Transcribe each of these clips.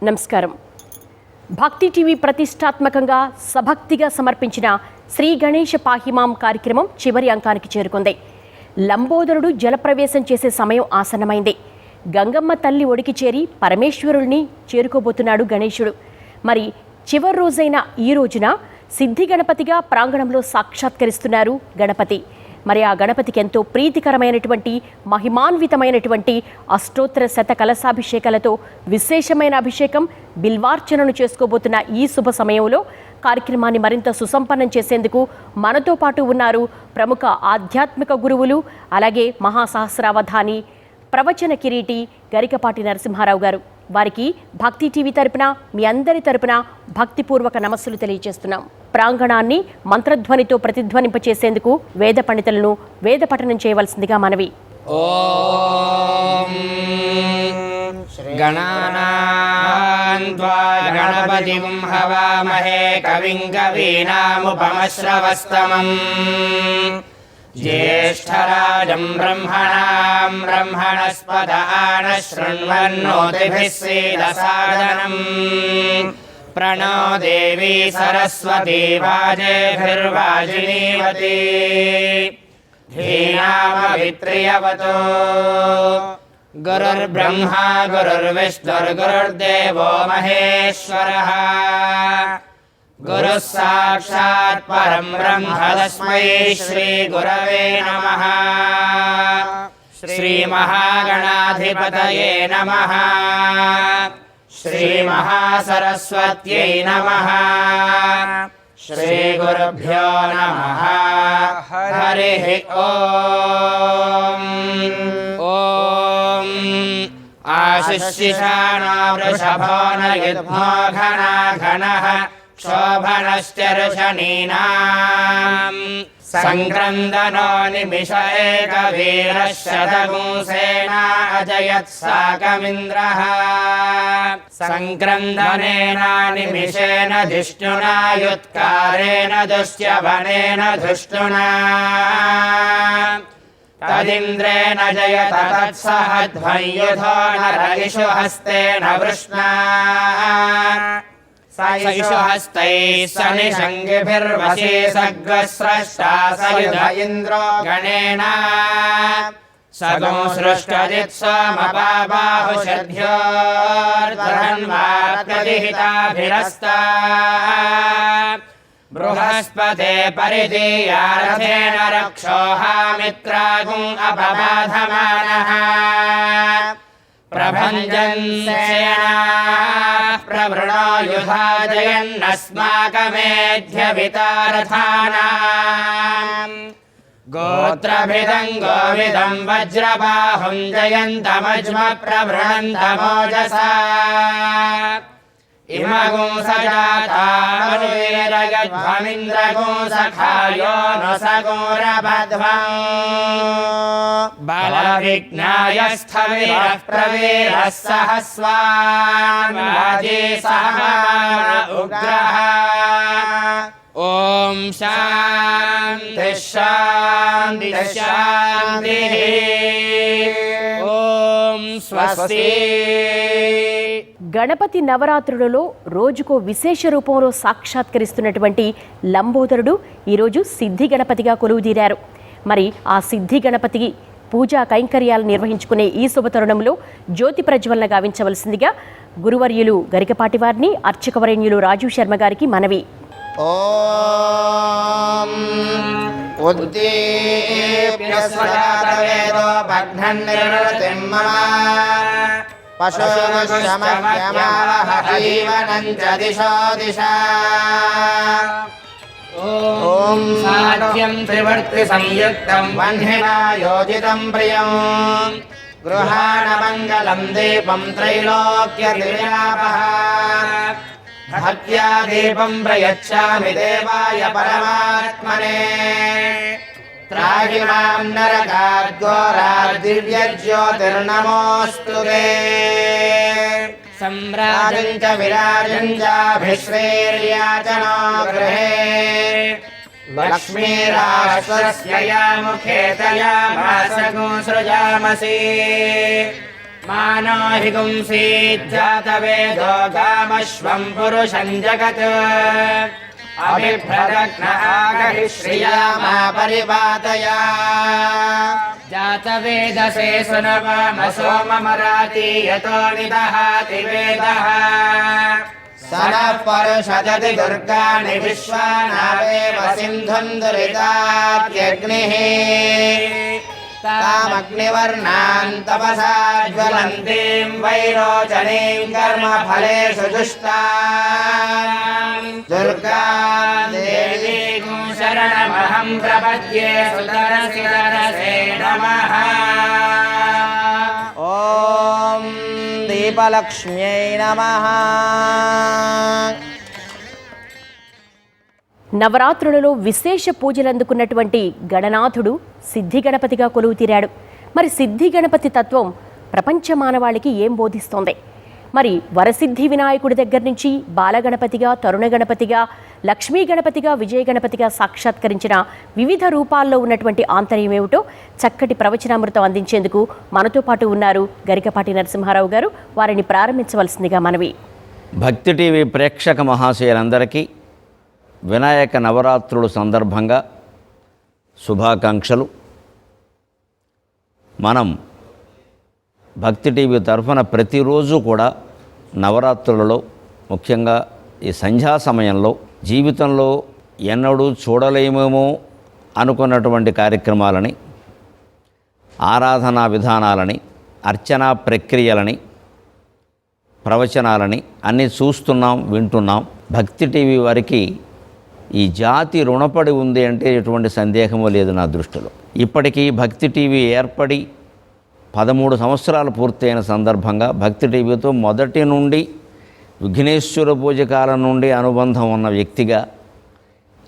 నమస్కారం. భక్తి టీవీ ప్రతిష్టాత్మకంగా సభక్తిగా సమర్పించిన శ్రీ గణేష పాహిమాం కార్యక్రమం చివరి అంకానికి చేరుకుంది. లంబోదరుడు జలప్రవేశం చేసే సమయం ఆసన్నమైంది. గంగమ్మ తల్లి ఒడికి చేరి పరమేశ్వరుల్ని చేరుకోబోతున్నాడు గణేశుడు. మరి చివరి రోజైన ఈ రోజున సిద్ధి గణపతిగా ప్రాంగణంలో సాక్షాత్కరిస్తున్నారు గణపతి. మరి ఆ గణపతికి ఎంతో ప్రీతికరమైనటువంటి మహిమాన్వితమైనటువంటి అష్టోత్తర శత కలశాభిషేకాలతో విశేషమైన అభిషేకం బిల్వార్చనను చేసుకోబోతున్న ఈ శుభ సమయంలో కార్యక్రమాన్ని మరింత సుసంపన్నం చేసేందుకు మనతో పాటు ఉన్నారు ప్రముఖ ఆధ్యాత్మిక గురువులు, అలాగే మహాసహస్రావధాని, ప్రవచన కిరీటి గరికపాటి నరసింహారావు గారు. వారికి భక్తి టీవీ తరపున, మీ అందరి తరపున భక్తిపూర్వక నమస్సులు తెలియజేస్తున్నాం. ప్రాంగణాన్ని మంత్రధ్వనితో ప్రతిధ్వనింపచేసేందుకు వేద పండితులను వేద పఠనం చేయవలసిందిగా మనవి. ఓం గణానాం త్వా గణపతిం హవామహే కవిం కవీనాముపమశ్రవస్తమం జ్యేష్ఠరాజం బ్రహ్మణాం బ్రహ్మణస్పద ఆనశృణ్వన్నోతిభిः सीदसादनम् प्रणो देवी सरस्वती वाजेभिर्वाजिनीवती धीनामभित्रियवतो गुरुर्ब्रह्मा गुरुर्विष्णुर्गुरुर्देवो महेश्वरः गुरुः साक्षात् परं ब्रह्म तस्मै श्री गुरवे नमः. श्री महागणाधिपतये नमः. श्री महासरस्वत्यै नमः. श्री गुरुभ्यो नमः. हरिः ओम्. ओम् आशिषिषाणो वृषभो न युग्मो घना घनः शोभनश्चर्षणीनाम् सङ्क्रन्दनो निमिष एकवीरः शतगुंसेना अजयत् साकमिन्द्रः सङ्क्रन्दनेन निमिषेन धिष्णुना युत्कारेण दुश्यवनेन धुष्टुना तदिन्द्रेण जयत तत्सह ध्वंयुधो नरयिषु हस्तेन वृष्णा सयिषु हस्तैः सनिषङ्गिभिर्वशी सग्रस्रष्टा सयुध इन्द्रो गणेन सगुंसृष्टजित् सोमपाबाहुषद्भ्योर्धन्वात्कदिहिताभिरस्ता बृहस्पते परिदीयारथेन रक्षोहामित्रागुम् अपबाधमानः प्रभञ्जन् सेनाः प्रवृणो युधा जयन्नस्माकमेध्यवितारथानाम् गोत्रभिदं गोविदं वज्रबाहुं जयन्तमज्म प्रवृणन्तमोजसा इमगुंसजातामनुवीरयध्वमिन्द्रगुंसखायो न सगोरबध्वम् बलविज्ञायस्थवीरः प्रवीरः सहस्वान्वाजी सहमान उग्रः ॐ शान्तिः शान्तिः शान्तिः ॐ स्वस्ति. గణపతి నవరాత్రులలో రోజుకో విశేష రూపంలో సాక్షాత్కరిస్తున్నటువంటి లంబోదరుడు ఈరోజు సిద్ధి గణపతిగా కొలువుదీరారు. మరి ఆ సిద్ధి గణపతికి పూజా కైంకర్యాలు నిర్వహించుకునే ఈ శుభతరుణంలో జ్యోతి ప్రజ్వలన గావించవలసిందిగా గురువర్యులు గరికపాటి వారిని, అర్చకవరేణ్యులు రాజీవ్ శర్మ గారికి మనవి. ఓం ఉద్దీప్య స్వజాతవేదో భగ్నన్నిర్వృతిం మమ పశుమశ్చమహ్యమావహ జీవనం చ దిశో దిశా. ఓం సాధ్యం త్రివర్తి సంయుక్తం వహ్నినా యోజితం ప్రియం గృహాణ మంగళం దీపం త్రైలోక్య దివ్యాపః భక్త్యా దీపం ప్రయచ్ఛామి దేవాయ పరమాత్మనే త్రాహి మాం నరకాద్ఘోరాద్దివ్యజ్యోతిర్నమోऽस्तु తే सम्राजं च विराजं चाभिश्रेर्याचनो गृहे लक्ष्मीराश्वस्य या मुखे तया मासगो सृजामसि मानो हि गुंसीज्जातवेदो कामश्वं पुरुषं जगत् अभिभ्रदग्न आगहि श्रिया मा परिपातया जातवेदसे सुनवामसोममराति यतो निदहाति वेदः स नः परुषदति दुर्गाणि विश्वानावेव सिन्धुं दुरितात्यग्निः तामग्निवर्णां तपसा ज्वलन्तीं वैरोचनीं कर्मफलेषु जुष्टां दुर्गां देवीं शरणमहं प्रपद्ये सुतरसि तरसे नमः। ॐ दीपलक्ष्म्यै नमः। నవరాత్రులలో విశేష పూజలు అందుకున్నటువంటి గణనాథుడు సిద్ధి గణపతిగా కొలువు తీరాడు. మరి సిద్ధి గణపతి తత్వం ప్రపంచ మానవాళికి ఏం బోధిస్తోంది? మరి వరసిద్ధి వినాయకుడి దగ్గర నుంచి బాలగణపతిగా, తరుణ గణపతిగా, లక్ష్మీ గణపతిగా, విజయ గణపతిగా సాక్షాత్కరించిన వివిధ రూపాల్లో ఉన్నటువంటి ఆంతర్యం ఏమిటో చక్కటి ప్రవచనామృతం అందించేందుకు మనతో పాటు ఉన్నారు గరికపాటి నరసింహారావు గారు. వారిని ప్రారంభించవలసిందిగా మనవి. భక్తి టీవీ ప్రేక్షక మహాశయులందరికీ వినాయక నవరాత్రుల సందర్భంగా శుభాకాంక్షలు. మనం భక్తి టీవీ తరఫున ప్రతిరోజు కూడా నవరాత్రులలో, ముఖ్యంగా ఈ సంధ్యా సమయంలో జీవితంలో ఎన్నడూ చూడలేమేమో అనుకున్నటువంటి కార్యక్రమాలని, ఆరాధనా విధానాలని, అర్చనా ప్రక్రియలని, ప్రవచనాలని అన్నీ చూస్తున్నాం, వింటున్నాం. భక్తి టీవీ వారికి ఈ జాతి రుణపడి ఉంది అంటే ఎటువంటి సందేహమూ లేదు నా దృష్టిలో. ఇప్పటికీ భక్తి టీవీ ఏర్పడి 13 సంవత్సరాలు పూర్తయిన సందర్భంగా భక్తి టీవీతో మొదటి నుండి విఘ్నేశ్వర పూజ కాలం నుండి అనుబంధం ఉన్న వ్యక్తిగా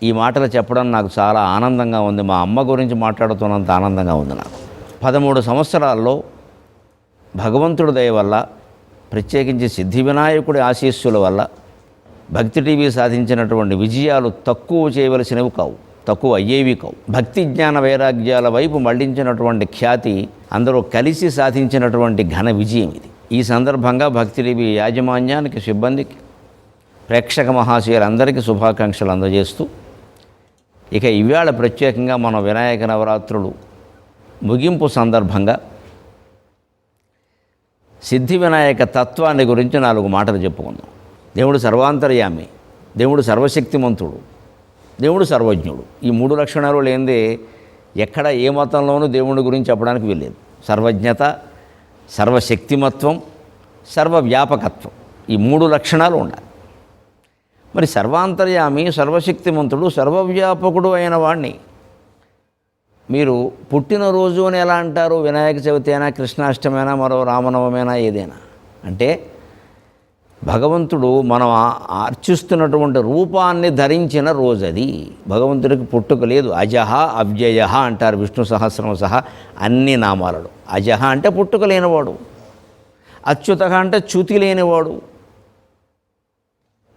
ఈ మాటలు చెప్పడం నాకు చాలా ఆనందంగా ఉంది. మా అమ్మ గురించి మాట్లాడుతున్నంత ఆనందంగా ఉంది నాకు. 13 సంవత్సరాల్లో భగవంతుడి దయ వల్ల, ప్రత్యేకించి సిద్ధి వినాయకుడి ఆశీస్సుల వల్ల భక్తి టీవీ సాధించినటువంటి విజయాలు తక్కువ చేయవలసినవి కావు, తక్కువ అయ్యేవి కావు. భక్తి జ్ఞాన వైరాగ్యాల వైపు మళ్లించినటువంటి ఖ్యాతి అందరూ కలిసి సాధించినటువంటి ఘన విజయం ఇది. ఈ సందర్భంగా భక్తి టీవీ యాజమాన్యానికి, సిబ్బందికి, ప్రేక్షక మహాశయులందరికీ శుభాకాంక్షలు అందజేస్తూ, ఇక ఇవాళ ప్రత్యేకంగా మన వినాయక నవరాత్రులు ముగింపు సందర్భంగా సిద్ధి వినాయక తత్వాన్ని గురించి 4 మాటలు చెప్పుకుందాం. దేవుడు సర్వాంతర్యామి, దేవుడు సర్వశక్తిమంతుడు, దేవుడు సర్వజ్ఞుడు. ఈ 3 లక్షణాలు లేనిదే ఎక్కడ ఏ మతంలోనూ దేవుడి గురించి చెప్పడానికి వీల్లేదు. సర్వజ్ఞత, సర్వశక్తిమత్వం, సర్వవ్యాపకత్వం, ఈ 3 లక్షణాలు ఉండాలి. మరి సర్వాంతర్యామి, సర్వశక్తిమంతుడు, సర్వవ్యాపకుడు అయిన వాణ్ణి మీరు పుట్టినరోజు అని ఎలా అంటారు? వినాయక చవితి అయినా, కృష్ణాష్టమైనా, మరో రామనవమైనా, ఏదైనా అంటే భగవంతుడు మనం అర్చిస్తున్నటువంటి రూపాన్ని ధరించిన రోజు అది. భగవంతుడికి పుట్టుక లేదు. అజహ అవ్యయ అంటారు విష్ణు సహస్రం సహా అన్ని నామాలలో. అజహ అంటే పుట్టుక లేనివాడు, అచ్యుత అంటే చ్యుతి లేనివాడు.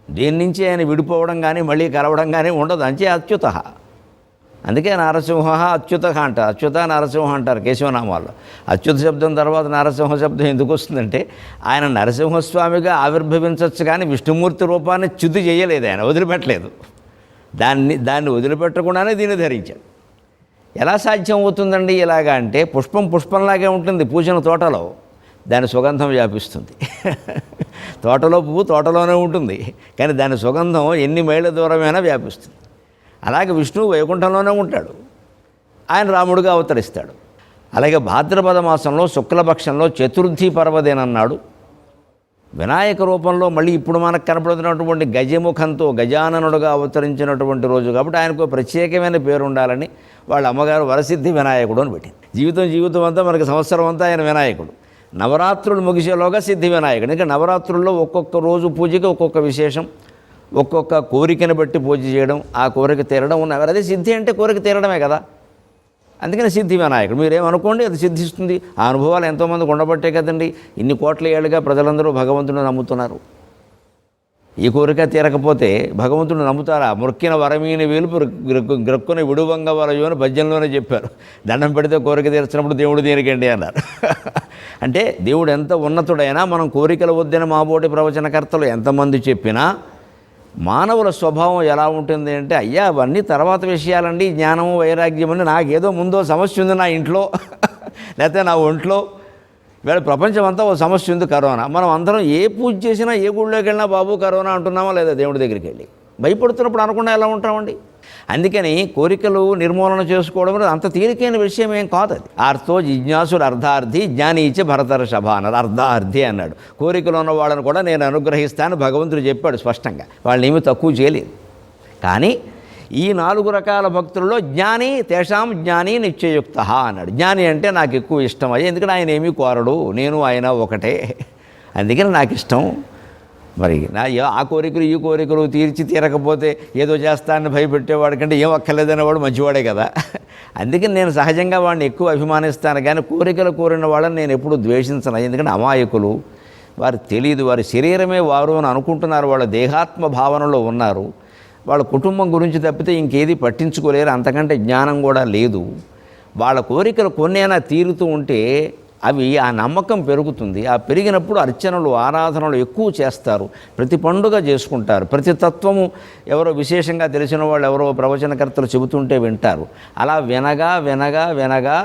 దేని నుంచి ఆయన విడిపోవడం కానీ మళ్ళీ కలవడం కానీ ఉండదు, అంతే అచ్యుత. అందుకే నరసింహ అచ్యుత అంటారు, అచ్యుత నరసింహ అంటారు కేశవనామాల్లో. అచ్యుత శబ్దం తర్వాత నరసింహ శబ్దం ఎందుకు వస్తుందంటే ఆయన నరసింహస్వామిగా ఆవిర్భవించవచ్చు కానీ విష్ణుమూర్తి రూపాన్ని చ్యుతి చేయలేదు, ఆయన వదిలిపెట్టలేదు. దాన్ని వదిలిపెట్టకుండానే దీన్ని ధరించాడు. ఎలా సాధ్యం అవుతుందండి ఇలాగా అంటే, పుష్పంలాగే ఉంటుంది పూజన తోటలో, దాని సుగంధం వ్యాపిస్తుంది. తోటలో పువ్వు తోటలోనే ఉంటుంది, కానీ దాని సుగంధం ఎన్ని మైళ్ళ దూరమైనా వ్యాపిస్తుంది. అలాగే విష్ణువు వైకుంఠంలోనే ఉంటాడు, ఆయన రాముడుగా అవతరిస్తాడు. అలాగే భాద్రపద మాసంలో శుక్లపక్షంలో చతుర్థి పర్వదినన్నాడు వినాయక రూపంలో మళ్ళీ ఇప్పుడు మనకు కనపడుతున్నటువంటి గజముఖంతో గజాననుడుగా అవతరించినటువంటి రోజు కాబట్టి ఆయనకు ప్రత్యేకమైన పేరు ఉండాలని వాళ్ళ అమ్మగారు వరసిద్ధి వినాయకుడు అని పెట్టింది. జీవితం అంతా మనకి సంవత్సరం అంతా ఆయన వినాయకుడు. నవరాత్రులు ముగిసేలోగా సిద్ధి వినాయకుడు. ఇంకా నవరాత్రుల్లో ఒక్కొక్క రోజు పూజకి ఒక్కొక్క విశేషం, ఒక్కొక్క కోరికను బట్టి పూజ చేయడం, ఆ కోరిక తీరడం ఉన్నాయి. అదే సిద్ధి అంటే కోరిక తీరడమే కదా, అందుకని సిద్ధి వినాయకుడు. మీరేమనుకోండి అది సిద్ధిస్తుంది. ఆ అనుభవాలు ఎంతోమందికి ఉండబట్టే కదండి ఇన్ని కోట్ల ఏళ్ళుగా ప్రజలందరూ భగవంతుని నమ్ముతున్నారు. ఈ కోరిక తీరకపోతే భగవంతుడు నమ్ముతారా? మొక్కిన వరమీని వేలుపు గ్రక్కుని విడువంగ వలయు అని భజనలోనే చెప్పారు. దండం పెడితే కోరిక తీర్చినప్పుడు దేవుడు దేనికండి అన్నారు. అంటే దేవుడు ఎంత ఉన్నతుడైనా మనం కోరికలు వద్దని మాబోటి ప్రవచనకర్తలు ఎంతమంది చెప్పినా మానవుల స్వభావం ఎలా ఉంటుంది అంటే, అయ్యా అవన్నీ తర్వాత విషయాలండి, జ్ఞానము వైరాగ్యం అని, నాకేదో ముందో సమస్య ఉంది నా ఇంట్లో లేకపోతే నా ఒంట్లో, ఇవాళ ప్రపంచం అంతా ఓ సమస్య ఉంది, కరోనా. మనం అందరం ఏ పూజ చేసినా ఏ గుళ్ళోకి వెళ్ళినా బాబు కరోనా అంటున్నామా లేదా? దేవుడి దగ్గరికి వెళ్ళి భయపడుతున్నప్పుడు అనకుండా ఎలా ఉంటామండి? అందుకని కోరికలు నిర్మూలన చేసుకోవడం అనేది అంత తేలికైన విషయం ఏం కాదు. అది ఆర్తో జిజ్ఞాసుడు అర్ధార్థి జ్ఞానీచ భరతర్షభ అన్నారు. అర్ధార్థి అన్నాడు. కోరికలు ఉన్న వాళ్ళని కూడా నేను అనుగ్రహిస్తాను భగవంతుడు చెప్పాడు స్పష్టంగా. వాళ్ళని ఏమీ తక్కువ చేయలేదు. కానీ ఈ 4 రకాల భక్తులలో జ్ఞాని తేషాం జ్ఞాని నిత్యయుక్త అన్నాడు. జ్ఞాని అంటే నాకు ఎక్కువ ఇష్టం అయ్యి, ఎందుకంటే ఆయన ఏమీ కోరడు, నేను ఆయన ఒకటే, అందుకని నాకు ఇష్టం. మరి ఆ కోరికలు ఈ కోరికలు తీరకపోతే ఏదో చేస్తానని భయపెట్టేవాడు కంటే ఏం అక్కర్లేదనేవాడు మంచివాడే కదా. అందుకని నేను సహజంగా వాడిని ఎక్కువ అభిమానిస్తాను, కానీ కోరికలు కోరిన వాళ్ళని నేను ఎప్పుడూ ద్వేషించను. ఎందుకంటే అమాయకులు, వారు తెలియదు, వారి శరీరమే వారు అని అనుకుంటున్నారు, వాళ్ళ దేహాత్మ భావనలో ఉన్నారు, వాళ్ళ కుటుంబం గురించి తప్పితే ఇంకేది పట్టించుకోలేరు, అంతకంటే జ్ఞానం కూడా లేదు. వాళ్ళ కోరికలు కొన్నైనా తీరుతూ ఉంటే అవి ఆ నమ్మకం పెరుగుతుంది. ఆ పెరిగినప్పుడు అర్చనలు ఆరాధనలు ఎక్కువ చేస్తారు, ప్రతి పండుగ చేసుకుంటారు, ప్రతి తత్వము ఎవరో విశేషంగా తెలిసిన వాళ్ళు ఎవరో ప్రవచనకర్తలు చెబుతుంటే వింటారు. అలా వినగా వినగా వినగా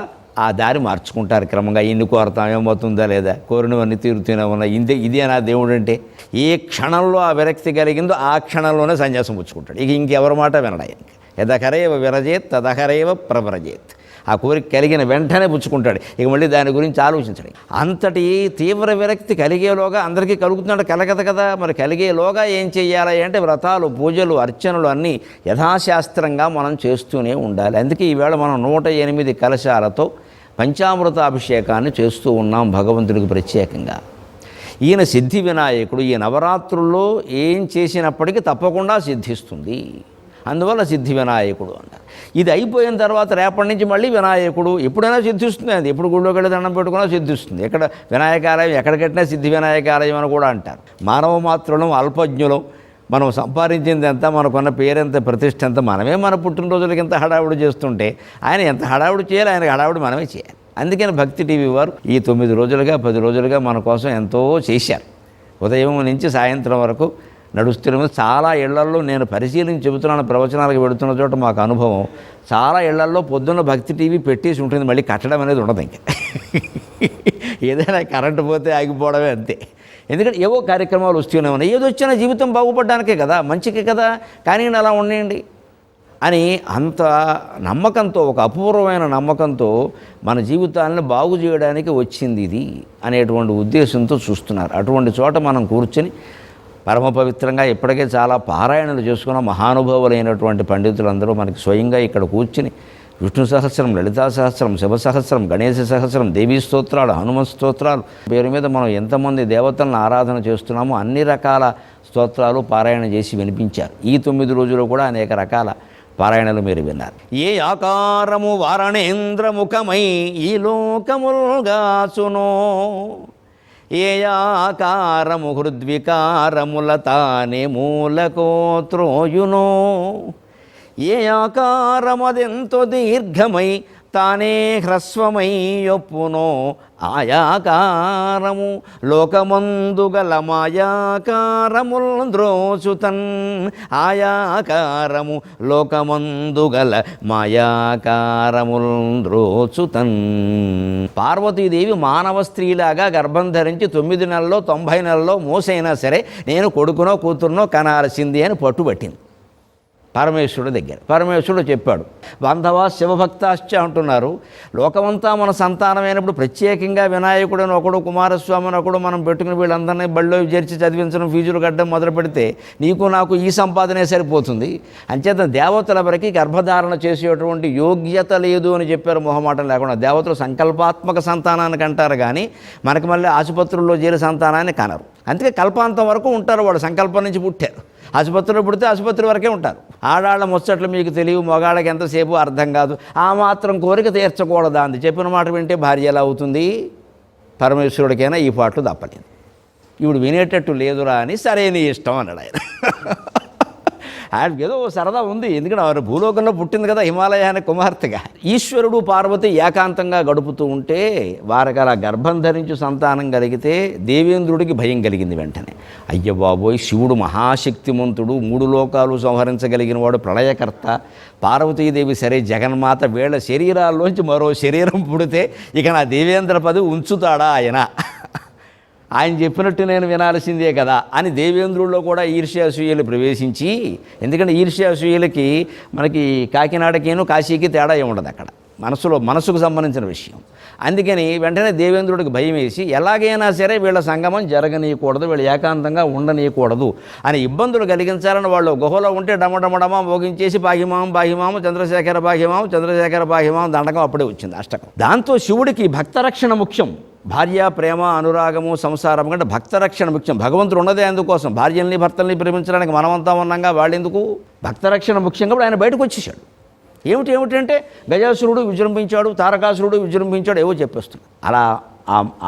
ఆ దారి మార్చుకుంటారు క్రమంగా. ఇన్ని కోరతాం ఏమవుతుందా లేదా, కోరినవన్నీ తీరుతూనే ఉన్నాయి, ఇదే నా దేవుడు అంటే. ఏ క్షణంలో ఆ విరక్తి కలిగిందో ఆ క్షణంలోనే సన్యాసం పుచ్చుకుంటాడు. ఇంకెవరి మాట వినడానికి. యదహరేవ విరజేత్ తదహరేవ ప్రవ్రజేత్. ఆ కోరిక కలిగిన వెంటనే పుచ్చుకుంటాడు, ఇక మళ్ళీ దాని గురించి ఆలోచించడు. అంతటి తీవ్ర విరక్తి కలిగేలోగా అందరికీ కలుగుతున్నాడు, కలగదు కదా. మరి కలిగేలోగా ఏం చెయ్యాలి అంటే వ్రతాలు, పూజలు, అర్చనలు అన్నీ యథాశాస్త్రంగా మనం చేస్తూనే ఉండాలి. అందుకే ఈవేళ మనం 108 కలశాలతో పంచామృతాభిషేకాన్ని చేస్తూ ఉన్నాం భగవంతుడికి ప్రత్యేకంగా. ఈయన సిద్ధి వినాయకుడు. ఈ నవరాత్రుల్లో ఏం చేసినప్పటికీ తప్పకుండా సిద్ధిస్తుంది, అందువల్ల సిద్ధి వినాయకుడు అన్నారు. ఇది అయిపోయిన తర్వాత రేపటి నుంచి మళ్ళీ వినాయకుడు ఎప్పుడైనా సిద్ధిస్తుంది. అది ఎప్పుడు గుళ్ళోకి వెళ్ళి దండం పెట్టుకున్నా సిద్ధిస్తుంది. ఎక్కడ వినాయకాలయం ఎక్కడ కట్టినా సిద్ధి వినాయకాలయం అని కూడా అంటారు. మానవ మాత్రులం, అల్పజ్ఞులం, మనం సంపాదించింది ఎంత, మనకున్న పేరెంత, ప్రతిష్ట ఎంత, మనమే మన పుట్టినరోజులకి ఎంత హడావుడి చేస్తుంటే ఆయన ఎంత హడావుడి చేయాలి, ఆయనకి హడావుడి మనమే చేయాలి. అందుకని భక్తి టీవీ వారు ఈ 9 రోజులుగా 10 రోజులుగా మన కోసం ఎంతో చేశారు. ఉదయం నుంచి సాయంత్రం వరకు నడుస్తున్న చాలా ఇళ్లల్లో నేను పరిశీలించి చెబుతున్నాను, ప్రవచనాలకు పెడుతున్న చోట మాకు అనుభవం. చాలా ఇళ్లల్లో పొద్దున్న భక్తి టీవీ పెట్టేసి ఉంటుంది, మళ్ళీ కట్టడం అనేది ఉండదు. ఇంకా ఏదైనా కరెంటు పోతే ఆగిపోవడమే అంతే. ఎందుకంటే ఏవో కార్యక్రమాలు వస్తూనే ఉన్నాయి. ఏదో వచ్చినా జీవితం బాగుపడడానికే కదా, మంచికే కదా, కానీ అలా ఉండండి అని అంత నమ్మకంతో, ఒక అపూర్వమైన నమ్మకంతో మన జీవితాలను బాగు చేయడానికి వచ్చింది ఇది అనేటువంటి ఉద్దేశంతో చూస్తున్నారు. అటువంటి చోట మనం కూర్చొని పరమ పవిత్రంగా ఇప్పటికే చాలా పారాయణలు చేసుకున్న మహానుభావులైనటువంటి పండితులందరూ మనకి స్వయంగా ఇక్కడ కూర్చుని విష్ణు సహస్రం, లలితా సహస్రం, శివ సహస్రం, గణేశ సహస్రం, దేవీ స్తోత్రాలు, హనుమత్ స్తోత్రాలు పేరు మీద మనం ఎంతమంది దేవతలను ఆరాధన చేస్తున్నామో అన్ని రకాల స్తోత్రాలు పారాయణ చేసి వినిపించారు. ఈ 9 రోజులు కూడా అనేక రకాల పారాయణలు మీరు విన్నారు. ఏ ఆకారము వారణేంద్రముఖమై ఈ లోకముల్గాచునో, ఏ ఆకారము హృద్వికారముల తానే మూలకో త్రోయునో, ఏ ఆకారమదెంతో దీర్ఘమై తానే హ్రస్వమై యొప్పునో, ఆయాకారము లోకమందు గల మాయాకారముల్ ద్రోచుతన్, ఆయాకారము లోకమందు గల మాయాకారముల్ ద్రోచుతన్. పార్వతీదేవి మానవ స్త్రీలాగా గర్భం ధరించి 9 నెలల్లో 90 నెలల్లో మోసైనా సరే నేను కొడుకునో కూతురునో కనాల్సింది అని పట్టుబట్టింది పరమేశ్వరుడు దగ్గర. పరమేశ్వరుడు చెప్పాడు, బాంధవా శివభక్తాశ్చ అంటున్నారు. లోకమంతా మన సంతానమైనప్పుడు ప్రత్యేకంగా వినాయకుడని ఒకడు, కుమారస్వామిని ఒకడు మనం పెట్టుకుని వీళ్ళందరినీ బళ్ళో చేర్చి చదివించడం, ఫీజులు కట్టడం మొదలు పెడితే నీకు నాకు ఈ సంపాదనే సరిపోతుంది. అంచేత దేవతలెవరికి గర్భధారణ చేసేటువంటి యోగ్యత లేదు అని చెప్పారు మొహమాటం లేకుండా. దేవతలు సంకల్పాత్మక సంతానానికి అంటారు, కానీ మనకి మళ్ళీ ఆసుపత్రుల్లో చేరే సంతానాన్ని కనరు. అందుకే కల్పాంతం వరకు ఉంటారు, వాళ్ళు సంకల్పం నుంచి పుట్టారు. ఆసుపత్రిలో పుడితే ఆసుపత్రి వరకే ఉంటారు. ఆడాళ్ళ ముచ్చట్లు మీకు తెలియవు, మగాళ్ళకి ఎంతసేపు అర్థం కాదు. ఆ మాత్రం కోరిక తీర్చకూడదా అంది. చెప్పిన మాట వింటే భార్య ఎలా అవుతుంది? పరమేశ్వరుడికైనా ఈ పాటలు తప్పలేదు. ఇప్పుడు వినేటట్టు లేదురా అని సరే నీ ఇష్టం అన్నాడు ఆయన. ఆయనకి ఏదో సరదా ఉంది, ఎందుకంటే వారు భూలోకంలో పుట్టింది కదా హిమాలయానికి కుమార్తెగా. ఈశ్వరుడు పార్వతి ఏకాంతంగా గడుపుతూ ఉంటే వారికి అలా గర్భం ధరించి సంతానం కలిగితే దేవేంద్రుడికి భయం కలిగింది. వెంటనే అయ్య బాబోయ్, శివుడు మహాశక్తిమంతుడు, 3 లోకాలు సంహరించగలిగిన వాడు, ప్రళయకర్త, పార్వతీదేవి సరే జగన్మాత, వీళ్ళ శరీరాల్లోంచి మరో శరీరం పుడితే ఇక నా దేవేంద్ర పదవి ఉంచుతాడా ఆయన చెప్పినట్టు నేను వినాల్సిందే కదా అని దేవేంద్రుల్లో కూడా ఈర్ష్యాసూయలు ప్రవేశించి, ఎందుకంటే ఈర్ష్యాసూయలకి మనకి కాకినాడకేను కాశీకి తేడా ఉండదు అక్కడ, మనసుకు సంబంధించిన విషయం. అందుకని వెంటనే దేవేంద్రుడికి భయం వేసి ఎలాగైనా సరే వీళ్ళ సంగమం జరగనీయకూడదు, వీళ్ళు ఏకాంతంగా ఉండనీయకూడదు అని ఇబ్బందులు కలిగించాలని వాళ్ళు గుహలో ఉంటే డమడమడమా మోగించేసి పాహిమాం చంద్రశేఖర పాహిమాం దండకం అప్పుడే వచ్చింది అష్టకం. దాంతో శివుడికి భక్తరక్షణ ముఖ్యం, భార్య ప్రేమ అనురాగము సంసారం కంటే భక్తరక్షణ ముఖ్యం. భగవంతుడు ఉన్నదే అందుకోసం, భార్యల్ని భర్తల్ని ప్రేమించడానికి మనమంతా ఉన్నాగా, వాళ్ళెందుకు భక్తరక్షణ ముఖ్యంగా ఆయన బయటకు వచ్చేసాడు. ఏమిటంటే గజాసురుడు విజృంభించాడు, తారకాసురుడు విజృంభించాడు, ఏవో చెప్పేస్తున్నాడు. అలా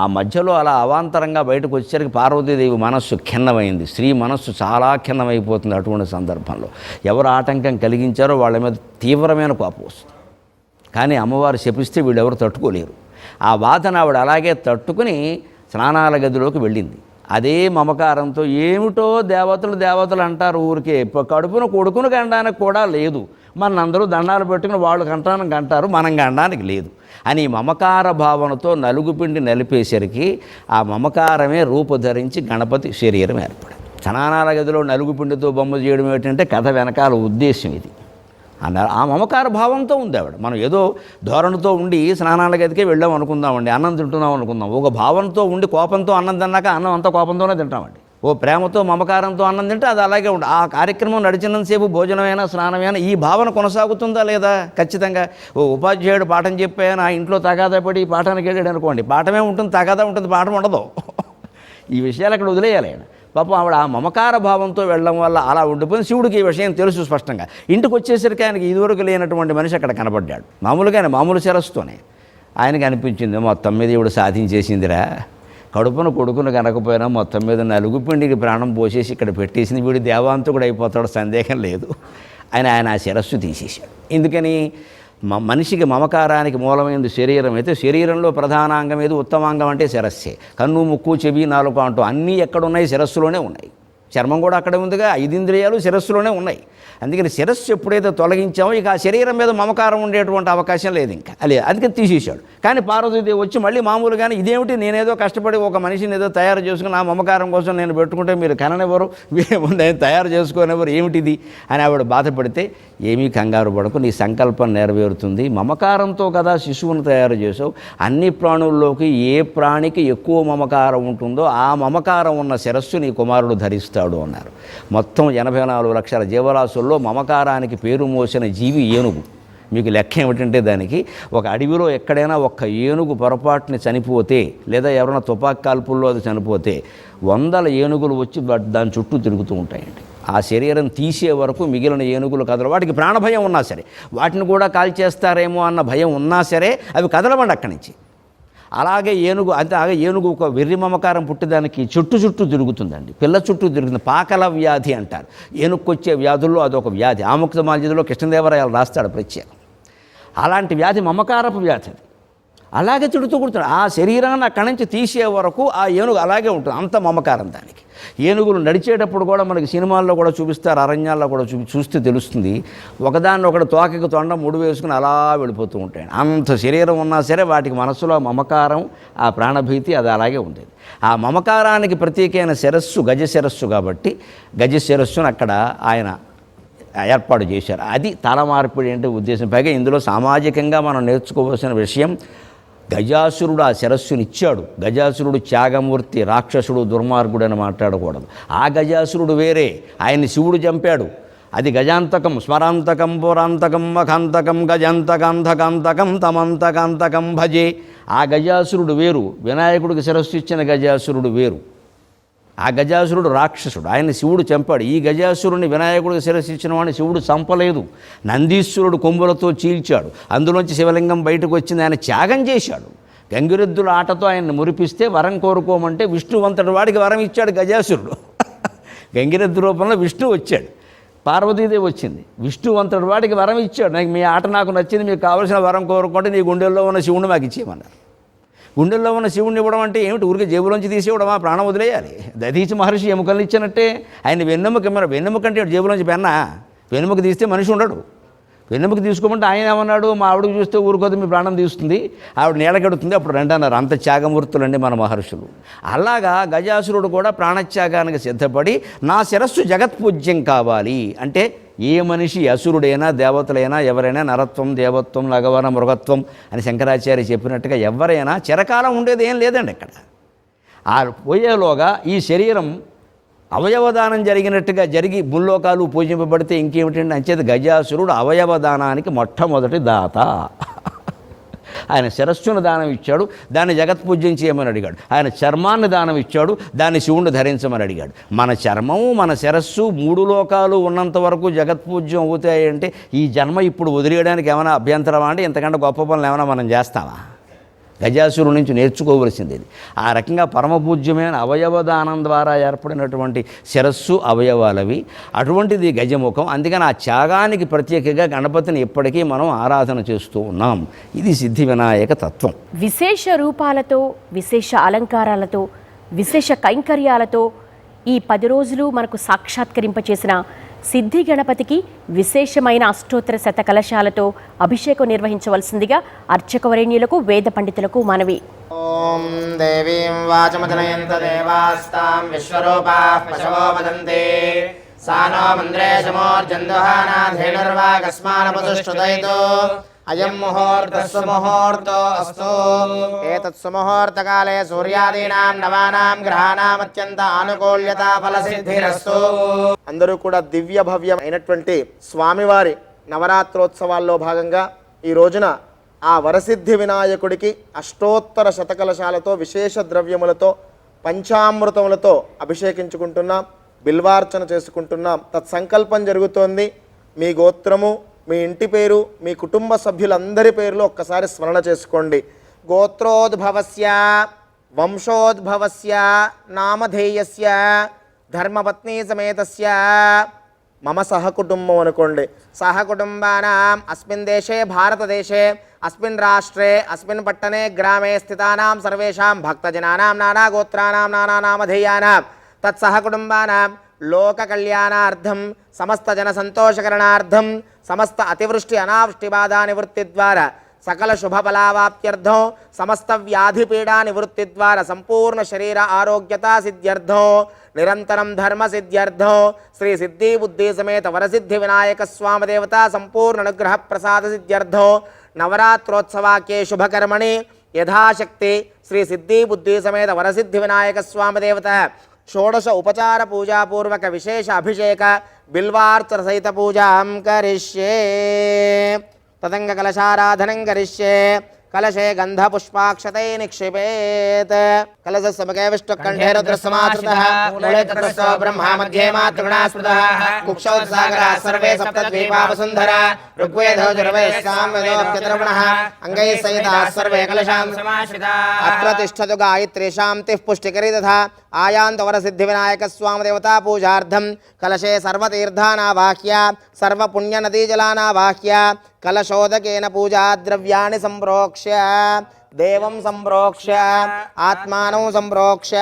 ఆ మధ్యలో అలా అవాంతరంగా బయటకు వచ్చేసరికి పార్వతీదేవి మనస్సు ఖిన్నమైంది. స్త్రీ మనస్సు చాలా ఖిన్నమైపోతుంది. అటువంటి సందర్భంలో ఎవరు ఆటంకం కలిగించారో వాళ్ళ మీద తీవ్రమైన కోపం వస్తుంది. కానీ అమ్మవారు శపిస్తే వీళ్ళెవరు తట్టుకోలేరు. ఆ బాధను ఆవిడ అలాగే తట్టుకుని స్నానాల గదిలోకి వెళ్ళింది. అదే మమకారంతో ఏమిటో దేవతలు అంటారు ఊరికే, కడుపును కొడుకును గండానికి కూడా లేదు, మనందరూ దండాలు పెట్టుకుని వాళ్ళు కంటారు, మనం గండానికి లేదు అని మమకార భావనతో నలుగుపిండి నలిపేసరికి ఆ మమకారమే రూపుధరించి గణపతి శరీరం ఏర్పడింది. స్నానాల గదిలో నలుగుపిండితో బొమ్మ చేయడం ఏంటంటే కథ వెనకాల ఉద్దేశం ఇది అన్నారు. ఆ మమకార భావంతో ఉంది ఆవిడ. మనం ఏదో ధోరణితో ఉండి స్నానాల గదికే వెళ్ళాం అనుకుందామండి, అన్నం తింటున్నాం అనుకుందాం. ఒక భావంతో ఉండి కోపంతో అన్నం తిన్నాక అన్నం అంతా కోపంతోనే తింటామండి. ఓ ప్రేమతో మమకారంతో అన్నం తింటే అది అలాగే ఉంటుంది. ఆ కార్యక్రమం నడిచినంతసేపు భోజనమైనా స్నానమైనా ఈ భావన కొనసాగుతుందా లేదా? ఖచ్చితంగా. ఓ ఉపాధ్యాయుడు పాఠం చెప్పాను, ఆ ఇంట్లో తగాదా పడి పాఠానికి వెళ్ళాడు అనుకోండి, పాఠమే ఉంటుంది, తగాదా ఉంటుంది, పాఠం ఉండదు. ఈ విషయాలు అక్కడ వదిలేయాలి ఆయన. పాపం ఆవిడ ఆ మమకార భావంతో వెళ్ళడం వల్ల అలా ఉండిపోయింది. శివుడికి ఈ విషయం తెలుసు స్పష్టంగా. ఇంటికి వచ్చేసరికి ఆయనకి ఇదివరకు లేనటువంటి మనిషి అక్కడ కనబడ్డాడు. మామూలు శిరస్సుతోనే ఆయనకి అనిపించింది, మొత్తం మీద ఈవిడ సాధించేసిందిరా, కడుపును కొడుకును కనకపోయినా మొత్తం మీద నలుగుపిండికి ప్రాణం పోసేసి ఇక్కడ పెట్టేసింది, వీడు దేవాంతకుడు అయిపోతాడు, సందేహం లేదు. ఆయన ఆ శిరస్సు తీసేశాడు. ఎందుకని? మనిషికి మమకారానికి మూలమైనది శరీరం అయితే శరీరంలో ప్రధానాంగం ఏది? ఉత్తమాంగం అంటే శిరస్సే. కన్ను ముక్కు చెవి నాలుక అంటూ అన్నీ ఎక్కడున్నాయి? శిరస్సులోనే ఉన్నాయి. చర్మం కూడా అక్కడే ఉందిగా, 5 ఇంద్రియాలు శిరస్సులోనే ఉన్నాయి. అందుకని శిరస్సు ఎప్పుడైతే తొలగించామో ఇక ఆ శరీరం మీద మమకారం ఉండేటువంటి అవకాశం లేదు ఇంకా. అందుకని తీసేశాడు. కానీ పార్వతీదేవి వచ్చి మళ్ళీ మామూలుగానే ఇదేమిటి, నేనేదో కష్టపడి ఒక మనిషిని ఏదో తయారు చేసుకుని ఆ మమకారం కోసం నేను పెట్టుకుంటే మీరు కననెవరు, నేను తయారు చేసుకోనివ్వరు, ఏమిటిది అని ఆవిడ బాధపడితే, ఏమీ కంగారు పడకు, నీ సంకల్పం నెరవేరుతుంది. మమకారంతో కదా శిశువును తయారు చేసావు. అన్ని ప్రాణుల్లోకి ఏ ప్రాణికి ఎక్కువ మమకారం ఉంటుందో ఆ మమకారం ఉన్న శిరస్సు నీ కుమారుడు ధరిస్తాడు అన్నారు. మొత్తం 84 లక్షల జీవరాశుల్లో మమకారానికి పేరు మోసిన జీవి ఏనుగు. మీకు లెక్క ఏమిటంటే, దానికి ఒక అడవిలో ఎక్కడైనా ఒక్క ఏనుగు పొరపాటుని చనిపోతే, లేదా ఎవరైనా తుపాకీ కాల్పుల్లో అది చనిపోతే 100 ఏనుగులు వచ్చి దాని చుట్టూ తిరుగుతూ ఉంటాయండి. ఆ శరీరం తీసే వరకు మిగిలిన ఏనుగులు కదలు. వాటికి ప్రాణభయం ఉన్నా సరే, వాటిని కూడా కాల్చేస్తారేమో అన్న భయం ఉన్నా సరే అవి కదలవండి అక్కడి నుంచి. అలాగే ఏనుగు ఒక వెర్రి మమకారం పుట్టేదానికి చుట్టూ తిరుగుతుందండి, పిల్ల చుట్టూ తిరుగుతుంది. పాకల వ్యాధి అంటారు. ఏనుగుకొచ్చే వ్యాధుల్లో అదొక వ్యాధి. ఆముక్త మాల్యదలో కృష్ణదేవరాయలు రాస్తాడు ప్రత్యేకం. అలాంటి వ్యాధి మమకారపు వ్యాధి. అది అలాగే తిడుతూ కూర్చున్నాడు. ఆ శరీరాన్ని అక్కడి నుంచి తీసే వరకు ఆ ఏనుగు అలాగే ఉంటుంది, అంత మమకారం దానికి. ఏనుగులు నడిచేటప్పుడు కూడా మనకి సినిమాల్లో కూడా చూపిస్తారు, అరణ్యాల్లో కూడా చూస్తే తెలుస్తుంది. ఒకదాన్ని ఒకటి తోకకి తొండ ముడి వేసుకుని అలా వెళ్ళిపోతూ ఉంటాయి. అంత శరీరం ఉన్నా సరే వాటికి మనసులో మమకారం, ఆ ప్రాణభీతి అది అలాగే ఉండేది. ఆ మమకారానికి ప్రత్యేకమైన శిరస్సు గజశిరస్సు కాబట్టి గజశిరస్సును అక్కడ ఆయన ఏర్పాటు చేశారు. అది తల మార్పిడి అంటే ఉద్దేశం. పైగా ఇందులో సామాజికంగా మనం నేర్చుకోవాల్సిన విషయం, గజాసురుడు ఆ శిరస్సుని ఇచ్చాడు. గజాసురుడు త్యాగమూర్తి, రాక్షసుడు, దుర్మార్గుడు అని మాట్లాడకూడదు. ఆ గజాసురుడు వేరే, ఆయన్ని శివుడు చంపాడు. అది గజాంతకం, స్మరాంతకం, పురాంతకం, మఖాంతకం, గజాంతకాంతకాంతకం తమంతకాంతకం భజే. ఆ గజాసురుడు వేరు, వినాయకుడికి శిరస్సు ఇచ్చిన గజాసురుడు వేరు. ఆ గజాసురుడు రాక్షసుడు, ఆయన్ని శివుడు చంపాడు. ఈ గజాసురుడిని వినాయకుడికి శిరస్సు ఇచ్చిన వాడిని శివుడు చంపలేదు. నందీశ్వరుడు కొమ్ములతో చీల్చాడు, అందులోంచి శివలింగం బయటకు వచ్చింది, ఆయన త్యాగం చేశాడు. గంగిరెద్దుల ఆటతో ఆయన్ని మురిపిస్తే వరం కోరుకోమంటే విష్ణువంతటి వాడికి వరం ఇచ్చాడు గజాసురుడు. గంగిరెద్దు రూపంలో విష్ణు వచ్చాడు, పార్వతీదేవి వచ్చింది. విష్ణువంతటి వాడికి వరం ఇచ్చాడు, నాకు మీ ఆట నాకు నచ్చింది, మీకు కావాల్సిన వరం కోరుకుంటే నీ గుండెల్లో ఉన్న శివుని మాకు ఇచ్చేయమన్నారు. గుండెల్లో ఉన్న శివుణ్ణి ఇవ్వడం అంటే ఏమిటి? ఊరికి జేబులోంచి తీసేయడమా? ప్రాణం వదిలేయాలి. దధీచి మహర్షి ఎముకలు ఇచ్చినట్టే. ఆయన వెన్నెముక అంటే జేబులోంచి పెన్నా, వెన్నెముక తీస్తే మనిషి ఉండడు. వెన్నెముక తీసుకోమంటే ఆయన ఏమన్నాడు? మా ఆవిడకు చూస్తే ఊరుకోదు, మీ ప్రాణం తీస్తుంది, ఆవిడ నీడగడుతుంది, అప్పుడు రండి అన్నారు. అంత త్యాగమూర్తులండి మన మహర్షులు. అలాగా గజాసురుడు కూడా ప్రాణత్యాగానికి సిద్ధపడి నా శిరస్సు జగత్పూజ్యం కావాలి అంటే, ఏ మనిషి అసురుడైనా దేవతలైనా ఎవరైనా నరత్వం దేవత్వం లగవన మృగత్వం అని శంకరాచార్య చెప్పినట్టుగా ఎవరైనా చిరకాలం ఉండేది ఏం లేదండి. ఇక్కడ ఆ పోయేలోగా ఈ శరీరం అవయవదానం జరిగినట్టుగా జరిగి ముల్లోకాలు పూజింపబడితే ఇంకేమిటండి? అంచేది గజాసురుడు అవయవదానానికి మొట్టమొదటి దాత. ఆయన శిరస్సును దానం ఇచ్చాడు, దాన్ని జగత్పూజ్యం చేయమని అడిగాడు. ఆయన చర్మాన్ని దానం ఇచ్చాడు, దాన్ని శివుణ్ణి ధరించమని అడిగాడు. మన చర్మము మన శిరస్సు 3 లోకాలు ఉన్నంత వరకు జగత్పూజ్యం అవుతాయంటే ఈ జన్మ ఇప్పుడు వదిలేయడానికి ఏమైనా అభ్యంతరమా అంటే? ఇంతకంటే గొప్ప పనులు ఏమైనా మనం చేస్తామా? గజాసురుడి నుంచి నేర్చుకోవలసింది ఇది. ఆ రకంగా పరమపూజ్యమైన అవయవదానం ద్వారా ఏర్పడినటువంటి శిరస్సు అవయవాలవి. అటువంటిది గజముఖం. అందుకని ఆ త్యాగానికి ప్రత్యేకంగా గణపతిని ఇప్పటికీ మనం ఆరాధన చేస్తూ ఉన్నాం. ఇది సిద్ధి వినాయక తత్వం. విశేష రూపాలతో, విశేష అలంకారాలతో, విశేష కైంకర్యాలతో ఈ 10 రోజులు మనకు సాక్షాత్కరింపచేసిన సిద్ధి గణపతికి విశేషమైన అష్టోత్తర శత కలశాలతో అభిషేకం నిర్వహించవలసిందిగా అర్చకవరేణ్యులకు వేద పండితులకు మనవి. ఓం దేవీం వాచమజనయంత దేవాస్తాం విశ్వరూపాః పశవో వదంతి సానో మంద్రేశమోర్జందుహానాధేనుర్వాగస్మానపతుష్టుదైతో అయం ముహూర్తస్సు ముహూర్తో అస్తు. ఏతత్సు ముహూర్తకాలే సూర్యాదీనాం నవానాం గ్రహాణాం అత్యంత ఆనుకూల్యత ఫలసిద్ధిరస్తు. అందరూ కూడా దివ్య భవ్యమైనటువంటి స్వామివారి నవరాత్రోత్సవాల్లో భాగంగా ఈ రోజున ఆ వరసిద్ధి వినాయకుడికి అష్టోత్తర శతకలశాలతో విశేష ద్రవ్యములతో పంచామృతములతో అభిషేకించుకుంటున్నాం, బిల్వార్చన చేసుకుంటున్నాం. తత్సంకల్పం జరుగుతోంది. మీ గోత్రము, మీ ఇంటి పేరు, మీ కుటుంబ సభ్యులందరి పేర్లు ఒక్కసారి స్మరణ చేసుకోండి. గోత్రోద్భవస్య వంశోద్భవస్య నామధేయస్య ధర్మపత్ని సమేతస్య మమ సహకుటుంబం అనుకోండి. సహకుటుంబానాం అస్మిన్ దేశే భారతదేశే అస్మిన్ రాష్ట్రే అస్మిన్ పట్టణే గ్రామే స్థితానాం సర్వేషాం భక్తజనానాం నానా గోత్రానాం నానా నామధేయానాం తత్సహకుటుంబానాం లోక కళ్యాణార్థం సమస్త జన సంతోషకరణార్థం సమస్త అతివృష్టి అనావృష్టి బాధా నివృత్తి ద్వారా సకల శుభఫలావాప్త్యర్థం సమస్త వ్యాధి పీడా నివృత్తి ద్వారా సంపూర్ణ శరీర ఆరోగ్యతా సిద్ధ్యర్థం నిరంతరం ధర్మ సిద్ధ్యర్థం శ్రీ సిద్ధి బుద్ధి సమేత వరసిద్ధి వినాయక స్వామి దేవత సంపూర్ణ అనుగ్రహ ప్రసాద సిద్ధ్యర్థం నవరాత్రోత్సవాకే శుభకర్మణి యథాశక్తి శ్రీ సిద్ధి బుద్ధి సమేత వరసిద్ధి వినాయక స్వామి దేవత షోడశ ఉపచార పూజాపూర్వక విశేష అభిషేక బిల్వార్చన సహిత పూజాం కరిష్యే. తదంగ కలశారాధనం కరిష్యే. కలశే గంధ పుష్పాక్షతై నిక్షిపేత్. కలశస్య ముఖే విష్ణుకంఠే రుద్రసమాశ్రితః మూలే తత్రస్తో బ్రహ్మా మధ్యే మాతృగణా స్మృతః కుక్షౌ సాగరాः సర్వే సప్తద్వీపా వసుంధరా ఋగ్వేదో యజుర్వేదः సామవేదోऽప్యతర్వణः అంగైः సహితాः సర్వే కలశాం సమాశ్రితాः. అత్ర తిష్టతు గాయత్రీ శాంతిః పుష్టికరీ తథా ఆయాంత వరసిద్ధి వినాయక స్వామి దేవతా పూజార్థం కలశే సర్వతీర్థానావాహ్య సర్వపుణ్యనదీజలానావాహ్య కలశోదకేన పూజా ద్రవ్యాణి సంప్రోక్ష్య దేవం సంప్రోక్ష్య ఆత్మానం సంప్రోక్ష్య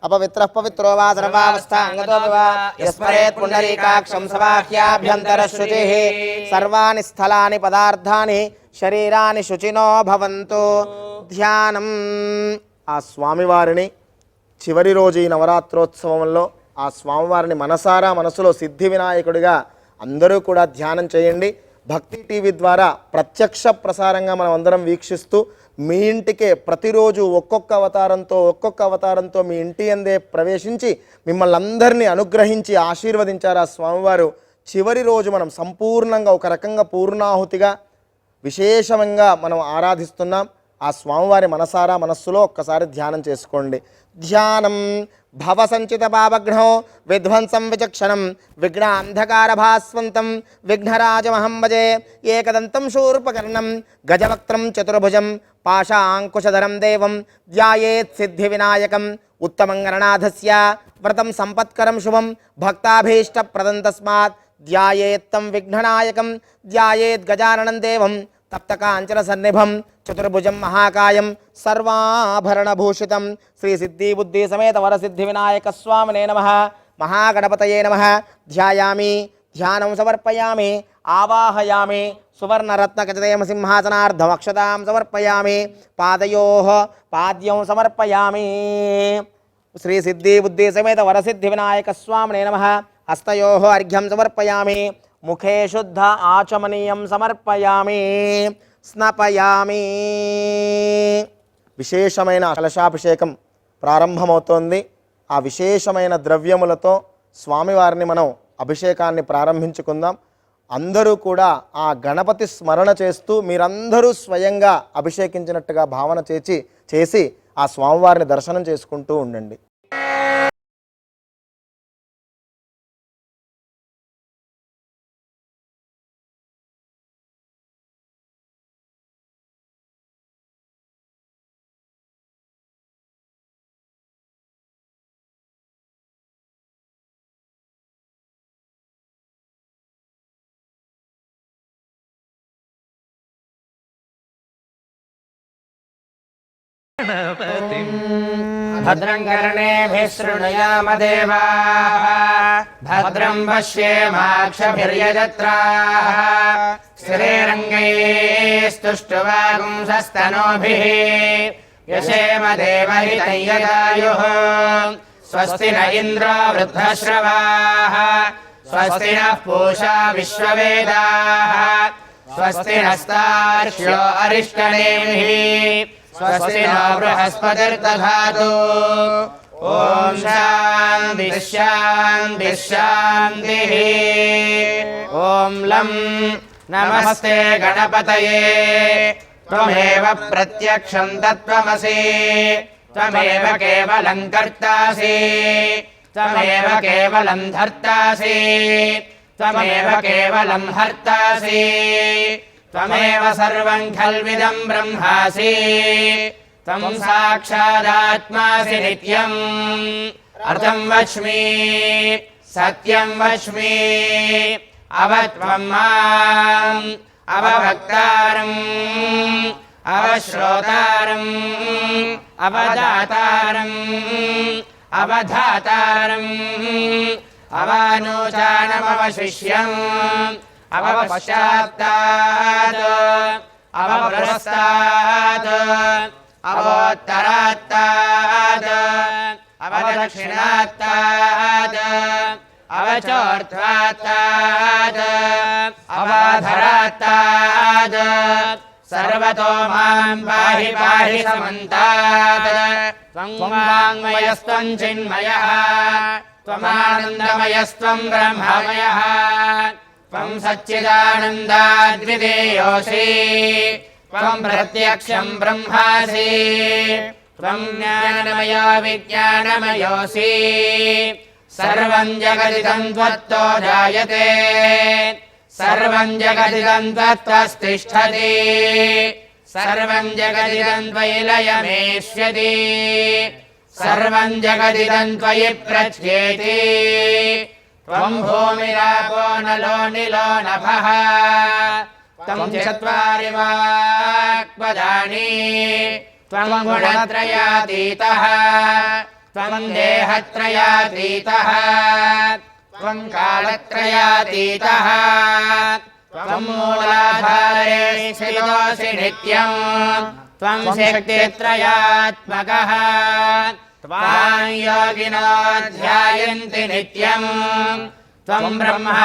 అపవిత్రః పవిత్రో వా సర్వావస్థాంగతో వా యస్మరేత్ పుండరీకాక్షం సవాహ్యాభ్యంతర శుచిః. సర్వాణి స్థలాని పదార్థాని శరీరాని శుచినో భవంతు. ధ్యానం. ఆ స్వామివారిని చివరి రోజు ఈ నవరాత్రోత్సవంలో ఆ స్వామివారిని మనసారా మనసులో సిద్ధి వినాయకుడిగా అందరూ కూడా ధ్యానం చేయండి. భక్తి టీవీ ద్వారా ప్రత్యక్ష ప్రసారంగా మనం అందరం వీక్షిస్తూ మీ ఇంటికే ప్రతిరోజు ఒక్కొక్క అవతారంతో మీ ఇంటి అందే ప్రవేశించి మిమ్మల్ని అందరినీ అనుగ్రహించి ఆశీర్వదించారు ఆ స్వామివారు. చివరి రోజు మనం సంపూర్ణంగా ఒక రకంగా పూర్ణాహుతిగా విశేషంగా మనం ఆరాధిస్తున్నాం. ఆ స్వామివారి మనసారా మనస్సులో ఒక్కసారి ధ్యానం చేసుకోండి. ధ్యానం భవసంచిత పాపఘ్నో విధ్వంసం విచక్షణం విఘ్నాంధకారభాస్వంతం విఘ్నరాజమహం భజే ఏకదంతం శూర్పకర్ణం గజవక్త్రం చతుర్భుజం పాశాంకుశధరం దేవం ధ్యాయేత్ సిద్ధి వినాయకం ఉత్తమం గణనాథస్య వ్రతం సంపత్కరం శుభం భక్తాభీష్టప్రదం తస్మాత్ ధ్యాయేత్తం విఘ్ననాయకం ధ్యాయేత్ గజాననం దేవం తప్తకాంచన సన్నిభం చతుర్భుజం మహాకాయం సర్వాభరణభూషితం శ్రీ సిద్ధి బుద్ధి సమేత వరసిద్ధి వినాయక స్వామినే నమః మహాగణపతయే నమః ధ్యాయామి ధ్యానం సమర్పయామి ఆవాహయామి సువర్ణరత్నకచదేమ సింహాసనార్ధమక్షతాం సమర్పయామి పాదయోః పాద్యం సమర్పయామి శ్రీ సిద్ధి బుద్ధి సమేత వరసిద్ధి వినాయక స్వామినే నమః హస్తయోః అర్ఘ్యం సమర్పయామి ముఖే శుద్ధ ఆచమనీయం సమర్పయామి స్నపయామి. విశేషమైన కలశాభిషేకం ప్రారంభమవుతోంది. ఆ విశేషమైన ద్రవ్యములతో స్వామివారిని మనం అభిషేకాన్ని ప్రారంభించుకుందాం. అందరూ కూడా ఆ గణపతి స్మరణ చేస్తూ మీరందరూ స్వయంగా అభిషేకించినట్టుగా భావన చేసి ఆ స్వామివారిని దర్శనం చేసుకుంటూ ఉండండి. భద్రం కర్ణేభిः శృణుయామ దేవాः భద్రం పశ్యేమాక్షభిర్యజత్రాः స్థిరైరంగైస్తుష్టువాగుంసస్తనూభిः యశేమ దేవహితం యదాయుః స్వస్తి న ఇంద్రో వృద్ధశ్రవాः స్వస్తి నః పూషా విశ్వవేదాः స్వస్తి నస్తార్క్ష్యో అరిష్టనేమిః స్వస్తి నో బృహస్పతిర్దధాతు. ఓం శాంతి శాంతి శాంతి. ఓం లం నమస్తే గణపతయే త్వమేవ ప్రత్యక్షం తత్వమసి త్వమేవ కేవలం కర్తాసి త్వమేవ కేవలం ధర్తాసి త్వమేవ కేవలం హర్తాసి త్వమేవ సర్వం ఖల్విదం బ్రహ్మాసి త్వం సాక్షాదాత్మాసి నిత్యం. అర్థం వచ్మి సత్యం వచ్మి అవత్వం మాం అవభక్తారం అవశ్రోతారం అవదాతారం అవధాతారం అవానోచానమవశిష్యం అవపశ్చాత్తాత్ అవపురస్తాత్ అవోత్తరాత్తాత్ అవదక్షిణాత్తాత్ అవచోర్ధ్వాత్తాత్ అవాధరాత్తాత్ సర్వతో మాం పాహి పాహి సమంతాత్. త్వం వాङ्मयस्त्वं చిన్మయః త్వమానందమయస్త్వం బ్రహ్మమయః త్వం సచ్చిదానందాద్వితీయోసి త్వం ప్రత్యక్షం బ్రహ్మాసి త్వం జ్ఞానమయో విజ్ఞానమయోసి సర్వం జగదిదం త్వత్తో జాయతే సర్వం జగదిదం త్వత్తిష్టతి సర్వం జగదిదం త్వయి లయమేష్యతి సర్వం జగదిదం త్వయి ప్రచ్యేతి త్వం భూమిరాపో నలో నిలో నభః త్వం చత్వారి వాక్పదాని త్వం గుణత్రయాతీతః త్వం దేహత్రయాతీతః త్వం కాలత్రయాతీతః త్వం మూలాధారే స్థితోసి నిత్యం త్వం శక్తిత్రయాత్మకః త్వాం యోగినో ధ్యాయంతి నిత్యం త్వం బ్రహ్మా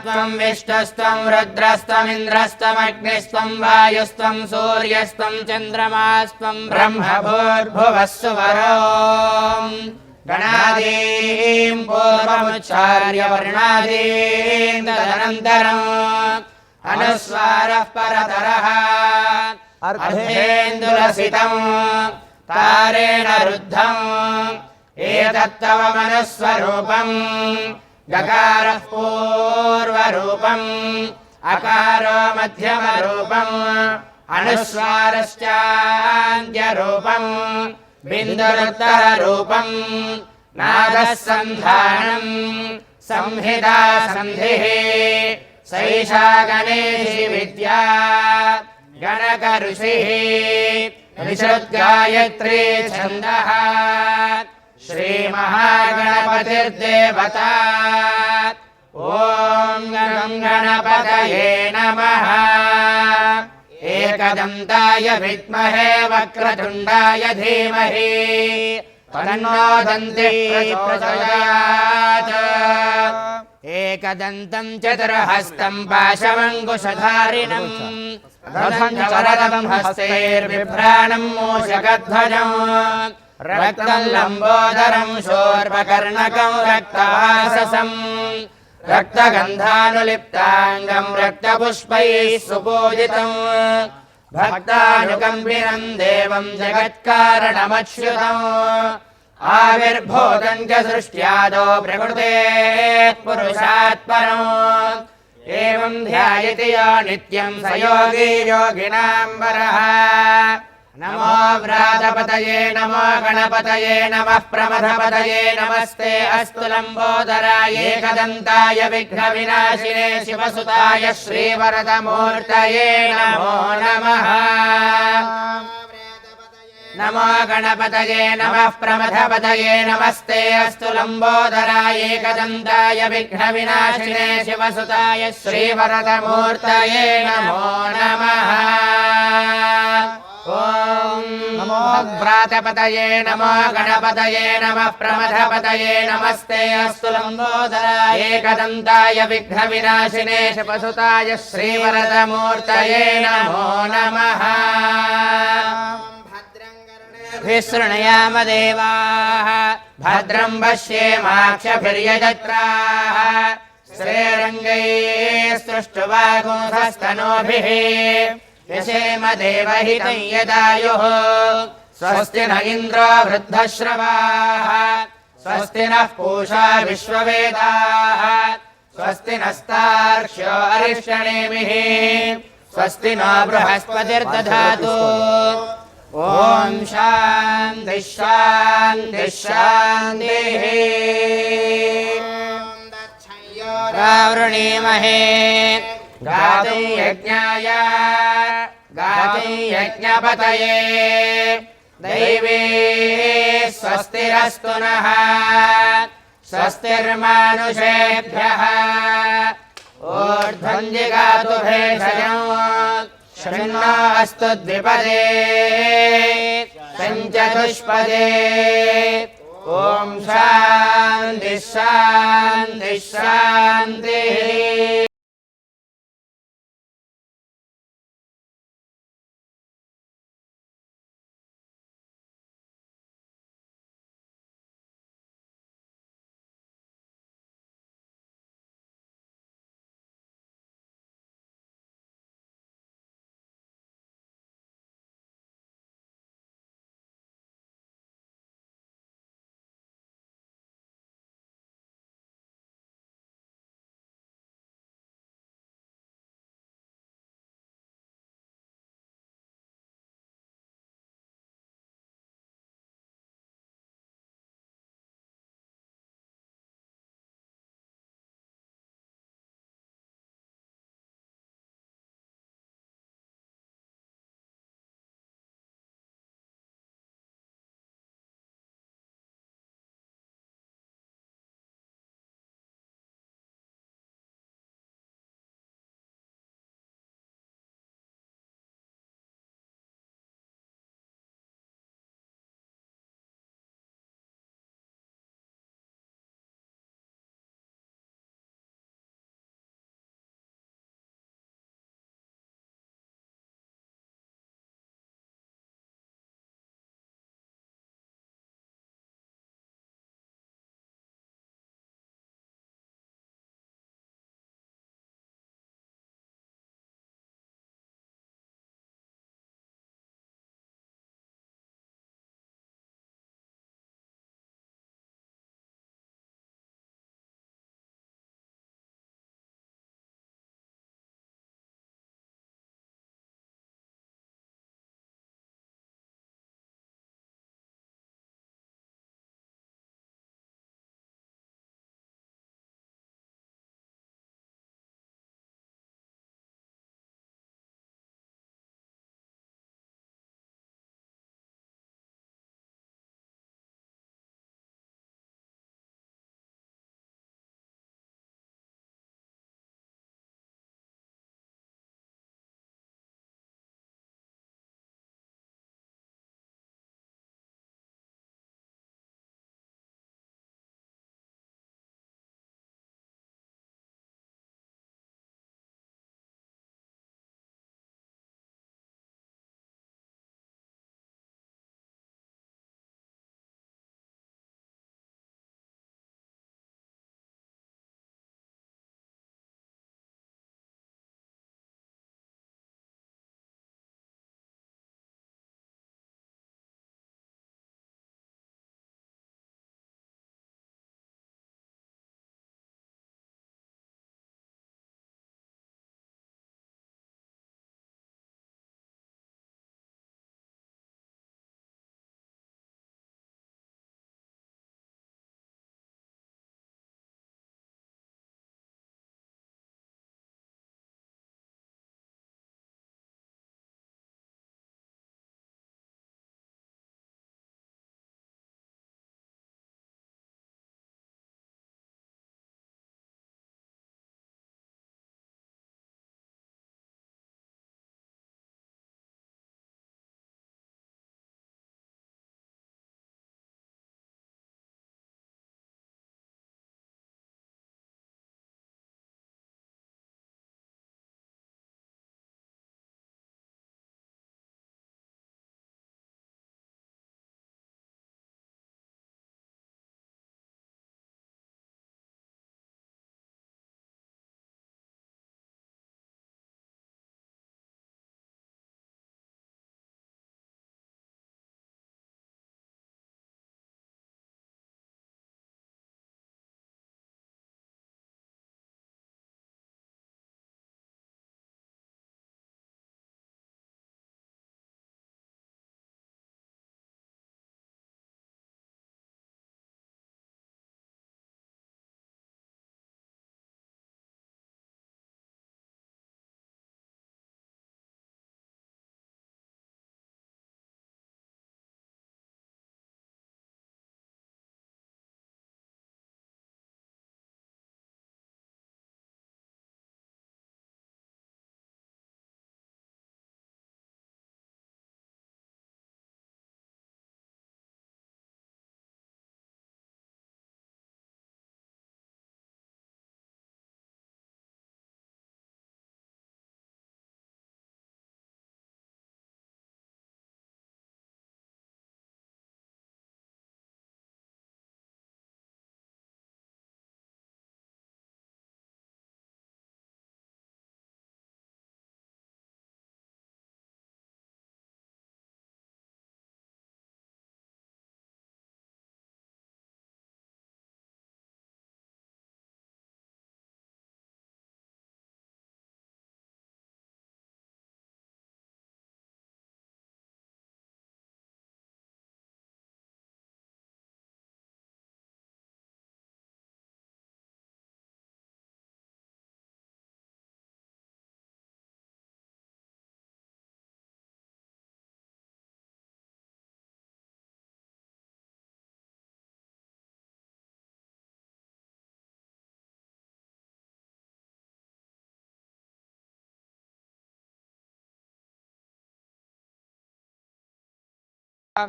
త్వం విష్ణుస్త్వం రుద్రస్త్వమింద్రస్త్వమగ్నిస్త్వం వాయుస్త్వం సూర్యస్త్వం చంద్రమాస్త్వం బ్రహ్మ భూర్భువస్సు వరోం. గణాదీం పూర్వముచ్చార్య వర్ణాదీం తదనంతరం అనుస్వారః పరతరః అర్ధేందులసితం తారేణ రుద్ధం एतत्तव मनुस्वरूपम् गकारः पूर्वरूपम् अकारो मध्यमरूपम् अनुस्वारश्चान्त्यरूपम् बिन्दुरुत्तररूपम् नादः सन्धानम् संहिता सन्धिः सैषा गणेशी विद्या गणक ऋषिः ऋषद्गायत्री छन्दः श्रीमहागणपतिर्देवता ॐ गं गणपतये नमः एकदन्ताय विद्महे वक्रतुण्डाय धीमहि तन्नो दन्तिः प्रचोदयात् एकदन्तं चतुर्हस्तं पाशमङ्कुशधारिणम् रथं च वरदं हस्तैर्बिभ्राणं मूषकध्वजम् रक्तं लम्बोदरं शूर्पकर्णकं रक्तवाससं रक्तगन्धानुलिप्ताङ्गं रक्तपुष्पैः सुपूजितं भक्तानुकम्पिनं देवं जगत्कारणमच्युतम् आविर्भूतं च सृष्ट्यादौ प्रकृतेः पुरुषात् परम् एवं ध्यायति यो नित्यं स योगी योगिनां वरः नमो व्रातपतये नमो गणपतये नमः प्रमथपतये नमस्ते अस्तु लम्बोदराय एकदन्ताय विघ्नविनाशिने शिवसुताय श्रीवरदमूर्तये नमो नमः नमो गणपतये नमः प्रमथपतये नमस्ते अस्तु लम्बोदराय एकदन्ताय विघ्नविनाशिने शिवसुताय श्रीवरदमूर्तये नमो नमः ॐ नमो व्रातपतये नमो गणपतये नमः प्रमथपतये नमस्ते अस्तु लम्बोदराय एकदन्ताय विघ्नविनाशिने शिवसुताय श्रीवरदमूर्तये नमो नमः विशृणुयाम देवाः भद्रं पश्येमाक्षभिर्यजत्राः श्रीरङ्गैः सृष्टुवागुंसस्तनूभिः यशेम देवहितं यदायुः स्वस्ति न इन्द्रो वृद्धश्रवाः स्वस्ति नः पूषा विश्ववेदाः स्वस्ति नस्तार्क्ष्यो अरिष्टनेमिः स्वस्ति नो बृहस्पतिर्दधातु ॐ शान्तिः शान्तिः शान्तिः वृणीमहे गातुं यज्ञाय गातुं यज्ञपतये दैवी स्वस्तिरस्तु नः स्वस्तिर्मानुषेभ्यः ऊर्ध्वं जिगातु भेषजम् शृण्वो अस्तु द्विपदे पञ्चतुष्पदे ॐ शान्तिः शान्तिः शान्तिः।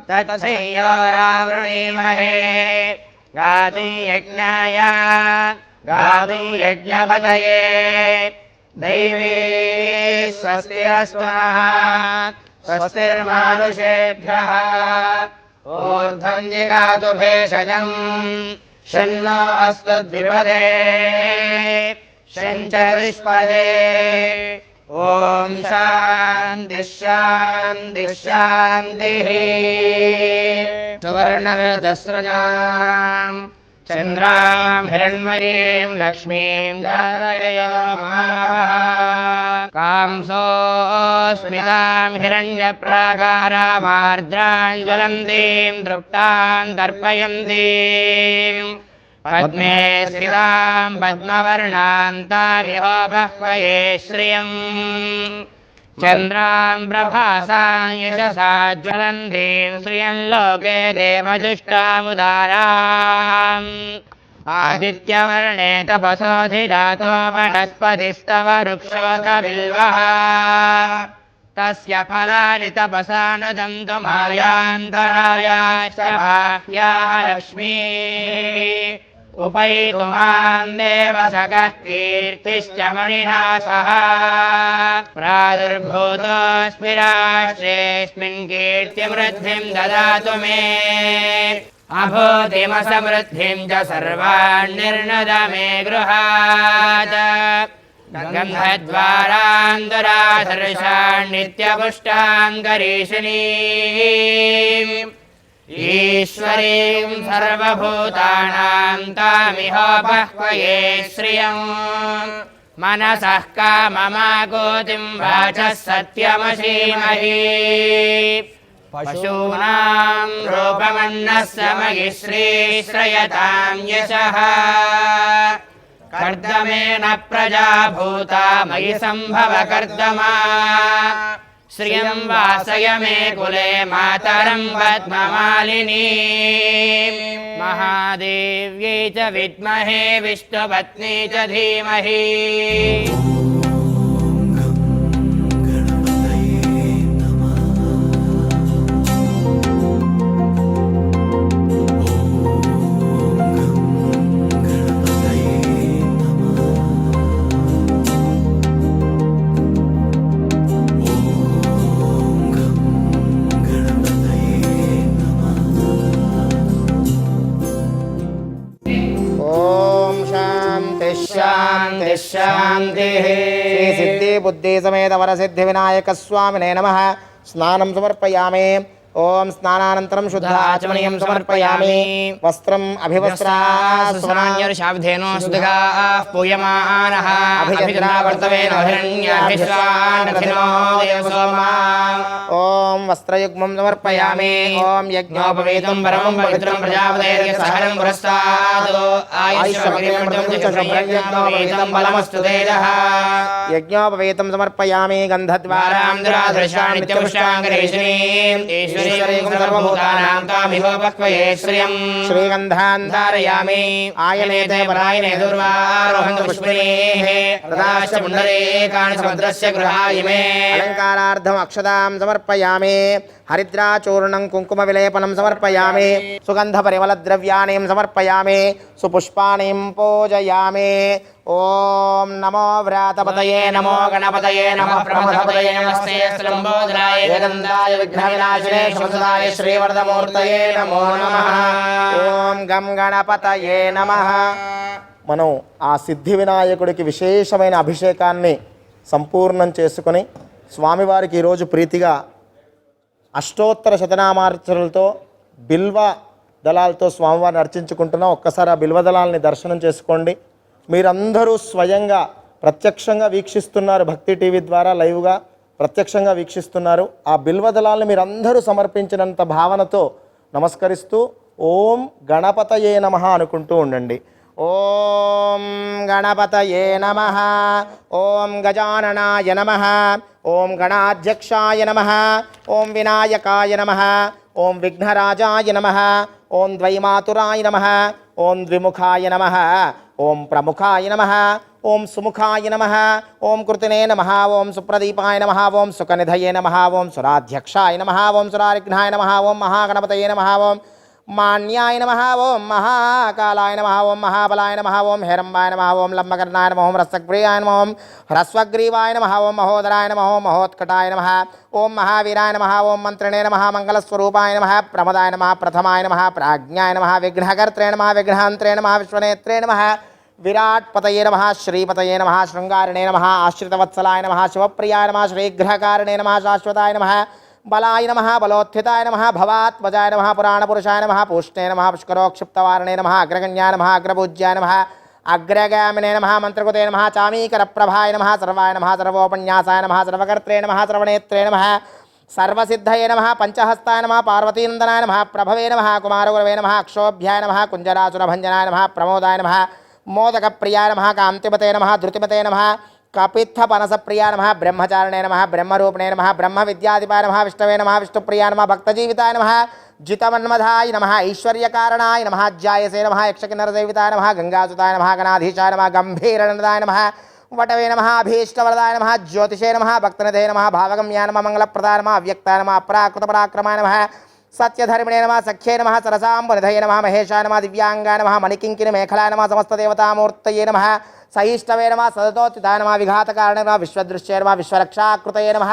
तत्संयोरावृणीमहे गातुं यज्ञाय गातुं यज्ञपतये दैवी स्वस्ति स्वाहा स्वस्तिर्मानुषेभ्यः ऊर्ध्वं जिगातु भेषजम् शन्नो अस्मद्विपदे शञ्चरिष्पदे ॐ शान्तिः शान्तिः शान्तिः सुवर्णरथस्रजाम् चन्द्रां हिरण्मयीं लक्ष्मीं धारयामः कांसोऽस्मितां हिरण्यप्राकारामार्द्रां ज्वलन्तीं तृप्तां तर्पयन्तीं पद्मे स्थितां पद्मवर्णान्तामिहोपह्वये श्रियम् चन्द्रां प्रभासां यशसा ज्वलन्तीं श्रियं लोके देवजुष्टामुदाराम् आदित्यवर्णे तपसोऽधिजातो वनस्पतिस्तव वृक्षोऽकबिल्वः तस्य फलानि तपसा न दन्तु मायान्तरायाश्च बाह्या लक्ष्मीः उपैतुमान् देवसखः कीर्तिश्च मणिना सह प्रादुर्भूतोऽस्मि राष्ट्रेऽस्मिन् कीर्तिवृद्धिं ददातु मे अभूतिमसमृद्धिं च सर्वान्निर्णद मे गृहात् गन्धद्वारान्तराधर्षान्नित्यपुष्टां करीशिनीम् ईश्वरीं सर्वभूतानां तामिहोपह्वये श्रियम् मनसः काममागोतिं वाचः सत्यमशीमहि पशूनां रूपमन्नस्य मयि श्रीश्रयतां यशः कर्दमेन प्रजा भूता मयि सम्भव कर्दमा श्रियं वासय मे कुले मातरं पद्ममालिनी महादेव्यै च विद्महे विष्णुपत्नी च धीमहि शान्तिः शान्तिः श्री सिद्धि बुद्धि समेत वरसिद्धि विनायक स्वामिने नमः स्नानं समर्पयामि ओम स्नानानन्तरं शुद्धाचमनीयं समर्पयामि वस्त्रम् अभिवस्त्रास्वनान्यर्षाब्धेनो सुदगाः पूयमानः अभिजद्रावर्तवेनो हिरण्याभिश्वानरथिनो देवसोमा ओम वस्त्रयुग्मं समर्पयामि ओम यज्ञोपवीतं परमं पवित्रं प्रजापतेर्य सहरं पुरस्तादो आयुष्यमग्निमृतं यज्ञोपवीतं बलमस्तु तेजः यज्ञोपवीतं समर्पयामि गन्धद्वारां दुराधर्षाणि नित्यपुष्टाङ्गरेशिनीम् सर्वभूतानां तामिहोपह्वये श्रियं श्रीगन्धान् धारयामि आयनेते परायणे दुर्वारोहन्तु पुष्पिणीः रथाश्च पुण्डरीकाणि समुद्रस्य गृहाय मे अलङ्कारार्थम् अक्षतां समर्पयामि हरिद्राचूर्णं कुङ्कुमविलेपनं समर्पयामि सुगन्धपरिमलद्रव्याणि समर्पयामि सुपुष्पाणिं पूजयामि ओम नमो व्रातपतये नमो गणपतये नमः प्रमथपतये नमस्ते स्लम्बोदराय वेदन्ताय विघ्नविनाशिने शमसदाय श्रीवरदमूर्तये नमो नमः ओम गं गणपतये नमः మనం ఆ సిద్ధి వినాయకుడికి విశేషమైన అభిషేకాన్ని సంపూర్ణం చేసుకొని స్వామివారికి ఈరోజు ప్రీతిగా అష్టోత్తర శతనామార్చనలతో బిల్వ దళాలతో స్వామివారిని అర్చించుకుంటున్నాం. ఒక్కసారి ఆ బిల్వ దళాలని దర్శనం చేసుకోండి. మీరందరూ స్వయంగా ప్రత్యక్షంగా వీక్షిస్తున్నారు, భక్తి టీవీ ద్వారా లైవ్గా ప్రత్యక్షంగా వీక్షిస్తున్నారు. ఆ బిల్వ దళాలను మీరందరూ సమర్పించినంత భావనతో నమస్కరిస్తూ ఓం గణపతయే నమః అనుకుంటూ ఉండండి. ఓం గణపతయే నమః, ఓం గజాననాయ నమః, ఓం గణాధ్యక్షాయ నమః, ఓం వినాయకాయ నమః, ఓం విఘ్నరాజాయ నమః, ఓం ద్వైమాతురాయ నమః, ఓం ద్విముఖాయ నమః, ఓం ప్రముఖాయ నమః, ఓం సుముఖాయ నమః, ఓం కృతినే నమః, ఓం సుప్రదీపాయ నమః, ఓం సుఖనిధయే నమః, ఓం సురాధ్యక్షాయ నమః, ఓం సురారిఘ్నాయ నమః, ఓం మహాగణపతయే నమః, ఓం మాన్యాయ నమః, ఓం మహాకాలాయ నమః, ఓం మహాబలాయ నమః, ఓం హేరంబాయ నమః, ఓం లంబకర్ణాయ నమః, ఓం రసగ్రీవాయ నమః, ఓం హ్రస్వగ్రీవాయ నమః, ఓం మహోదరాయ నమః, ఓం మహోత్కటాయ నమః, ఓం మహావీరాయ నమః, ఓం మంత్రిణే నమః, మంగళస్వరూపాయ నమః, ప్రమదాయ నమః, ప్రథమాయ నమః, ప్రాజ్ఞాయ నమః, విఘ్నకర్త్రే నమః, విఘ్నాంత్రే నమః, విశ్వనేత్రే నమః, విరాట్ పతయే నమః, శ్రీపతయే నమః, శృంగారిణే నమః, ఆశ్రితవత్సలాయ నమః, శివప్రియాయ నమః, శ్రీగ్రహకారిణే నమః, శాశ్వతాయ నమః, బలాయ నమః, బలోత్థితాయ నమః, భవాత్మజాయ నమః, పురాణపురుషాయ నమః, పూష్ణే నమః, పుష్కరోక్షిప్తవారణే నమః, అగ్రగణ్యాయ నమః, అగ్రపూజ్యాయ నమః, అగ్రగామినే నమః, మంత్రకృతే నమః, చామీకరప్రభాయ నమః, సర్వాయ నమః, సర్వోపన్యాసాయ నమః, సర్వకర్త్రే నమః, సర్వనేత్రే నమః, సర్వసిద్ధయే నమః, పంచహస్తాయ నమః, పార్వతీనందనాయ నమః, ప్రభవే నమః, కుమారగురవే నమః, అక్షోభ్యాయ నమః, కుంజరాసురభంజనాయ నమః, ప్రమోదాయ నమః, మోదకప్రియాయ నమః, కాంతిమతే నమః, ధృతిమతే నమః, కపిత్థపనసప్రియాయ నమః, బ్రహ్మచారిణే నమః, బ్రహ్మరూపిణే నమః, బ్రహ్మ విద్యాధిపాయ నమః, విష్ణవే నమః, విష్ణుప్రియాయ నమః, భక్తజీవితాయ నమః, జితమన్మధాయ నమః, ఐశ్వర్యకారణాయ నమః, జ్యాయసే నమః, యక్షకిన్నరసేవితాయ నమః, గంగాసుతాయ నమః, గణాధీశాయ నమః, గంభీరణదాయ నమః, వటవే నమః, అభీష్టవరదాయ నమః, జ్యోతిషే నమః, భక్తనిధే నమః, భావగమ్యాయ నమః, మంగళప్రదాయ నమః, అవ్యక్తాయ నమః, అప్రాకృతపరాక్రమాయ నమః, సత్యధర్మిణే నమః, సఖ్యే నమః, సరసాంబనిధయే నమః, మహేశాయ నమః, దివ్యాంగాయ నమః, మణికింకిని మేఖలాయ నమః, సమస్తదేవతామూర్తయే నమః, సహిష్టవే నమః, సదతోత్థితాయ నమః, విఘాతకారణే నమః, విశ్వదృశ్యే నమః, విశ్వరక్షాకృతయే నమః,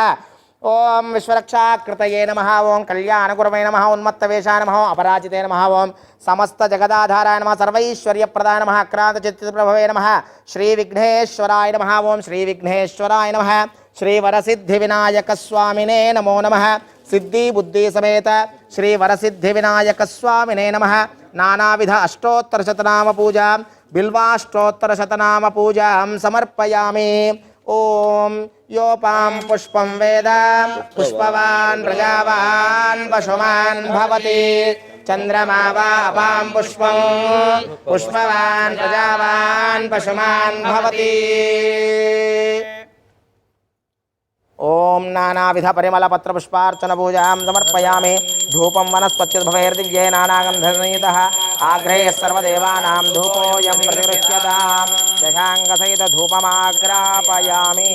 ఓం విశ్వరక్షాకృతయే నమః, ఓం కళ్యాణగురవే నమః, ఉన్మత్తవేషాయ నమః, అపరాజితే నమః, ఓం సమస్త జగదాధారాయ నమః, సర్వైశ్వర్యప్రదాయ నమః, అక్రాంతచిత్తప్రభవే నమః, శ్రీ విఘ్నేశ్వరాయ నమః, ఓం శ్రీ విఘ్నేశ్వరాయ నమః, శ్రీ వరసిద్ధి వినాయక స్వామినే నమో నమః, సిద్ధి బుద్ధి సమేత శ్రీ వరసిద్ధి వినాయక స్వామినే నమః, నానావిధ అష్టోత్తర శతనామ పూజాం బిల్వాష్టోత్తర శతనామ పూజాం సమర్పయామి. ఓం యోపాం పుష్పం వేద పుష్పవాన్ ప్రజావాన్ పశుమాన్ భవతి, చంద్రమా వా అపాం పుష్పం పుష్పవాన్ ప్రజావాన్ పశుమాన్ భవతి. ఓం నానావిధ పరిమళ పత్ర పుష్పార్చన పూజాం సమర్పయామి. ధూపం వనస్పత్యుద్భవైర్దివ్యే నానాగంధసంయుతః ఆగ్రహే సర్వదేవానాం ధూపోయం ప్రతిగృహ్యతాం, దశాంగసహిత ధూపమాగ్రాపయామి.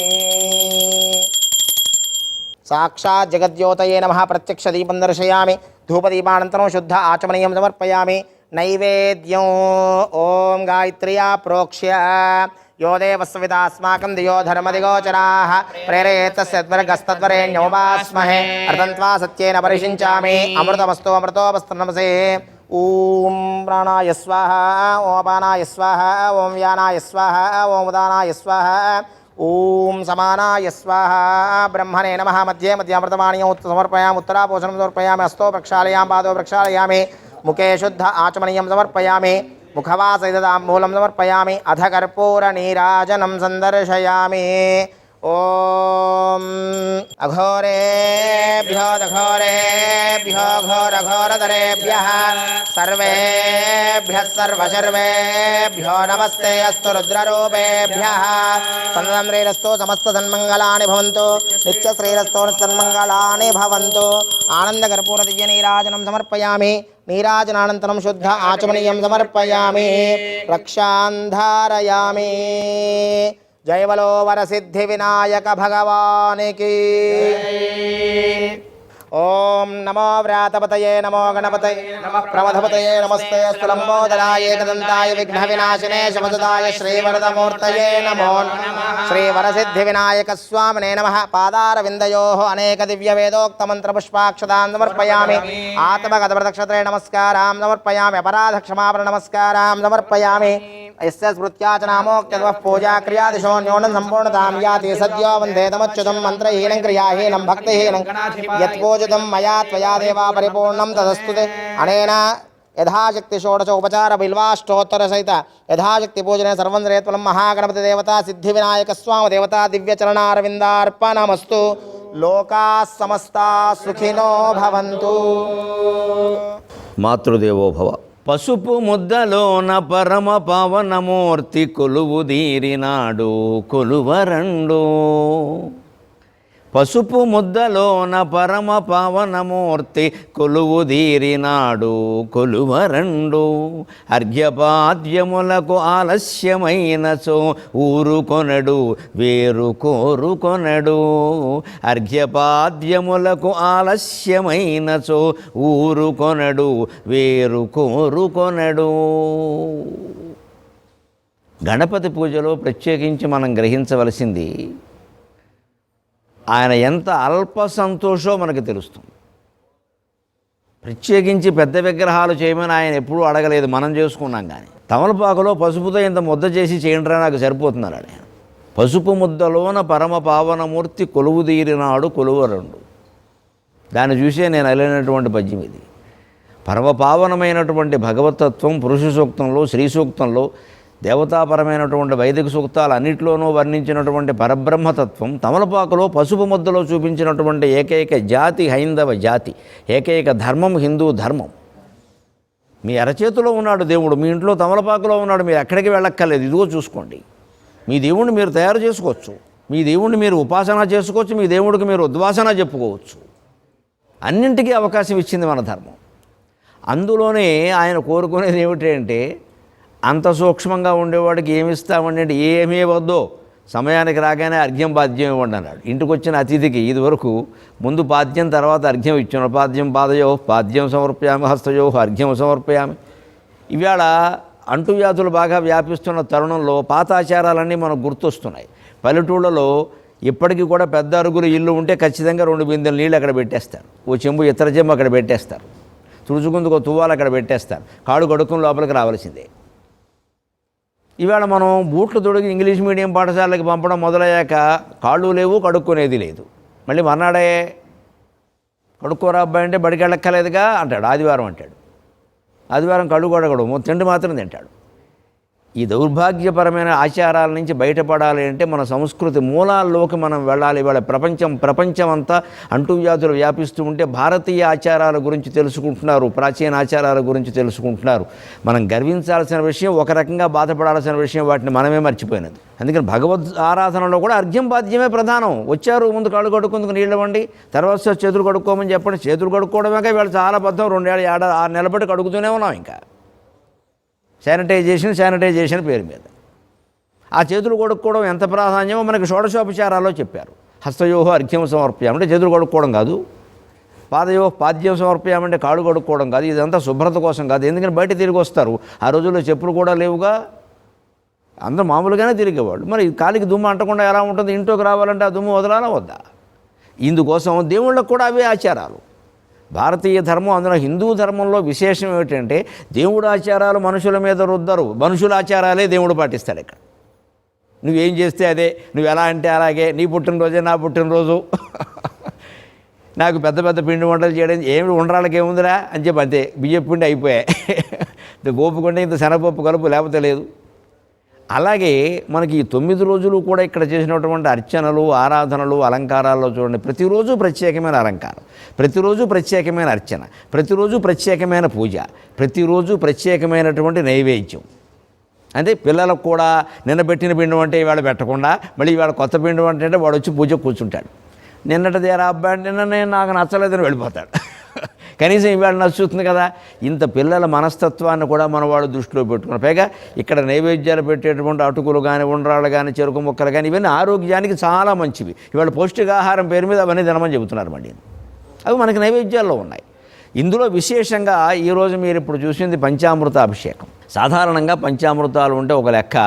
సాక్షాత్ జగద్యోతయే నమః ప్రత్యక్ష దీపం దర్శయామి. ధూపదీపానంతరం శుద్ధ ఆచమనీయం సమర్పయామి. నైవేద్యం ఓం గాయత్ర్యా ప్రోక్ష్య యో దేవస్వితాస్మాకం దియో ధర్మదిగోచరాః ప్రేరేతస్యద్వర్గస్తద్వరేణ్యోపాస్మహే అర్ధంత్వా సత్యేన పరిషించామి. అమృతమస్తు అమృతోపస్తు నమసే. ఓం ప్రాణాయ స్వాహ, ఓం అపానాయ స్వాహ, ఓం వ్యానాయ స్వాహ, ఓం ఉదానాయ స్వాహ, ఓం సమానాయ స్వాహ. బ్రహ్మణే నమః. మధ్యే మధ్యామృతమాణ్యం సమర్పయామి. ఉత్తరాపోషణం సమర్పయామి. హస్తో ప్రక్షాళయామి, పాదో ప్రక్షాళయామి. ముఖే శుద్ధ ఆచమనీయం సమర్పయామి. ముఖవాసైదాంబూలం సమర్పయామి. అధ కర్పూర నీరాజనం సందర్శయామి. ఓం అఘోరేభ్యో దఘోరేభ్యో ఘోరఘోరతరేభ్యః సర్వేభ్యః సర్వశర్వేభ్యో నమస్తే అస్తు రుద్రరూపేభ్యః. సన్నదం శ్రీరస్తు సమస్త సన్మంగళాని భవంతు. నిత్య శ్రీరస్తు సన్మంగళాని భవంతు. ఆనందకర్పూర దివ్య నీరాజనం సమర్పయామి. నీరాజనానంతరం శుద్ధ ఆచమనీయం సమర్పయామి. రక్షాంధారయామి. జయ బలో వరసిద్ధి వినాయక భగవానికి. ఓం నమో వ్రాతపతయే నమో గణపతయే నమః ప్రమథపతయే నమస్తే అస్తు లంబోదరాయ ఏకదంతాయ విఘ్న వినాశినే శమసుదాయ శ్రీవరదమూర్తయే నమో నమః. శ్రీ వరసిద్ధి వినాయక స్వామినే నమః. పాదారవిందయోః అనేక దివ్య వేదోక్త మంత్ర పుష్పాక్షతాన్ సమర్పయామి. ఆత్మగతప్రదక్షత్రే నమస్కారాం సమర్పయామి. అపరాధ క్షమాపణ నమస్కారాం సమర్పయామి. यस्य स्मृत्याचनामोक्त्यद्वः पूजा क्रियादिशो न्यूनं सम्पूर्णतां याति सद्यो वन्देतमच्युतं मन्त्रहीनं क्रियाहीनं भक्तिहीनं यत्पूजितं मया त्वया देवा परिपूर्णं तदस्तु ते. अनेन यथाशक्ति षोडश उपचार बिल्वाष्टोत्तर सहित यथाशक्ति पूजने सर्वं श्रेयत्वं महागणपति देवता सिद्धिविनायक स्वामी देवता दिव्यचरणारविन्दार्पणमस्तु. लोकाः समस्ताः सुखिनो भवन्तु. మాతృదేవో భవ. పసుపు ముద్దలోన పరమ పవనమూర్తి కొలువు దీరినాడు కొలువరండు. పసుపు ముద్దలోన పరమ పావనమూర్తి కొలువుదీరినాడు కొలువరండు. అర్ఘ్యపాద్యములకు ఆలస్యమైనచో ఊరుకొనడు వేరు కోరుకొనడు. అర్ఘ్యపాద్యములకు ఆలస్యమైనచో ఊరుకొనడు వేరు కోరుకొనడు. గణపతి పూజలో ప్రత్యేకించి మనం గ్రహించవలసింది ఆయన ఎంత అల్ప సంతోషో మనకు తెలుస్తుంది. ప్రత్యేకించి పెద్ద విగ్రహాలు చేయమని ఆయన ఎప్పుడూ అడగలేదు, మనం చేసుకున్నాం. కానీ తమలపాకులో పసుపుతో ఇంత ముద్ద చేసి చేయండిరా నాకు సరిపోతున్నారు ఆయన. పసుపు ముద్దలోన పరమ పావనమూర్తి కొలువుదీరినాడు కొలువరండు. దాన్ని చూసే నేను అలిగినటువంటి పద్యం ఇది. పరమ పావనమైనటువంటి భగవతత్వం పురుష సూక్తంలో, శ్రీ సూక్తంలో, దేవతాపరమైనటువంటి వైదిక సూక్తాలు అన్నింటిలోనూ వర్ణించినటువంటి పరబ్రహ్మతత్వం తమలపాకులో పసుపు ముద్దలో చూపించినటువంటి ఏకైక జాతి హైందవ జాతి, ఏకైక ధర్మం హిందూ ధర్మం. మీ అరచేతిలో ఉన్నాడు దేవుడు, మీ ఇంట్లో తమలపాకులో ఉన్నాడు, మీరు ఎక్కడికి వెళ్ళక్కర్లేదు. ఇదిగో చూసుకోండి. మీ దేవుణ్ణి మీరు తయారు చేసుకోవచ్చు, మీ దేవుణ్ణి మీరు ఉపాసన చేసుకోవచ్చు, మీ దేవుడికి మీరు ఉద్వాసన చెప్పుకోవచ్చు. అన్నింటికీ అవకాశం ఇచ్చింది మన ధర్మం. అందులోనే ఆయన కోరుకునేది ఏమిటంటే, అంత సూక్ష్మంగా ఉండేవాడికి ఏమి ఇస్తామండి అంటే, ఏమీ వద్దో సమయానికి రాగానే అర్ఘ్యం పాద్యం ఇవ్వండి అన్నాడు. ఇంటికి వచ్చిన అతిథికి ఇదివరకు ముందు పాద్యం తర్వాత అర్ఘ్యం ఇచ్చాను. పాద్యం పాదయో పాద్యం సమర్పయామి హస్తయో అర్ఘ్యం సమర్పయామి. ఇవాళ అంటువ్యాధులు బాగా వ్యాపిస్తున్న తరుణంలో పాత ఆచారాలన్నీ మనకు గుర్తొస్తున్నాయి. పల్లెటూళ్ళలో ఇప్పటికీ కూడా పెద్ద అరుగులు ఇల్లు ఉంటే ఖచ్చితంగా 2 బిందెలు నీళ్ళు అక్కడ పెట్టేస్తారు, ఓ చెంబు ఇతర చెంబు అక్కడ పెట్టేస్తారు, తుడుచుకుందుకు తువ్వాలు అక్కడ పెట్టేస్తారు, కాడు కడుక్కుని లోపలికి రావాల్సిందే. ఇవాళ మనం బూట్లు తొడిగి ఇంగ్లీష్ మీడియం పాఠశాలకి పంపడం మొదలయ్యాక కాళ్ళు లేవు, కడుక్కునేది లేదు. మళ్ళీ మర్నాడే కడుక్కోరా అబ్బాయి అంటే బడికి వెళ్ళక్కర్లేదుగా అంటాడు. ఆదివారం అంటాడు, ఆదివారం కళ్ళు కొడగడు, తిండి మాత్రం తింటాడు. ఈ దౌర్భాగ్యపరమైన ఆచారాల నుంచి బయటపడాలి అంటే మన సంస్కృతి మూలాల్లోకి మనం వెళ్ళాలి. ఇవాళ ప్రపంచం అంతా అంటువ్యాధులు వ్యాపిస్తూ ఉంటే భారతీయ ఆచారాల గురించి తెలుసుకుంటున్నారు, ప్రాచీన ఆచారాల గురించి తెలుసుకుంటున్నారు. మనం గర్వించాల్సిన విషయం, ఒక రకంగా బాధపడాల్సిన విషయం, వాటిని మనమే మర్చిపోయినది. అందుకని భగవద్ ఆరాధనలో కూడా అర్ఘ్యం పాద్యమే ప్రధానం. వచ్చారు, ముందు కాళ్ళు కడుక్కుందుకు నీళ్ళు ఇవ్వండి, తర్వాత చేతులు కడుక్కోమని చెప్పండి. చేతులు కడుక్కోవడమే వీళ్ళు చాలా బద్దం, 2 ఏళ్ళు 6 నెలల బట్టి కడుగుతూనే ఉన్నాం. ఇంకా శానిటైజేషన్ పేరు మీద ఆ చేతులు కడుక్కోవడం ఎంత ప్రాధాన్యమో మనకి షోడశోపచారాల్లో చెప్పారు. హస్తయోహో అర్ఘ్యం సమర్పయామంటే చేతులు కడుక్కోవడం కాదు, పాదయోహ పాద్యం సమర్పయామంటే కాళ్ళు కడుక్కోవడం కాదు. ఇదంతా శుభ్రత కోసం కాదు. ఎందుకంటే బయట తిరిగి వస్తారు, ఆ రోజుల్లో చెప్పులు కూడా లేవుగా, అందరూ మామూలుగానే తిరిగేవాళ్ళు. మరి కాలికి దుమ్ము అంటకుండా ఎలా ఉంటుంది? ఇంట్లోకి రావాలంటే ఆ దుమ్ము వదలాలా వద్దా? ఇందుకోసం దేవుళ్ళకు కూడా అవే ఆచారాలు. భారతీయ ధర్మం, అందులో హిందూ ధర్మంలో విశేషం ఏమిటంటే దేవుడు ఆచారాలు మనుషుల మీద రుద్దరు, మనుషుల ఆచారాలే దేవుడు పాటిస్తాడు. ఇక్కడ నువ్వేం చేస్తే అదే, నువ్వు ఎలా అంటే అలాగే, నీ పుట్టినరోజే నా పుట్టినరోజు, నాకు పెద్ద పెద్ద పిండి వంటలు చేయడం ఏమి ఉండరాళ్ళకి ఏముందిరా అని చెప్పి అంతే, బియ్యం పిండి అయిపోయాయి, ఇంత గోపుకుంటే ఇంత శనగపప్పు కలుపు లేకపోతే లేదు. అలాగే మనకి ఈ 9 రోజులు కూడా ఇక్కడ చేసినటువంటి అర్చనలు, ఆరాధనలు, అలంకారాల్లో చూడండి, ప్రతిరోజు ప్రత్యేకమైన అలంకారం, ప్రతిరోజు ప్రత్యేకమైన అర్చన, ప్రతిరోజు ప్రత్యేకమైన పూజ, ప్రతిరోజు ప్రత్యేకమైనటువంటి నైవేద్యం. అంటే పిల్లలకు కూడా నిన్న పెట్టిన పిండి వంట ఇవాళ పెట్టకుండా మళ్ళీ ఇవాళ కొత్త పిండి వంట అంటే వాడు వచ్చి పూజ కూర్చుంటాడు. నిన్నటిదేరా అబ్బాయి నిన్న నేను నాకు నచ్చలేదని వెళ్ళిపోతాడు. కనీసం ఇవాళ నచ్చుతుంది కదా. ఇంత పిల్లల మనస్తత్వాన్ని కూడా మనవాడు దృష్టిలో పెట్టుకున్నారు. పైగా ఇక్కడ నైవేద్యాలు పెట్టేటువంటి అటుకులు కానీ, ఉండ్రాళ్ళు కానీ, చెరుకు ముక్కలు కానీ, ఇవన్నీ ఆరోగ్యానికి చాలా మంచివి. ఇవాళ పౌష్టికాహారం పేరు మీద అవన్నీ తినమని చెబుతున్నారు. మళ్ళీ అవి మనకి నైవేద్యాల్లో ఉన్నాయి. ఇందులో విశేషంగా ఈరోజు మీరు ఇప్పుడు చూసింది పంచామృత అభిషేకం. సాధారణంగా పంచామృతాలు ఉంటే ఒక లెక్క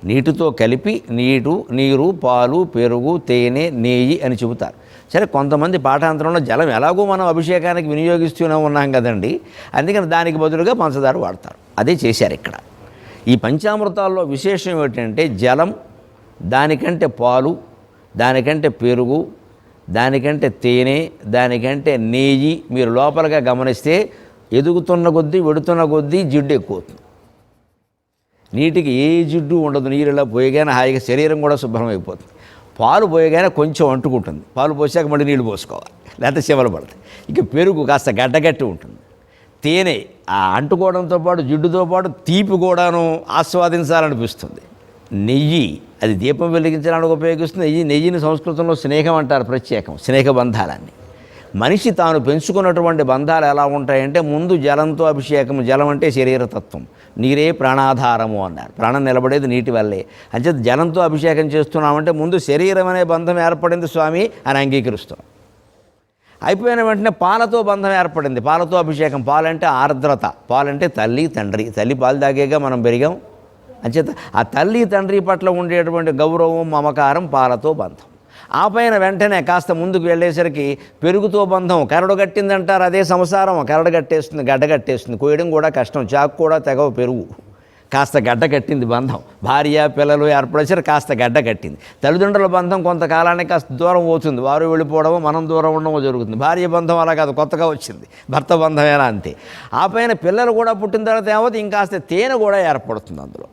నీటితో కలిపి నీరు, పాలు, పెరుగు, తేనె, నెయ్యి అని చెబుతారు. సరే, కొంతమంది పాఠాంతరంలో జలం ఎలాగో మనం అభిషేకానికి వినియోగిస్తూనే ఉన్నాం కదండి, అందుకని దానికి బదులుగా పంచదార వాడతారు. అదే చేశారు ఇక్కడ. ఈ పంచామృతాల్లో విశేషం ఏమిటంటే జలం, దానికంటే పాలు, దానికంటే పెరుగు, దానికంటే తేనె, దానికంటే నెయ్యి. మీరు లోపలగా గమనిస్తే ఎదుగుతున్న కొద్దీ, వెడుతున్న కొద్దీ జిడ్డు ఎక్కువ అవుతుంది. నీటికి ఏ జిడ్డు ఉండదు. నీరులా పోయగానే హాయిగా శరీరం కూడా శుభ్రమైపోతుంది. పాలు పోయగానే కొంచెం అంటుకుంటుంది, పాలు పోసాక మళ్ళీ నీళ్ళు పోసుకోవాలి, లేకపోతే చెమలు పడతాయి. ఇక పెరుగు కాస్త గడ్డగట్టి ఉంటుంది. తేనె ఆ అంటుకోవడంతో పాటు జిడ్డుతో పాటు తీపి కూడాను ఆస్వాదించాలనిపిస్తుంది. నెయ్యి, అది దీపం వెలిగించడానికి ఉపయోగిస్తుంది. నెయ్యిని సంస్కృతంలో స్నేహం అంటారు, ప్రత్యేకం స్నేహ బంధాలన్నీ. మనిషి తాను పెంచుకున్నటువంటి బంధాలు ఎలా ఉంటాయంటే, ముందు జలంతో అభిషేకం. జలం అంటే శరీరతత్వం, నీరే ప్రాణాధారము అన్నారు. ప్రాణం నిలబడేది నీటి వల్లే. అంచేత జలంతో అభిషేకం చేస్తున్నామంటే ముందు శరీరం అనే బంధం ఏర్పడింది స్వామి అని అంగీకరిస్తున్నాం. అయిపోయిన వెంటనే పాలతో బంధం ఏర్పడింది. పాలతో అభిషేకం. పాలంటే ఆర్ద్రత, పాలంటే తల్లి తండ్రి. తల్లి పాలు తాగేగా మనం పెరిగాం. అంచేత ఆ తల్లి తండ్రి పట్ల ఉండేటువంటి గౌరవం, మమకారం పాలతో బంధం. ఆ పైన వెంటనే కాస్త ముందుకు వెళ్ళేసరికి పెరుగుతో బంధం. కరడు కట్టిందంటారు, అదే సంసారం. కరడు కట్టేస్తుంది, గడ్డ కట్టేస్తుంది. కోయడం కూడా కష్టం, చాకు కూడా తెగవ. పెరుగు కాస్త గడ్డ కట్టింది బంధం. భార్య పిల్లలు ఏర్పడేసరి కాస్త గడ్డ కట్టింది. తల్లిదండ్రుల బంధం కొంతకాలానికి కాస్త దూరం అవుతుంది. వారు వెళ్ళిపోవడమో మనం దూరం ఉండడమో జరుగుతుంది. భార్య బంధం అలా కాదు, కొత్తగా వచ్చింది. భర్త బంధమేనా అంతే. ఆ పైన పిల్లలు కూడా పుట్టిన తర్వాత ఏమవుతుంది, ఇంకాస్త తేనె కూడా ఏర్పడుతుంది అందులో.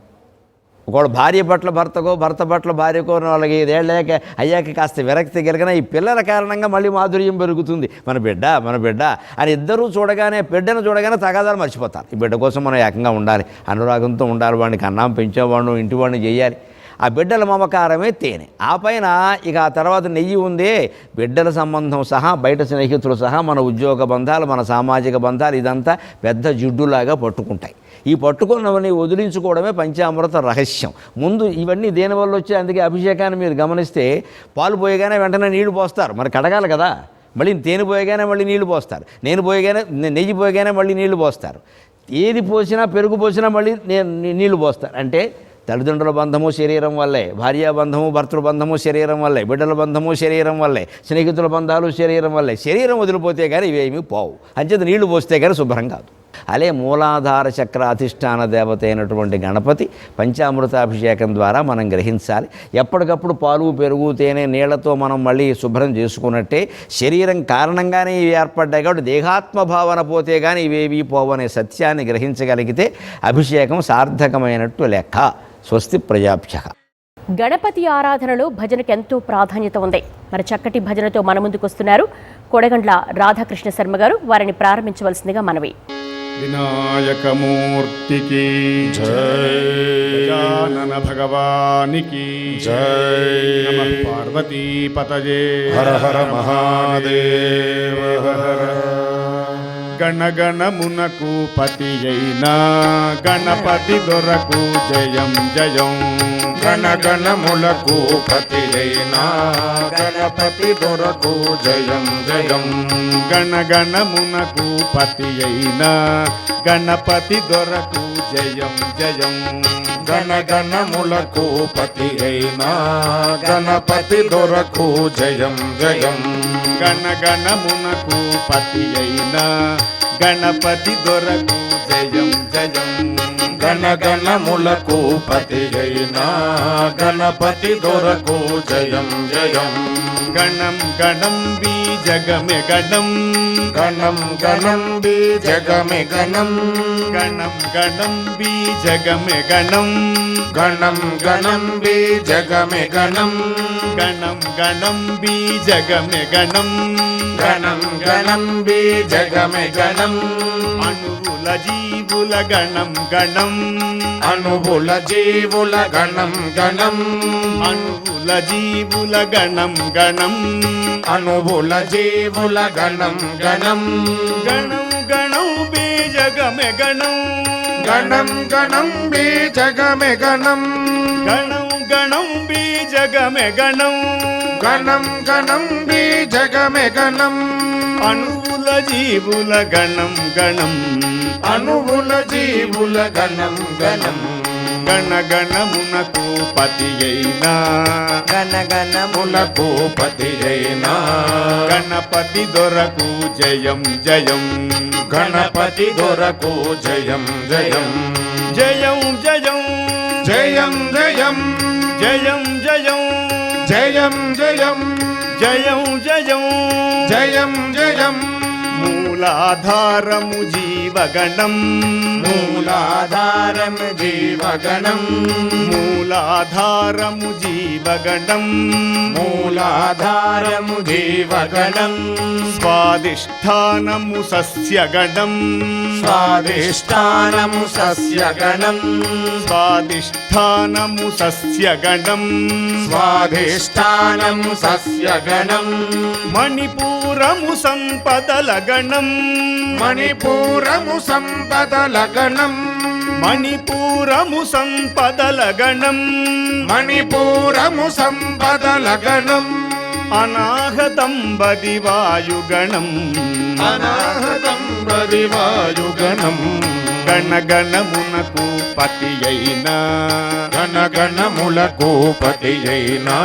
ఒకవేళ భార్య పట్ల భర్తకో, భర్త పట్ల భార్యకో వాళ్ళకి ఇదేళ్ళాక అయ్యాక కాస్త విరక్తి కలిగిన ఈ పిల్లల కారణంగా మళ్ళీ మాధుర్యం పెరుగుతుంది. మన బిడ్డ అని ఇద్దరూ చూడగానే, బిడ్డను చూడగానే తగాదాలు మర్చిపోతారు. ఈ బిడ్డ కోసం మనం ఏకంగా ఉండాలి, అనురాగంతో ఉండాలి, వాడికి అన్నం పెంచేవాడిని, ఇంటి వాడిని చేయాలి. ఆ బిడ్డల మమకారమే తేనె. ఆ పైన ఇక ఆ తర్వాత నెయ్యి ఉందే. బిడ్డల సంబంధం సహా, బయట స్నేహితులు సహా, మన ఉద్యోగ బంధాలు, మన సామాజిక బంధాలు, ఇదంతా పెద్ద జిడ్డులాగా పట్టుకుంటాయి. ఈ పట్టుకున్నవన్నీ వదిలించుకోవడమే పంచామృత రహస్యం. ముందు ఇవన్నీ దేనివల్ల వచ్చాయి? అందుకే అభిషేకాన్ని మీరు గమనిస్తే పాలు పోయగానే వెంటనే నీళ్లు పోస్తారు. మరి కడగాలి కదా. మళ్ళీ తేనె పోయగానే మళ్ళీ నీళ్లు పోస్తారు. నెయ్యి పోయగానే మళ్ళీ నీళ్లు పోస్తారు. ఏది పోసినా, పెరుగు పోసినా మళ్ళీ నీళ్లు పోస్తారు. అంటే తల్లిదండ్రుల బంధము శరీరం వల్లే, భార్యాబంధము భర్తృ బంధము శరీరం వల్లే, బిడ్డల బంధము శరీరం వల్లే, స్నేహితుల బంధాలు శరీరం వల్లే. శరీరం వదిలిపోతే కానీ ఇవేమీ పోవు. అంచేత నీళ్లు పోస్తే కానీ శుభ్రం కాదు. అలే మూలాధార చక్ర అధిష్టాన దేవత అయినటువంటి గణపతి పంచామృతాభిషేకం ద్వారా మనం గ్రహించాలి. ఎప్పటికప్పుడు పాలు, పెరుగు, తేనె, నీళ్లతో మనం మళ్ళీ శుభ్రం చేసుకున్నట్టే శరీరం కారణంగానే ఇవి ఏర్పడ్డాయి. కాబట్టి దేహాత్మ భావన పోతే కానీ ఇవేవి పోవనే సత్యాన్ని గ్రహించగలిగితే అభిషేకం సార్థకమైనట్టు లెక్క. స్వస్తి ప్రజాభ్యః. గణపతి ఆరాధనలో భజనకు ఎంతో ప్రాధాన్యత ఉంది. మరి చక్కటి భజనతో మన ముందుకు వస్తున్నారు కొడగండ్ల రాధాకృష్ణ శర్మ గారు. వారిని ప్రారంభించవలసిందిగా మనవి. వినాయకమూర్తికి జై, గజానన భగవానికి జై, నమః పార్వతీపతయే హర హర మహాదేవ హర. గణగణమునకు పతి అయిన గణపతి దొరకు జయం జయం. గణగణములకు పతి అయిన గణపతి దొరకు జయం జయం. గణగణమునకు పతి అయిన గణపతి దొరకు జయం జయం. గణగణములకు పతి అయిన గణపతి దొరకు జయం జయం. గణగణమునకు పతి అయిన గణపతి దొరకు జయం జయం. గణగణములకు పతి అయిన గణపతి దొరకు జయం జయం. గణం గణం బీజగమే గణం, గణం గణం బీజగమే గణం. గణం గణం బీజగమే గణం, గణం గణం బీజగమే గణం. గణం గణం బీజగమే గణం, గణం గణం బీజగమే గణం. అణువుల జీవుల గణం గణం, అణువుల జీవుల గణం గణం. అణువుల జీవుల గణం గణం, అణువుల జీవుల గణం గణం. గణం గణం బీజగమే గణం, గణం గణం బీజగమే గణం. గణం గణం బీజగమే గణం, గణం గణం బీజగమే గణం. అణువుల జీవుల గణం గణం, అణువుల జీవుల గణం గణం. గణగణమునకు పతి అయిన గణగణములకు పతి అయిన గణపతి దొరకు జయం జయం. గణపతి దొరకు జయం జయం. జయం జయం జయం జయం. జయం జయం జయం జయం. జయం జయం జయం జయం. మూల మూలాధారము జీవగణం మూలాధారము జీవగణం మూలాధారము జీవగణం మూలాధారము జీవగణం స్వాదిష్టానము సస్యగణం స్వాదిష్టానము సస్యగణం స్వాదిష్టానము సస్యగణం స్వాదిష్టానము సస్యగణం మణిపూరము సంపదల గణం మణిపూరము సంపదల గణం మణిపూరము సంపదల గణం మణిపూరము సంపదల గణం అనాహతం బదివాయుగణం అనాహతం బదివాయుగణం గణగణమునకు పతి అయిన గణగణములకు పతి అయినా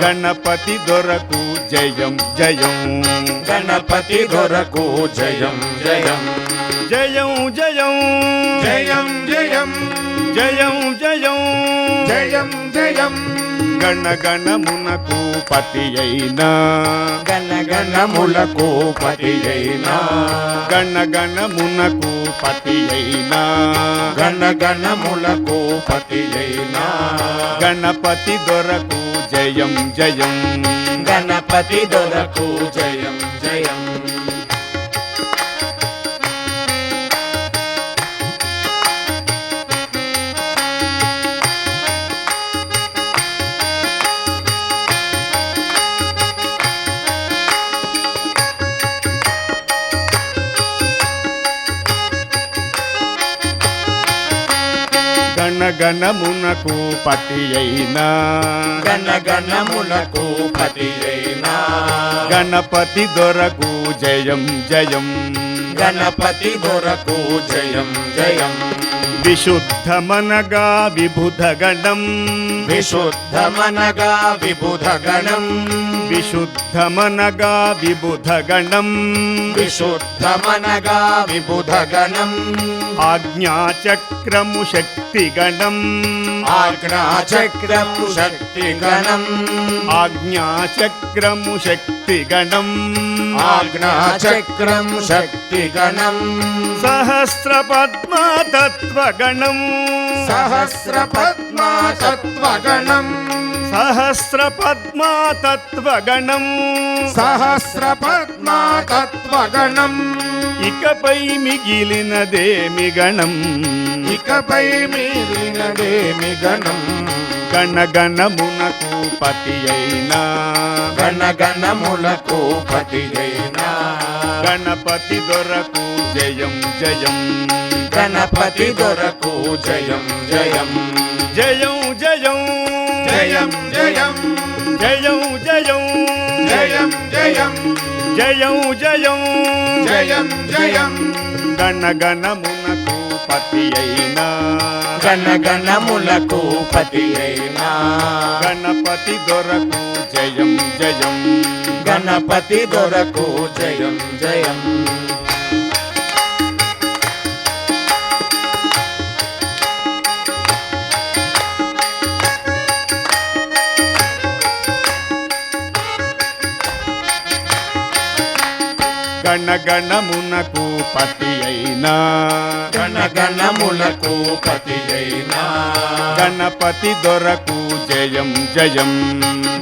గణపతి దొరకు జయం జయం గణపతి దొరకు జయం జయం జయం జయం జయం జయం జయం జయం జయం జయం గణగణమునకు పతి అయిన గణగణములకు పతి అయినా గణగణమునకు పతి అయిన గణగణములకు పతి అయినా గణపతి దొరకు జయం జయం గణపతి దొరకు జయం జయం గణగణమునకు పతి అయిన గణగణములకు పతి అయినా గణపతి దొరకు జయం జయం గణపతి దొరకు జయం జయం విశుద్ధమనగా విబుధ గణం విశుద్ధమనగా విబుధ గణం విశుద్ధమనగా విబుధ గణం విశుద్ధమనగా విబుధ గణం ఆజ్ఞాచక్రము శక్తి గణం ఆజ్ఞాచక్రము శక్తి గణం ఆజ్ఞాచక్రము శక్తి గణం ఆజ్ఞాచక్రం శక్తి గణం సహస్ర పద్మా తత్వగణం సహస్ర పద్మా తత్వగణం సహస్ర పద్మా తత్వగణం సహస్ర పద్మా తత్వగణం ఇకపై మిగిలినదేమి గణం ఇకపై మిగిలినదేమి గణం గణగణమునకు పతి అయినా గణగణములకు పతి అయినా గణపతి దొరకు జయం జయం గణపతి దొరకు జయం జయం జయం జయం జయం జయం జయం జయం జయం జయం జయం జయం జయం జయం గణగణమునకు పతి అయినా గణగణములకు పతి అయినా గణపతి దొరకు జయం జయం గణపతి దొరకు జయం జయం గణగణమునకు పతి అయినా గణగణములకు పతి అయినా గణపతి దొరకు జయం జయం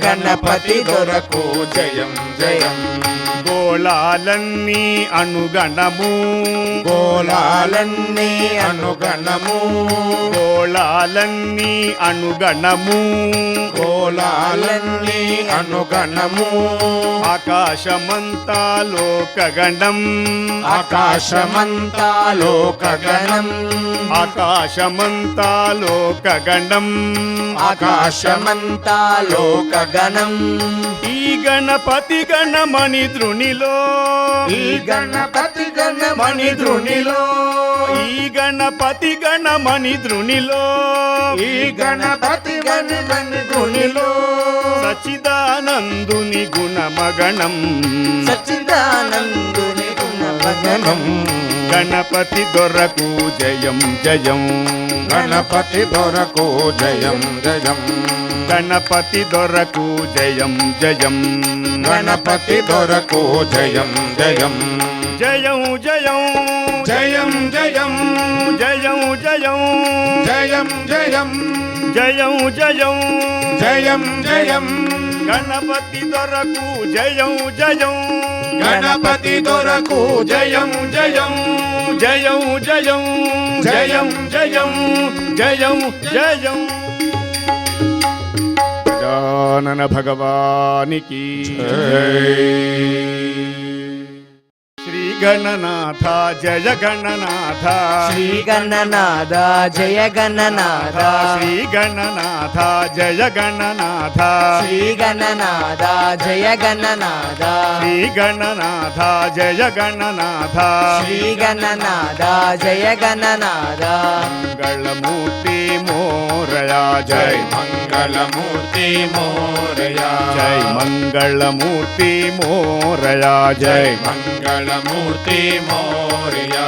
గణపతి దొరకు జయం జయం గోళాలన్నీ అనుగణము గోళాలన్నీ అనుగణము గోళాలన్నీ అనుగణము గోళాలన్నీ అనుగణము ఆకాశమంతా లోకగణం ఆకాశమంతా లోకగణం ఆకాశమంతా లోకగణం ఆకాశమంతా లోకగణం ఈ గణపతి గణమణి ద్రునిలో ఈ గణపతి గణమణి ధృనిలో ఈ గణపతి గణమణి ద్రునిలో ఈ గణపతి గణమణి ధృనిలో సచిదానందుని గుణమగణం సచ్చిదానందుని గుణమగణం గణపతి దొరకు జయం జయం గణపతి దొరకు జయం జయం గణపతి దొరకు జయం జయం గణపతి దొరకు జయం జయం జయం జయం జయం జయం జయం జయం జయం జయం జయం జయం జయం జయం గణపతి దొరకు జయం జయం గణపతి దొరకు జయం జయం జయం జయం జయం జయం జయం జయం గజానన భగవానికి శ్రీ గణనాథ జయ గణనాథ శ్రీ గణనాథ జయ గణనాథ శ్రీ గణనాథ జయ గణనాథ శ్రీ గణనాథ జయ గణనాథ శ్రీ గణనాథ జయ గణనాథ శ్రీ గణనాథ జయ గణనాథ మంగళమూర్తి మోరయా జై మంగళమూర్తి మోరయా జై మంగళమూర్తి మోరయా జై మంగళమూర్తి మోరయా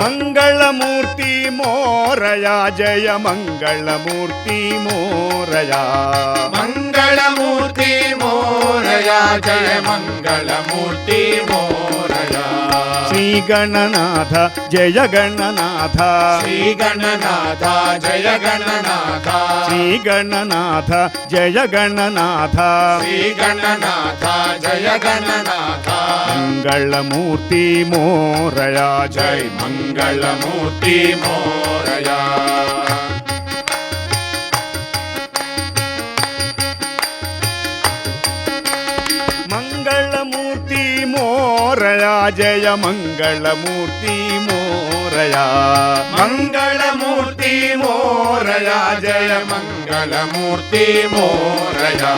మంగళమూర్తి మోరయా జయ మంగళమూర్తి మోరయా మంగళమూర్తి మోరయా జయ మంగళమూర్తి మోరయా శ్రీ గణనాథ జయ గణనాథ శ్రీ గణనాథ జయ గణనాథ శ్రీ గణనాథ జయ గణనాథ శ్రీ గణనాథ జయ గణనాథ మంగళమూర్తి మోరయా జై మంగళమూర్తి మోరయా మంగళమూర్తి మోరయా జయ మంగళమూర్తి మోరయా మంగళమూర్తి మోరయా జయ మంగళమూర్తి మోరయా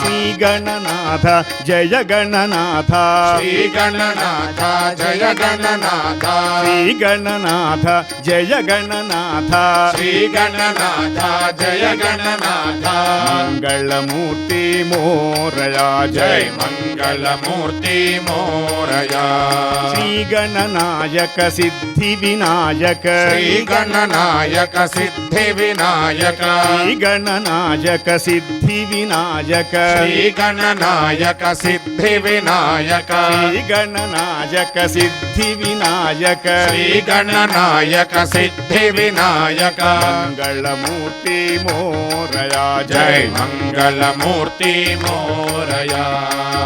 శ్రీ గణనాథ జయ గణనాథ శ్రీ గణనాథ జయ గణనాథ శ్రీ గణనాథ జయ గణనాథ శ్రీ గణనాథ జయ గణనాథ మంగళమూర్తి మోరయా జై జయ మంగళమూర్తి మోరయా శ్రీ గణనాయక సిద్ధి వినాయక శ్రీ గణనాయక సిద్ధి వినాయక శ్రీ గణనాయక సిద్ధి వినాయక శ్రీ గణనాయక సిద్ధి వినాయక శ్రీ గణనాయక సిద్ధి వినాయక శ్రీ గణనాయక సిద్ధి వినాయక మంగళమూర్తి మోరయా జై జయ మంగళమూర్తి మోరయా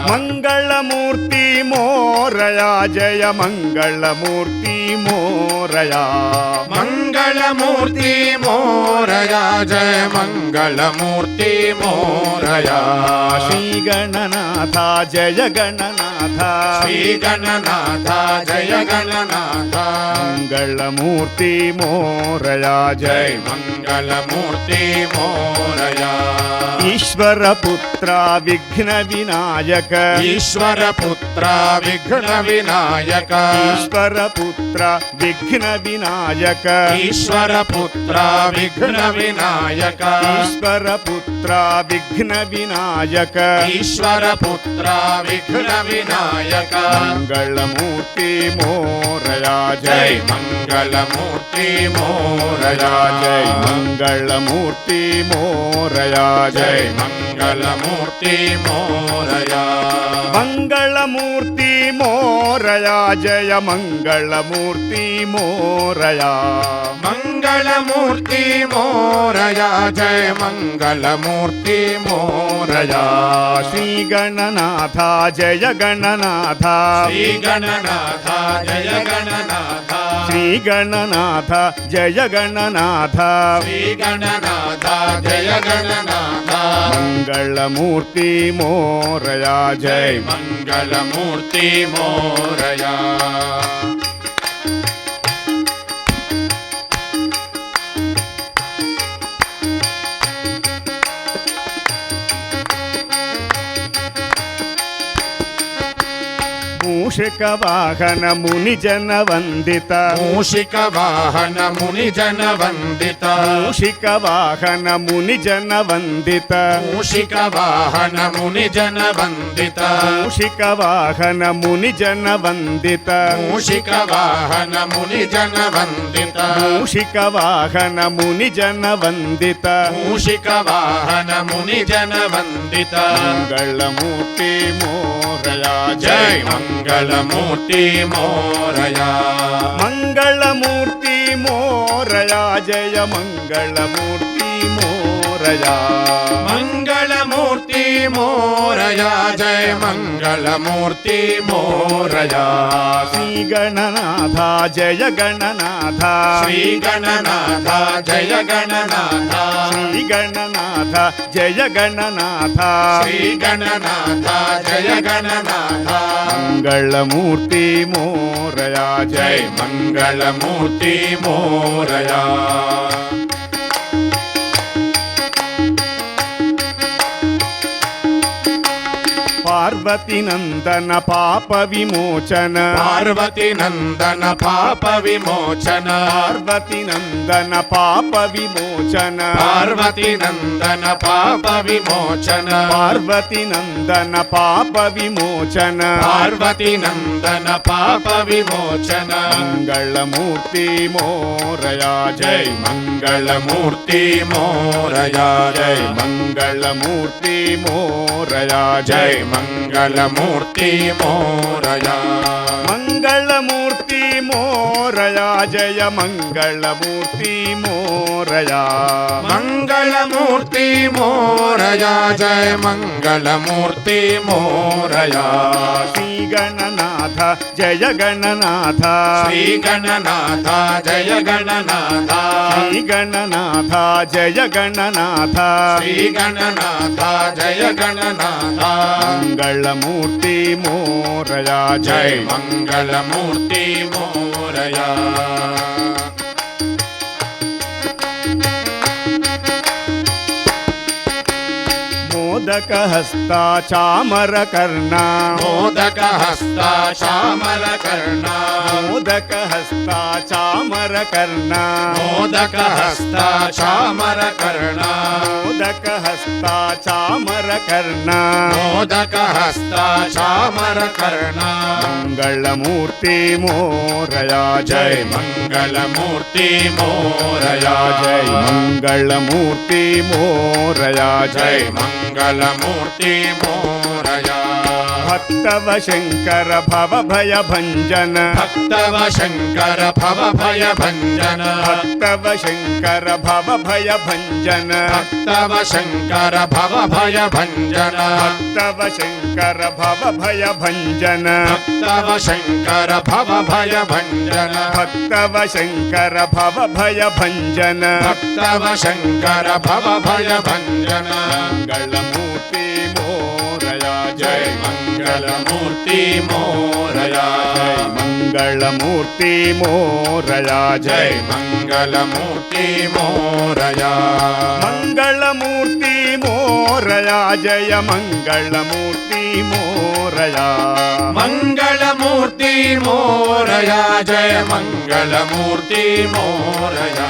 మంగళమూర్తి మోరయా జయ మంగళమూర్తి మోరయా మంగళమూర్తి మోరయా జయ మంగళమూర్తి మోరయా శ్రీ గణనాథ జయ గణనాథ శ్రీ గణనాథ జయ గణనాథ మంగళమూర్తి మోరయా జై జయ మంగళమూర్తి మోరయా ఈశ్వర పుత్ర విఘ్న వినాయక ఈశ్వర పుత్ర విఘ్న వినాయక ఈశ్వర పుత్ర విఘ్న వినాయక ఈశ్వర పుత్ర విఘ్న వినాయక ఈశ్వర పుత్ర విఘ్న వినాయక ఈశ్వర పుత్ర విఘ్న వినాయక మంగళమూర్తి మోరయా జై జయ మంగళమూర్తి మోరయా జయ మంగళమూర్తి మోరయా జై జయ మంగళమూర్తి మోరయా మంగళమూర్తి మోరయా జయ మంగళమూర్తి మోరయా మంగళమూర్తి మోరయా జయ మంగళమూర్తి మోరయా శ్రీ గణనాథ జయ గణనాథ శ్రీ గణనాథ జయ గణనాథ శ్రీ గణనాథ జయ గణనాథ శ్రీ గణనాథ జయ గణనాథ మంగళమూర్తి మోరయా జయ మంగళమూర్తి మోరయా మూషిక వాహన ముని జన వందిత మూషిక వాహన ముని జన వందిత మూషిక వాహన ముని జన వందిత మూషిక వాహన ముని జన వందిత మూషిక వాహన ముని జన వందిత మూషిక వాహన ముని జన వందిత మూషిక వాహన ముని జన వందిత మూషిక వాహన ముని జన వందిత మంగళమూర్తి మోరయా జై మంగళమూర్తి మోరయా మంగళమూర్తి మోరయా జయ మంగళమూర్తి మోరయా మంగళమూర్తి మోరయా జయ మంగళమూర్తి మోరయా శ్రీ గణనాథ జయ గణనాథ శ్రీ గణనాథ జయ గణనాథ శ్రీ గణనాథ జయ గణనాథ శ్రీ గణనాథ జయ గణనాథ మంగళమూర్తి మోరయా జై మంగళమూర్తి మోరయా పార్వతి నందన పాప విమోచన పార్వతి నందన పాప విమోచన పార్వతి నందన పాప విమోచన పార్వతి నందన పాప విమోచన పార్వతి నందన పాప విమోచన పార్వతి నందన పాప విమోచన మంగళమూర్తి మోరయా జై మంగళమూర్తి మోరయా జై మంగళమూర్తి మోరయా జై మంగళమూర్తి మోరయా మంగళమూర్తి మోరయా జయ మంగళమూర్తి మోరయా మంగళమూర్తి మోరయా జయ మంగళమూర్తి మోరయా శ్రీ గణనాథ జయ గణనాథ శ్రీ గణనాథ జయ గణనాథ శ్రీ గణనాథ జయ గణనాథ శ్రీ గణనాథ జయ గణనాథ మంగళమూర్తి మోరయా జై జయ మంగళమూర్తి మోరయా మోదక హస్త చామర కర్ణ మోదక హస్త చామర కర్ణ మోదక హస్త చామర కర్ణ మోదక హస్త చామర కర్ణ మోదక హస్త చామర కర్ణ మోదక హస్త చామర కర్ణ మంగళమూర్తి మోరయా జై జయ మంగళమూర్తి మోరయా జయ మంగళమూర్తి మోరయా జై జయ మంగళమూర్తి మోరయా భక్తవ శంకర భవ భయ భంజన భక్తవ శంకర భవ భయ భంజన భక్తవ శంకర భవ భయ భంజన భక్తవ శంకర భవ భయ భంజన భక్తవ శంకర భవ భయ భంజన భక్తవ శంకర భవ భయ భంజన భక్తవ శంకర భవ భయ భంజన భక్తవ శంకర భవ భయ భంజన మంగళమూర్తి మోరయా జై జయ మంగళమూర్తి మోరయా మంగళమూర్తి మోరయా జై జయ మంగళమూర్తి మోరయా మంగళమూర్తి మోరయా జయ మంగళమూర్తి మోరయా మంగళమూర్తి మోరయా జయ మంగళమూర్తి మోరయా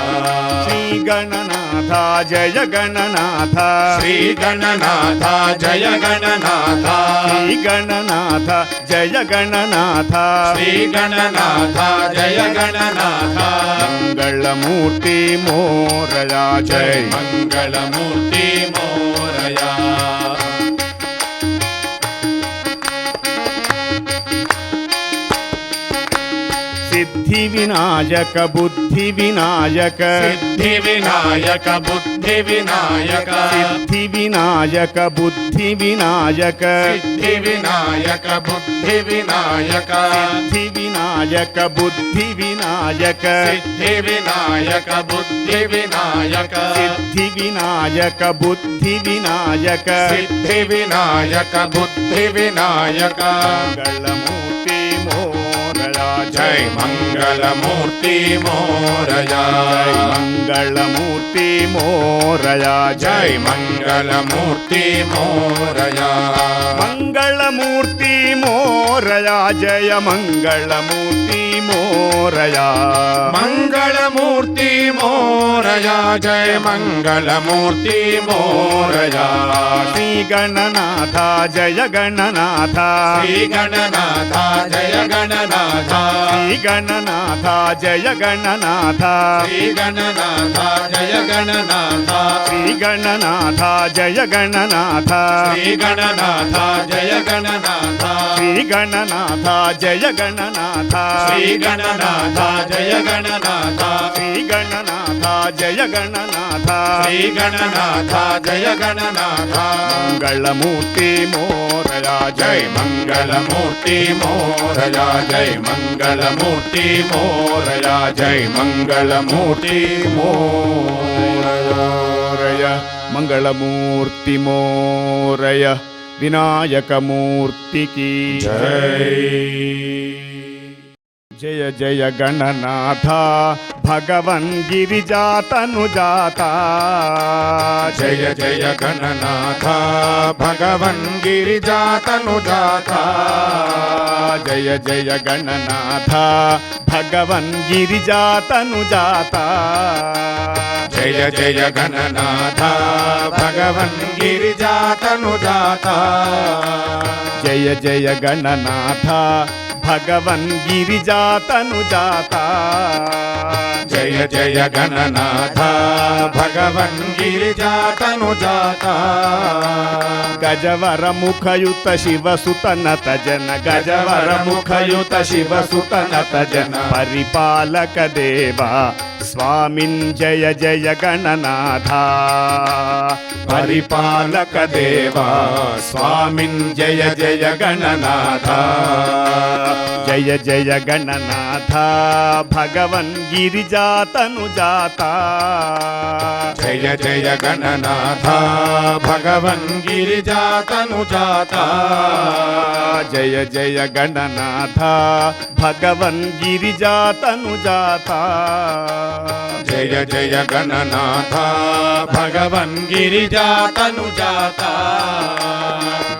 శ్రీ గణనాథ జయ గణనాథ శ్రీ గణనాథ జయ గణనాథ శ్రీ గణనాథ జయ గణనాథ శ్రీ గణనాథ జయ గణనాథ మంగళమూర్తి మోరయా జై జయ మంగళమూర్తి మోరయా సిద్ధి వినాయక బుద్ధి వినాయక సిద్ధి వినాయక బుద్ధి వినాయక సిద్ధి వినాయక బుద్ధి వినాయక సిద్ధి వినాయక బుద్ధి వినాయక సిద్ధి వినాయక బుద్ధి వినాయక సిద్ధి వినాయక బుద్ధి వినాయక సిద్ధి వినాయక బుద్ధి వినాయక సిద్ధి వినాయక బుద్ధి వినాయక మంగళమూర్తి మోరయా జై మంగళమూర్తి మోరయా జై మంగళమూర్తి మోరయా జై మంగళమూర్తి మోరయా మంగళమూర్తి మోరయా జయ మంగళమూర్తి మోరయా మంగళమూర్తి మోరయా జయ మంగళమూర్తి మోరయా శ్రీ గణనాథ జయ గణనాథ శ్రీ గణనాథ జయ గణనాథ శ్రీ గణనాథ జయ గణనాథ శ్రీ గణనాథ జయ గణనాథ శ్రీ గణనాథ జయ గణనాథ శ్రీ గణనాథ జయ గణనాథ శ్రీ గణనాథ జయ గణనాథ శ్రీ గణనాథ జయ గణనాథ శ్రీ గణనాథ జయ గణనాథ శ్రీ గణనాథ జయ గణనాథ మంగళమూర్తి మోరయా జై మంగళమూర్తి మోరయా జై మంగళమూర్తి మోరయా జై మంగళమూర్తి మోరయ మంగళమూర్తి మోరయ వినాయకమూర్తికి జయ జయ గణనాథ భగవన్ గిరిజాతనుజాత జయ జయ గణనాథ భగవన్ గిరిజాతనుజాత జయ జయ గణనాథ భగవన్ గిరిజాతనుజాత జయ జయ గణనాథ భగవన్ గిరిజాతనుజాత జయ జయ గణనాథ భగవన్ గిరిజాతనుజాత జయ జయ గణనాథ భగవన్ గిరిజాతనుజాత గజవర ముఖయుత శివసుతనత జన గజవర ముఖయుత శివసుతనత జన పరిపాలక దేవా స్వామిన్ జయ జయ గణనాథ పరిపాలక దేవా స్వామిన్ జయ జయ గణనాథ జయ జయ గణనాథ భగవన్ గిరిజాతనుజాత జయ జయ గణనాథ భగవన్ గిరిజాతనుజాత జయ జయ గణనాథ భగవన్ గిరిజాతనుజాత జయ జయ గణనాథ భగవన్ గిరిజాతనుజాత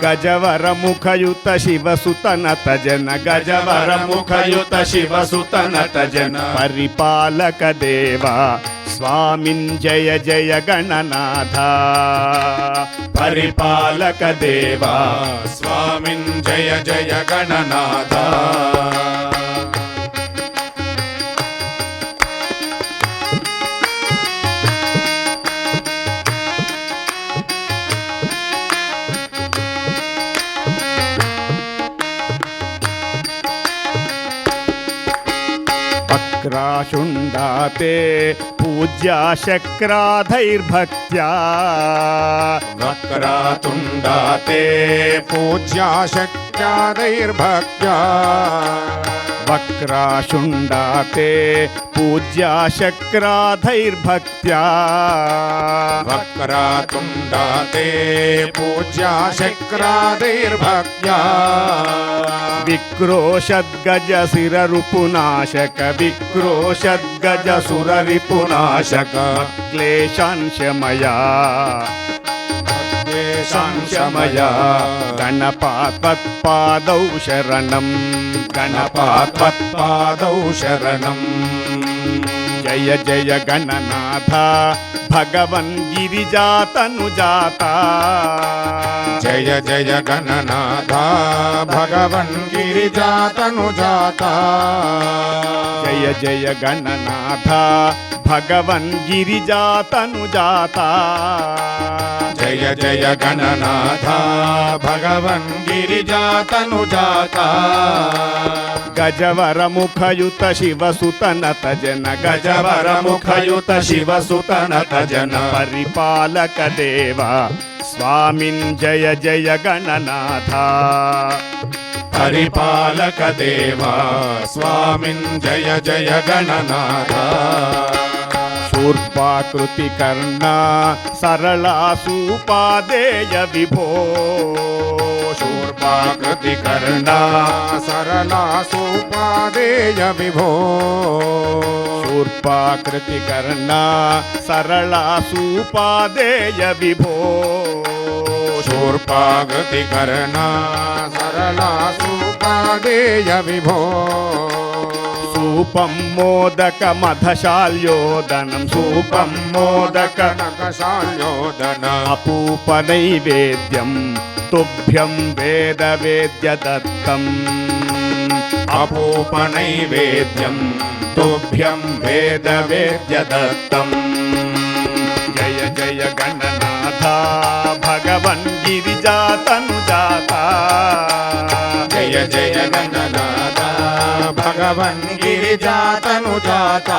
గజవర ముఖయుత శివసుతనత జన గజవర ముఖయుత శివసుతనత జన పరిపాలక దేవా స్వామిన్ జయ జయ గణనాథ పరిపాలక దేవా స్వామిన్ జయ జయ గణనాథ వక్రాశుండాతే పూజ్యా శక్రాధైర్భక్త్యా వక్రాతుండాతే పూజ్యా శక్త్యాదైర్భక్త్యా వక్రాశుండాతే పూజ్యా శక్రాధైర్భక్త్యా వక్రాతుండాతే పూజ్యా శక్రాదైర్భక్త్యా విక్రోషద్గజ శిరరుపునాశక విక్రోషద్గజ సురరిపునాశక క్లేశాంశమయా శాంశమయా గణపాత్పాదౌ శరణం గణపాత్పాదౌ శరణం జయ జయ గణనాథ భగవన్ గిరిజాతనుజాత జయ జయ గణనాథ భగవన్ గిరిజాతనుజాత జయ జయ గణనాథ భగవన్ గిరిజాతనుజాత జయ జయ గణనాథ భగవన్ గిరిజాతనుజాత గజవర ముఖయుత శివసుతనత జన గజవర ముఖయుత శివసుతనత జన పరిపాలక దేవా స్వామిన్ జయ జయ గణనాథ పరిపాలక దేవా స్వామిన్ జయ జయ గణనాథ శూర్పాకృతి కర్ణ సరళా సూపాదేయ విభో శూర్పాకృతి కర్ణా సరళా సోపాదేయ విభో శూర్పాకృతి కర్ణ సరళా సూపాదేయ విభో శూర్పాకృతి కర్ణా సరళా మంగళాసూపాదేయ విభో సూపం మోదక మధశాల్యోదనం సూపం మోదక నగశాల్యోదన అపూప నైవేద్యం తుభ్యం వేద వేద్య దత్తం అపూప నైవేద్యం తుభ్యం వేద వేద్య దత్తం జయ జయ గణనాథ భగవన్ గిరిజాతనుజాత జయ జయ గణనాథ భగవన్ గిరిజాతనుజాత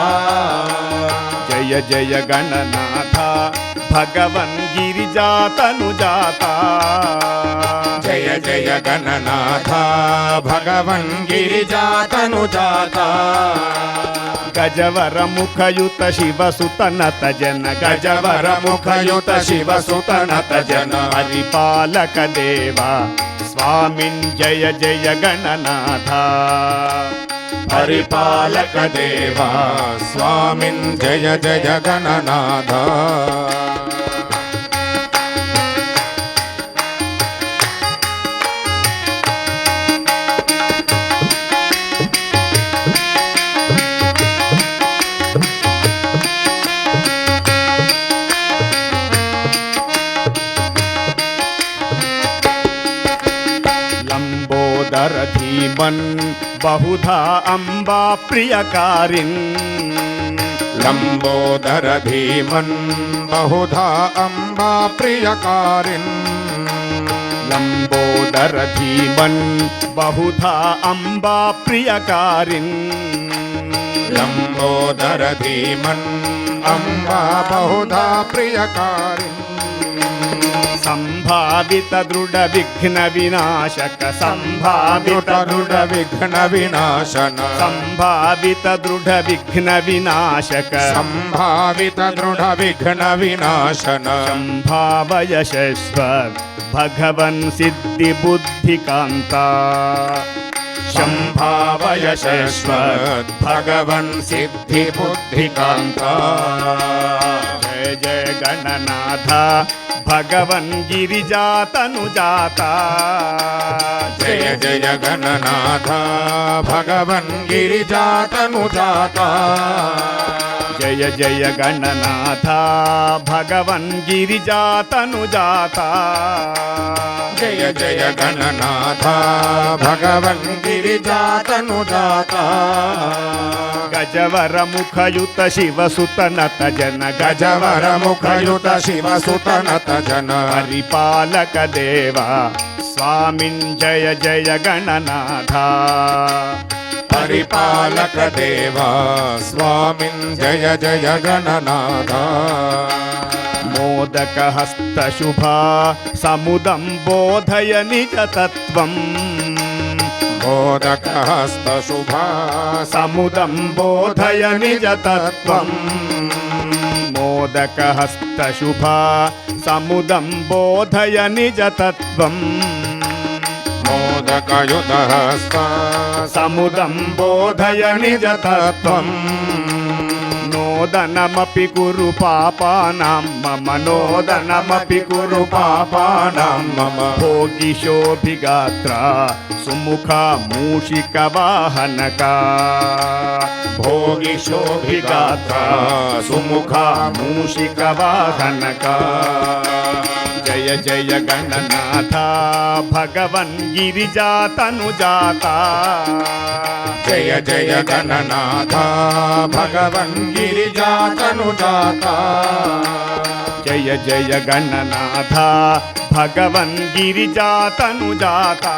జయ జయ గణనాథ భగవన్ గిరిజాతనుజాత జయ జయ గణనాథ భగవన్ గిరిజాతనుజాత గజవర ముఖయుత శివసుత నత జన గజవర ముఖయుత శివసుత నత జన పరిపాలక దేవా స్వామిన్ జయ జయ గణనాథ పరిపాలక దేవా స్వామిన్ జయ జయ గణనాథ धीमन् बहुधा अम्बा प्रियकारिन् लंबोदर धीमन् बहुधा अम्बा प्रियकारिन् लंबोदर धीमन् बहुधा अम्बा प्रियकारिन् लंबोदर धीमन् अम्बा बहुधा प्रियकारिन् संभावित दृढ़ विघ्न विनाशक संभावित दृढ़ विघ्न विनाशन संभावित दृढ़ विघ्न विनाशक संभावित दृढ़ विघ्न विनाशन संभावय शश्वत भगवन् सिद्धि बुद्धि कांता संभावय शश्वत भगवन् सिद्धि बुद्धि कांता जय जय गणनाथ भगवन् गिरिजातनुजाता जय जय गणनाथ भगवन् गिरिजातनुजाता जय जय गणनाथ भगवन् गिरिजातनुजाता जय जय गणनाथ भगवन् गिरिजातनुजाता गजवर मुखयुत शिवसुत नत जन गजवर मुखयुत शिवसुत नत जन परिपालक देवा स्वामिन् जय जय गणनाथ परिपालक देवा स्वामिन् जय जय गणनाथ मोदक हस्त शुभा समुदं बोधय निज तत्त्वम् मोदक हस्त शुभा समुदं बोधय निज तत्त्वम् मोदक हस्त शुभा समुदं बोधय निज तत्त्वम् मोदकयुत हस्त समुदं बोधय निज तत्त्वम् नोदनमपि कुरु पापानां मम नोदनमपि कुरु पापानां मम भोगिशोभिगात्रा सुमुखा मूषिकवाहनका भोगिशोभिगात्रा सुमुखा मूषिकवाहनका जय जय गणनाथ भगवन् गिरिजातनुजाता जय जय गणनाथ भगवन् गिरिजातनुजाता जय जय गणनाथ भगवन् गिरिजातनुजाता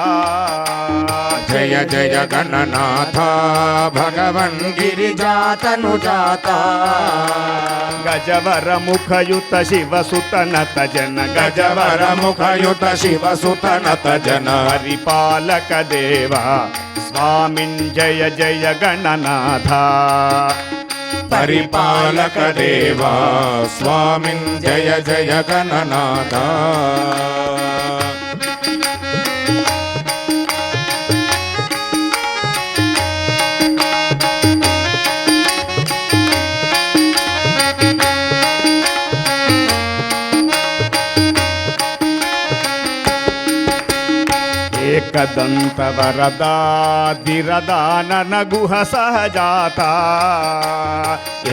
जय जय गणनाथ भगवन् गिरिजातनुजाता गजवर मुखयुत शिवसुत नत जन गजवर मुखयुत शिवसुत नत जन परिपालक देवा स्वामिन् जय जय गणनाथ परिपालक देवा स्वामिन् जय जय गणनाथ एकदन्तवरदाधिरदानन गुह सहजाता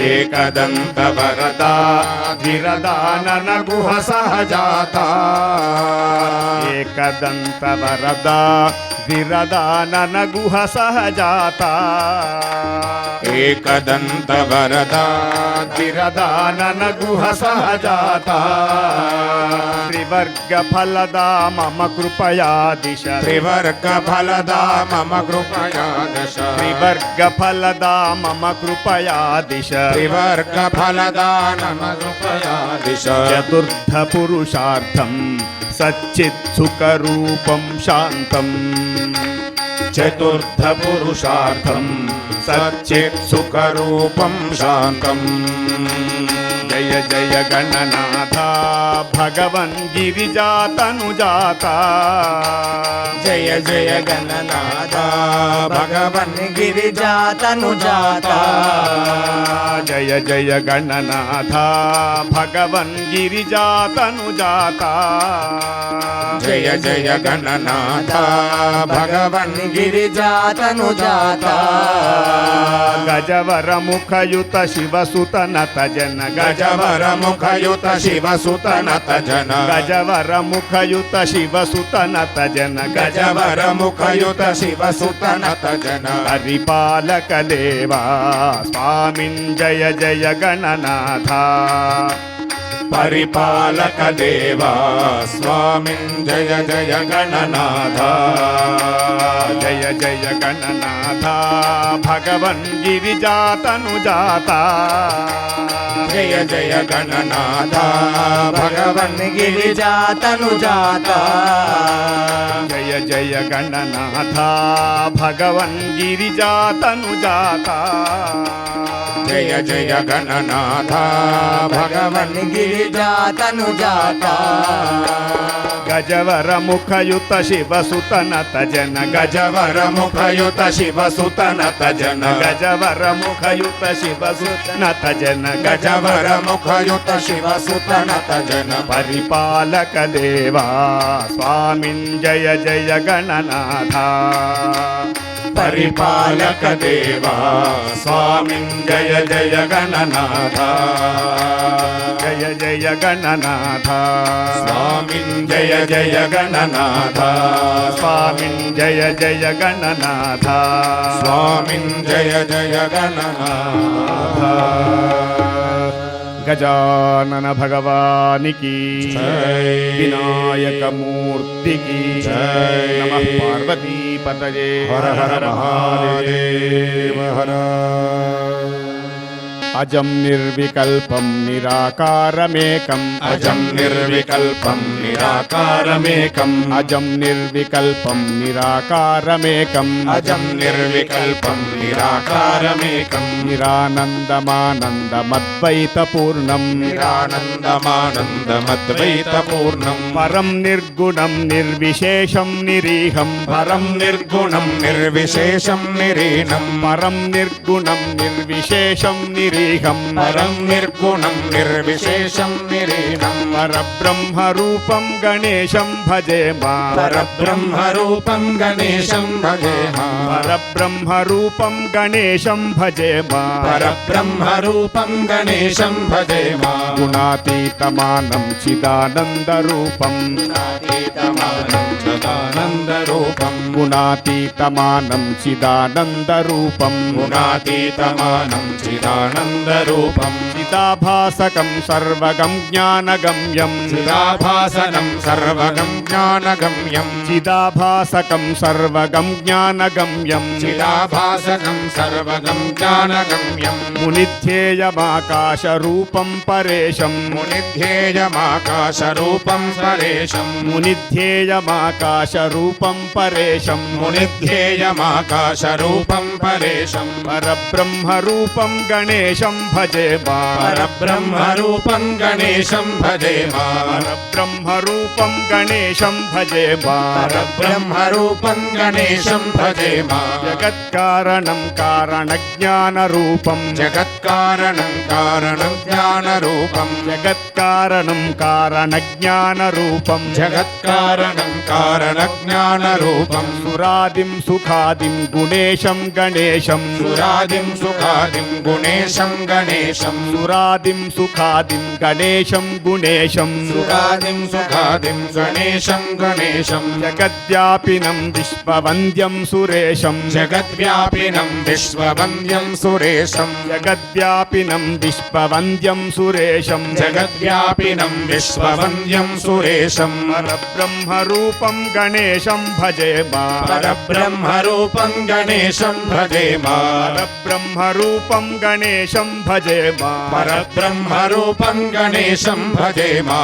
एकदन्तवरदाधिरदानन गुह सहजाता एकदन्तवरदाधिरदानन गुह सहजाता एकदन्तवरदाधिरदानन गुह सहजाता त्रिवर्गफलदा मम कृपया दिश त्रिवर्गफलदा मम कृपया दश त्रिवर्गफलदा मम कृपया दिश त्रिवर्गफलदा मम कृपया दिश चतुर्थपुरुषार्थं सच्चित्सुखरूपं शान्तम् चतुर्थपुरुषार्थं सच्चित्सुखरूपं शान्तम् जय जय गणनाथा भगवन् गिरिजातनुजाता जय जय गणनाथा भगवन् गिरिजातनुजाता जय जय गणनाथा भगवन् गिरिजातनुजाता जय जय गणनाथा भगवन् गिरिजातनुजाता गजवरमुखयुत शिवसुतनत जन गजवरमुखयुत शिवसुतनत जन गजवरमुखयुत शिवसुतनत जन गजवरमुखयुत शिवसुतनत जन परिपालक देवा स्वामिन् जय जय गणनाथा परिपालक देवा स्वामिन् जय जय गणनाथा जय जय गणनाथा भगवन् गिरिजातनुजाता जय जय गणनाथा भगवन् गिरिजातनुजाता जय जय गणनाथा भगवन् गिरिजातनुजाता जय जय गणनाथा भगवन् गिरिजातनुजाता गजवरमुखयुत शिवसुतनत जन गजवरमुखयुत शिवसुतनत जन गजवरमुखयुत शिवसुतनत जन गजवरमुखयुत शिवसुतनत जन परिपालक देवा स्वामिन् जय जय गणनाथा परिपालक देवा स्वामिन् जय जय गणनाथा जय जय गणनाथा स्वामिन् जय जय गणनाथा स्वामिन् जय जय गणनाथा स्वामिन् जय जय गणनाथा गजानन भगवानी की जय। विनायक मूर्ति की जय। नमः पार्वती पतये हर हर महादेव हर अजं निर्विकल्पं निराकारमेकम् अजं निर्विकल्पं निराकारमेकम् अजं निर्विकल्पं निराकारमेकम् अजं निर्विकल्पं निराकारमेकम् निरानन्दमानन्दमद्वैतपूर्णम् निरानन्दमानन्दमद्वैतपूर्णम् परं निर्गुणं निर्विशेषं निरीहम् परं निर्गुणं निर्विशेषं निरीनं परं निर्गुणं निर्विशेषं निरीहम् परं निर्गुणं निर्विशेषं निरीनं परब्रह्मरूपं गणेशं भजेम परब्रह्मरूपं गणेशं भजेम परब्रह्मरूपं गणेशं भजेम परब्रह्मरूपं गणेशं भजेम गुणातीतमानं चिदानन्दरूपं चिदानन्दरूपं गुणातीतमानं चिदानन्दरूपं गुणातीतमानं चिदानन्दरूपं चिदाभासकं सर्वगं ज्ञानगम्यं चिदाभासनं सर्वगं ज्ञानगम्यं चिदाभासकं सर्वगं ज्ञानगम्यं चिदाभासनं सर्वगं ज्ञानगम्यं मुनिध्येयमाकाशरूपं परेशं मुनिध्येयमाकाशरूपं परेशं मुनिध्येयमाकाशरूपं परेशं मुनिध्येयमाकाशरूपं परेशं परब्रह्मरूपं गणेशं भजेम परब्रह्मरूपं गणेशं भजेम परब्रह्मरूपं गणेशं भजेम परब्रह्मरूपं गणेशं भजेम जगत्कारणं कारणज्ञानरूपं जगत्कारणं कारणज्ञानरूपं जगत्कारणं कारणज्ञानरूपं जगत्कारणं कारणज्ञानरूपं సురాదిం సుఖాదిం గుణేశం గణేశం సురాదిం సుఖాదిం గుణేశం గణేశం సురాదిం సుఖాదిం గణేశం గుణేశం సుఖాదిం సుఖాదిం గణేశం గణేశం జగద్వ్యాపినం విశ్వవంద్యం సురేశం జగద్వ్యాపినం విశ్వవంద్యం సురేశం జగద్వ్యాపినం విశ్వవంద్యం సురేశం జగద్వ్యాపినం విశ్వవంద్యం సురేశం పరబ్రహ్మరూపం గణేశం భజేమా పరబ్రహ్మరూపం గణేశం భజేమా పరబ్రహ్మరూపం గణేశం భజేమా పరబ్రహ్మరూపం గణేశం భజేమా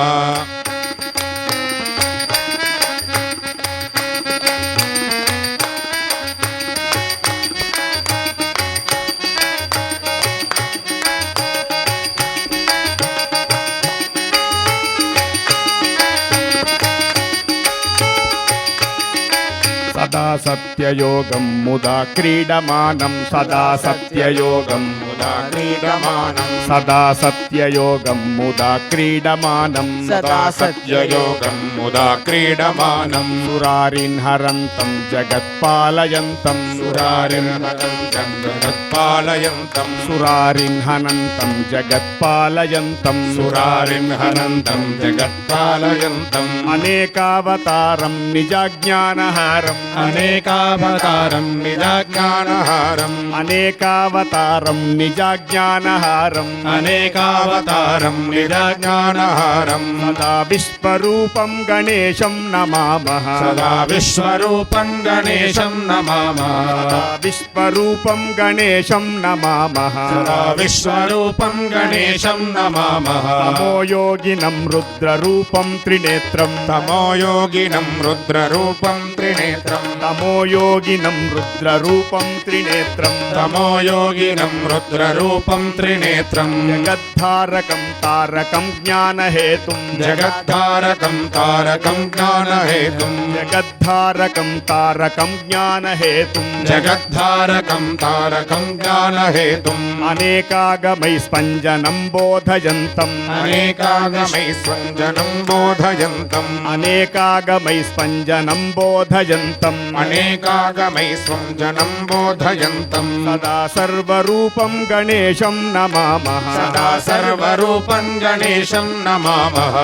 సదా సత్యయోగం ముదా క్రీడమానం సదా సత్యయోగం ముదా క్రీడమానం సదా సత్యయోగం ముదా క్రీడమానం సదా సత్యయోగం ముదా క్రీడమానం సురారిన్ హరంతం జగత్పాలయంతం సురారిర్హనంతం జగత్పాలయంతం సురారిన్ హనంతం జగత్పాలయంతం సురారిర్హనంతం జగత్పాలయంతం అనేకావతారం నిజజ్ఞానహారం అనేకావతారం నిజజ్ఞానహారం అనేకావతారం నిజజ్ఞానహారం అనేకావతారం నిజజ్ఞానహారం సదా విశ్వరూపం గణేశం నమామః సదా విశ్వరూపం గణేశం నమామః సదా విశ్వరూపం గణేశం నమామః సదా విశ్వరూపం గణేశం నమామః తమో యోగినం రుద్రరూపం త్రినేత్రం తమో యోగినం రుద్రరూపం త్రినేత్రం తమో యోగినం రుద్రరూపం త్రినేత్రం తమో యోగినం రుద్రరూపం త్రినేత్రం జగద్ధారకం తారకం జ్ఞానహేతుం జగద్ధారకం తారకం జ్ఞానహేతుం జగద్ధారకం తారకం జ్ఞానహేతుం జగద్ధారకం తారకం జ్ఞానహేతుం అనేకాగమై స్పంజనం బోధయంతం అనేకాగమై స్వంజనం బోధయంతం అనేకాగమై స్పంజనం బోధయంతం అనేకాగమై స్వంజనం బోధయంతం సదా సర్వరూపం గణేశం నమామః సదా సర్వరూపం గణేశం నమామః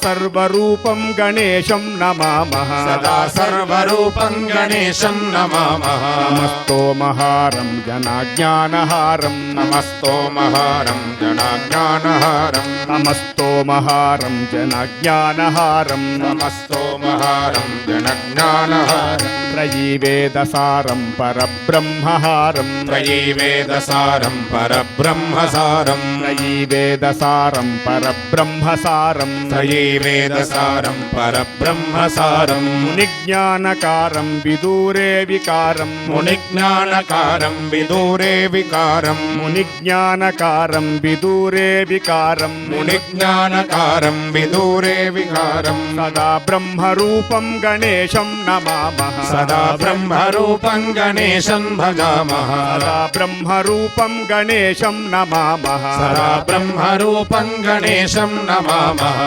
సర్వరూపం గణేశం నమామః సదా సర్వరూపం గణేశం నమామః నమస్తోమహారం జనాజ్ఞానహారం నమస్తోమహారం జనాజ్ఞానహారం నమస్తోమహారం జనజ్ఞానహారం నమస్తోమహారం జనజ్ఞానహారం త్రయీవేదసారం పరబ్రహ్మహారం త్రయీవేదసారం పరబ్రహ్మసారం త్రయీవేదసారం పరబ్రహ్మసారం త్రయీవేదసారం పరబ్రహ్మసారం మునిజ్ఞానకారం విదూరే వికారం మునిజ్ఞానకారం విదూరే వికారం మునిజ్ఞానకారం విదూరే వికారం మునిజ్ఞానకారం విదూరే వికారం సదా బ్రహ్మరూపం గణేశం నమామః సదా బ్రహ్మరూపం గణేశం భజామః సదా బ్రహ్మరూపం గణేశం నమామః సదా బ్రహ్మరూపం గణేశం నమామః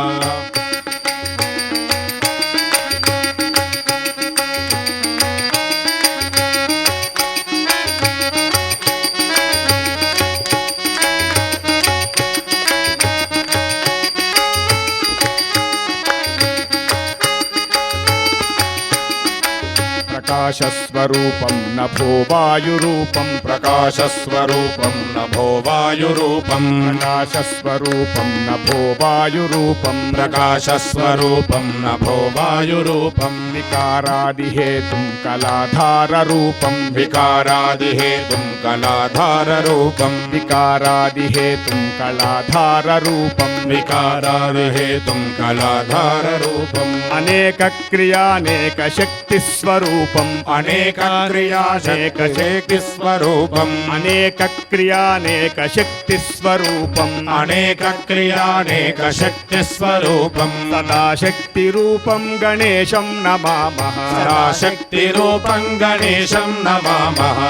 ప్రకాశస్వరూపం నభో వాయురూపం ప్రకాశస్వరూపం నభో వాయురూపం ప్రకాశస్వరూపం నభో వాయురూపం ప్రకాశస్వరూపం నభో వాయురూపం వికారాదిహేతుం కళాధారరూపం వికారాదిహేతుం కళాధారరూపం వికారాదిహేతుం కళాధారరూపం వికారాదిహేతుం కళాధారరూపం అనేక క్రియానేక శక్తి స్వరూపం అనేక క్రియానేక శక్తి స్వరూపం అనేక క్రియానేక శక్తి స్వరూపం అనేక క్రియానేక శక్తి స్వరూపం సదా శక్తి రూపం గణేశం నమామః సదా శక్తి రూపం గణేశం నమామః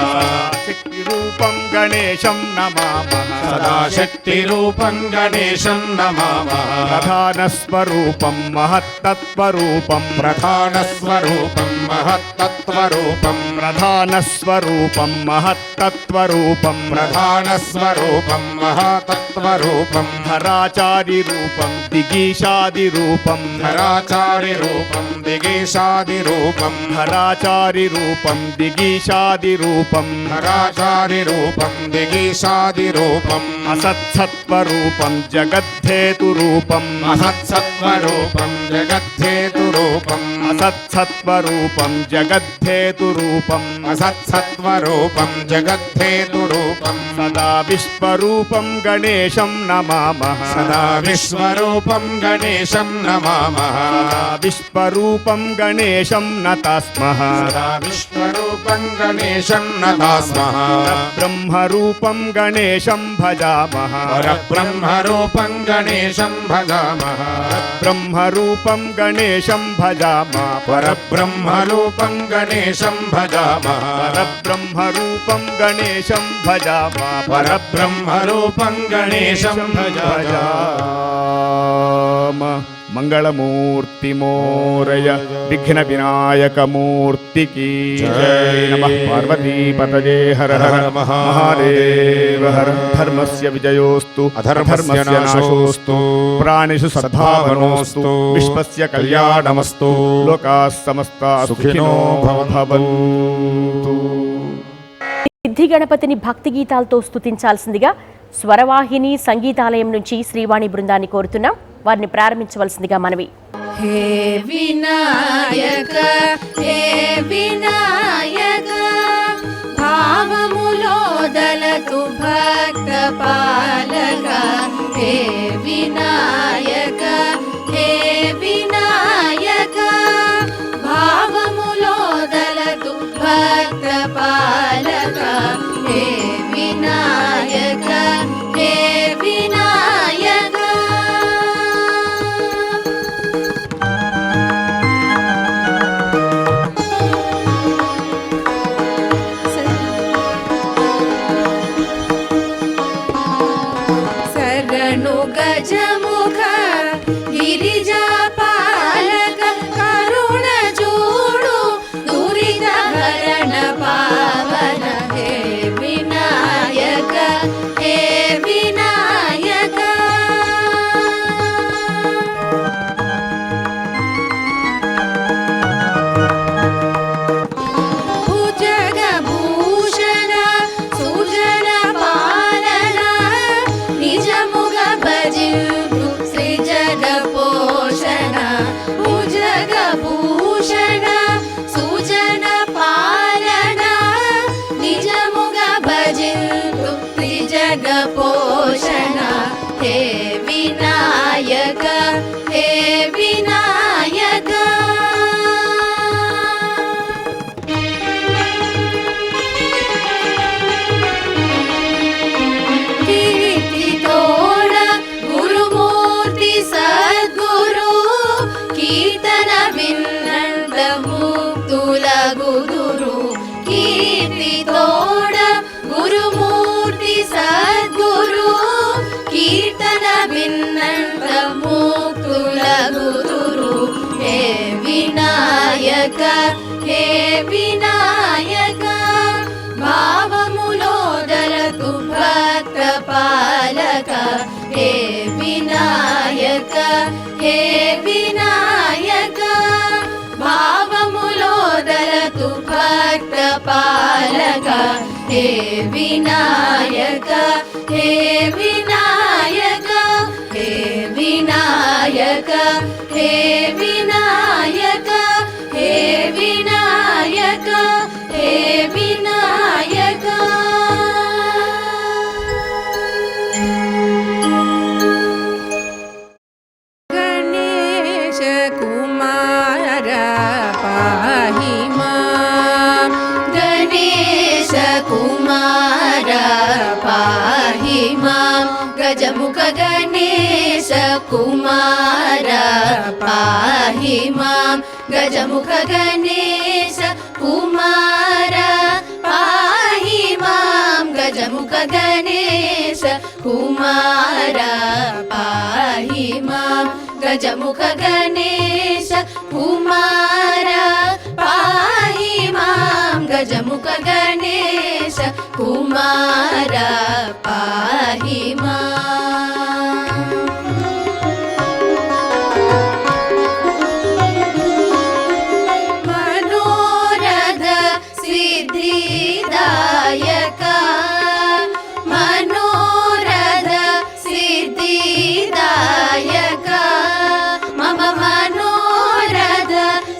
శక్తి రూపం గణేశం నమామః సదా శక్తి రూపం గణేశం నమామః ప్రధాన స్వరూపం మహత్తత్వరూపం ప్రధాన స్వరూపం महत्तत्त्वरूपं प्रधानस्वरूपं महत्तत्त्वरूपं प्रधानस्वरूपं महत्तत्त्वरूपं धराचारिरूपं दिगीशादिरूपं धराचारिरूपं दिगीशादिरूपं धराचारिरूपं दिगीशादिरूपं धराचारिरूपं दिगीशादिरूपम् असत्सत्त्वरूपं जगद्धेतुरूपम् महत्सत्त्वरूपं जगद्धेतुरूपम् असत्सत्त्वरूपं जगद्धेतुरूपम् असत्सत्त्वरूपं जगद्धेतुरूपं सदा विश्वरूपं गणेशं नमामः सदा विश्वरूपं गणेशं नमामः सदा विश्वरूपं गणेशं नतास्मः सदा विश्वरूपं गणेशं नतास्मः ब्रह्मरूपं गणेशं भजामः परब्रह्मरूपं गणेशं भजामः ब्रह्मरूपं गणेशं भजामः परब्रह्मरूपं गणेशं भजामः परब्रह्मरूपं गणेशं भजामः परब्रह्मरूपं गणेशं भजामः मंगलमूर्तिमोरय विघ्नविनायकमूर्तिकी जय नमः पार्वतीपतये हर हर महादेव हर धर्मस्य विजयोस्तु अधर्मस्य नाशोऽस्तु प्राणिषु सद्भावनोऽस्तु विश्वस्य कल्याणमस्तु लोकाः समस्ताः सुखिनो भवन्तु సిద్ధి గణపతిని భక్తి గీతాలతో స్తుతించాల్సిందిగా స్వరవాహిని సంగీతాలయం నుంచి శ్రీవాణి బృందాన్ని కోరుతున్నాం. వారిని ప్రారంభించవలసిందిగా మనవి. हे विनायक हे विनायक भावमुलोदलतु भक्त पालक हे विनायक हे विनायक भावमुलोदलतु भक्त पालक हे विनायक हे विनायक गजमुख गिरिजापालक करुण जोडु दुरित हरण पावन हे विनायक हे विनायक भुजगभूषण सुजन पालन निज मुग भजितु श्री जगपोषण भुजगभूषण सुजन पालन निज मुग भजितु श्री जगपोषण हे विनायक हे विनायक कीर्ति तोड़ गुरुमूर्ति सद्गुरु कीर्तन बिन्नंद मुक्तुल गुरुरु कीर्ति तोड़ गुरुमूर्ति सद्गुरु कीर्तन बिन्नंद मुक्तुल गुरुरु हे विनायक हे विनायक भावमुलोदलतु भक्त पालक हे विनायक हे विनायक भावमुलोदलतु भक्त पालक हे विनायक हे विनायक हे विनायक हे विनायक हे विनायक हे विनायक गणेश कुमार पाहि मां गणेश कुमार पाहि मां गजमुख गणेश कुमार पाहि मां गजमुख गणेश कुमार पाहि मां गजमुख गणेश कुमार पाहि मां गजमुख गणेश कुमार पाहि गजमुख गणेश कुमार पाहि माम् मनोरथ सिद्धिदायक मनोरथ सिद्धिदायक मम मनोरथ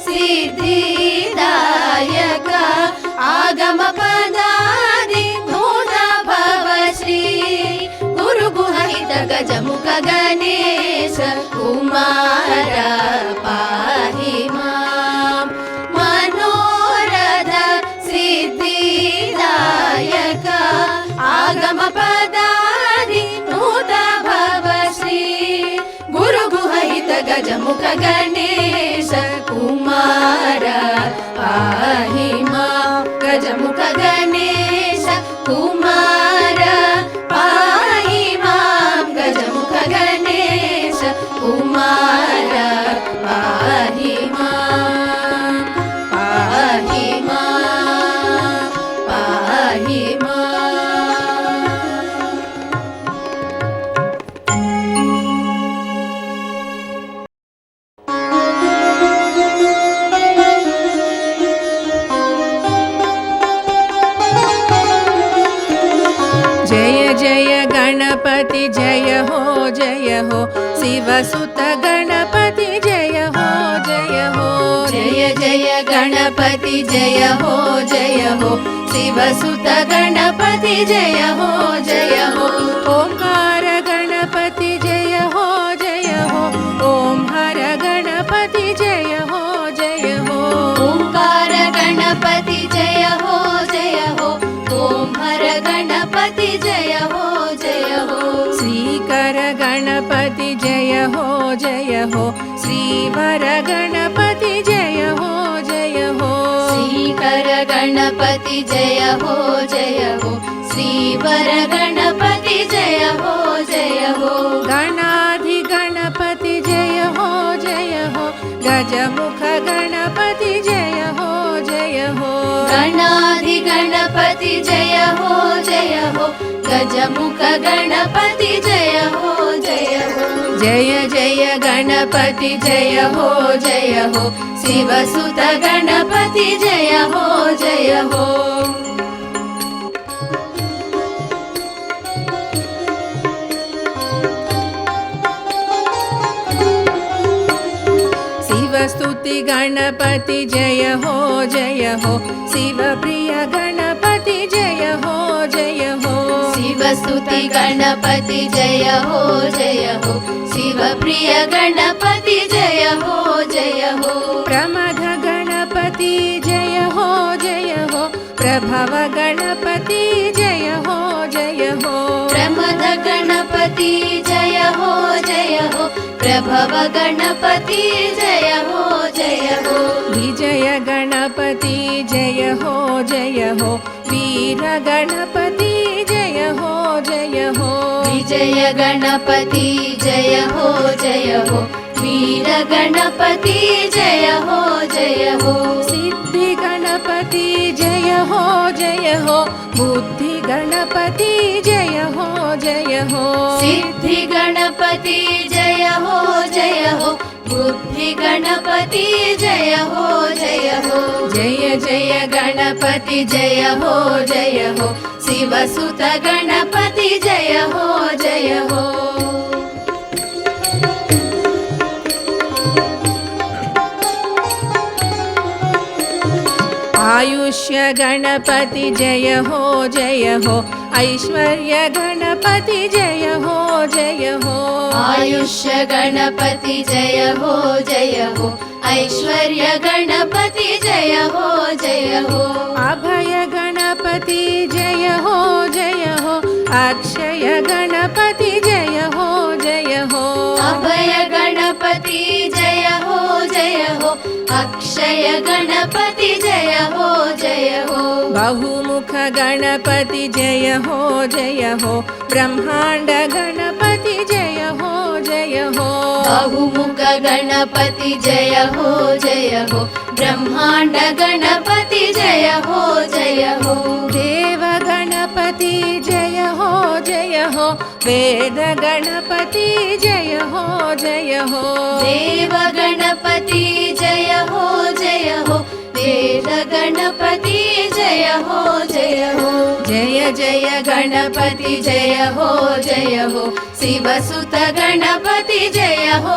सिद्धिदायक आगम पदादि नूत भव श्री गुरु गुहित गजमुख गणेश कुमार पाहि माम् मनोरथ सिद्धिदायक आगम पदादि नूत भव श्री गुरु गुहित गजमुख गणेश कुमार पाहि माम् गजमुख गणेश कुमार पाहि माम् गजमुख गणेश कुमार पाहि माम् पाहि माम् पाहि माम् जय जय गणपति जय हो शिवसुत गणपति जय हो जय जय गणपति जय हो शिवसुत गणपति जय हो ओंकार गणपति जय हो ओम हर गणपति जय हो ओंकार गणपति जय हो ओम हर गणपति जय हो श्रीकर गणपति जय हो श्रीवर गणपति जय हो श्रीकर गणपति जय हो श्रीवर गणपति जय हो गणाधि गणपति जय हो गजमुख गणपति जय हो गणाधि गणपति जय हो गजमुख गणपति जय हो जय जय गणपति जय हो शिवसुत गणपति जय हो शिवस्तुति गणपति जय हो शिव प्रिय गणपति जय हो शिवस्तुति गणपति जय हो शिव प्रिय गणपति जय हो प्रमद गणपति जय हो प्रभव गणपति जय हो प्रमद गणपति जय हो प्रभव गणपति जय हो विजय गणपति जय हो वीर गणपति जय हो विजय गणपति जय हो वीर गणपति जय हो सिद्धि गणपति जय हो बुद्धि गणपति जय हो सिद्धि गणपति जय हो बुद्धि गणपति जय हो जय जय गणपति जय हो शिवसुत गणपति जय हो आयुष्य गणपति जय हो ऐश्वर्य गणपति जय हो आयुष्य गणपति जय हो ऐश्वर्य गणपति जय हो अभय गणपति जय हो अक्षय गणपति जय हो अभय गणपति जय हो अक्षय गणपति जय हो बहुमुख गणपति जय हो ब्रह्मांड गणपति जय हो जय हो बहुमुख गणपति जय हो ब्रह्मांड गणपति जय हो देव गणपति जय हो वेद गणपति जय हो देव गणपति जय हो वेद गणपति जय हो जय जय गणपति जय हो शिवसुत गणपति जय हो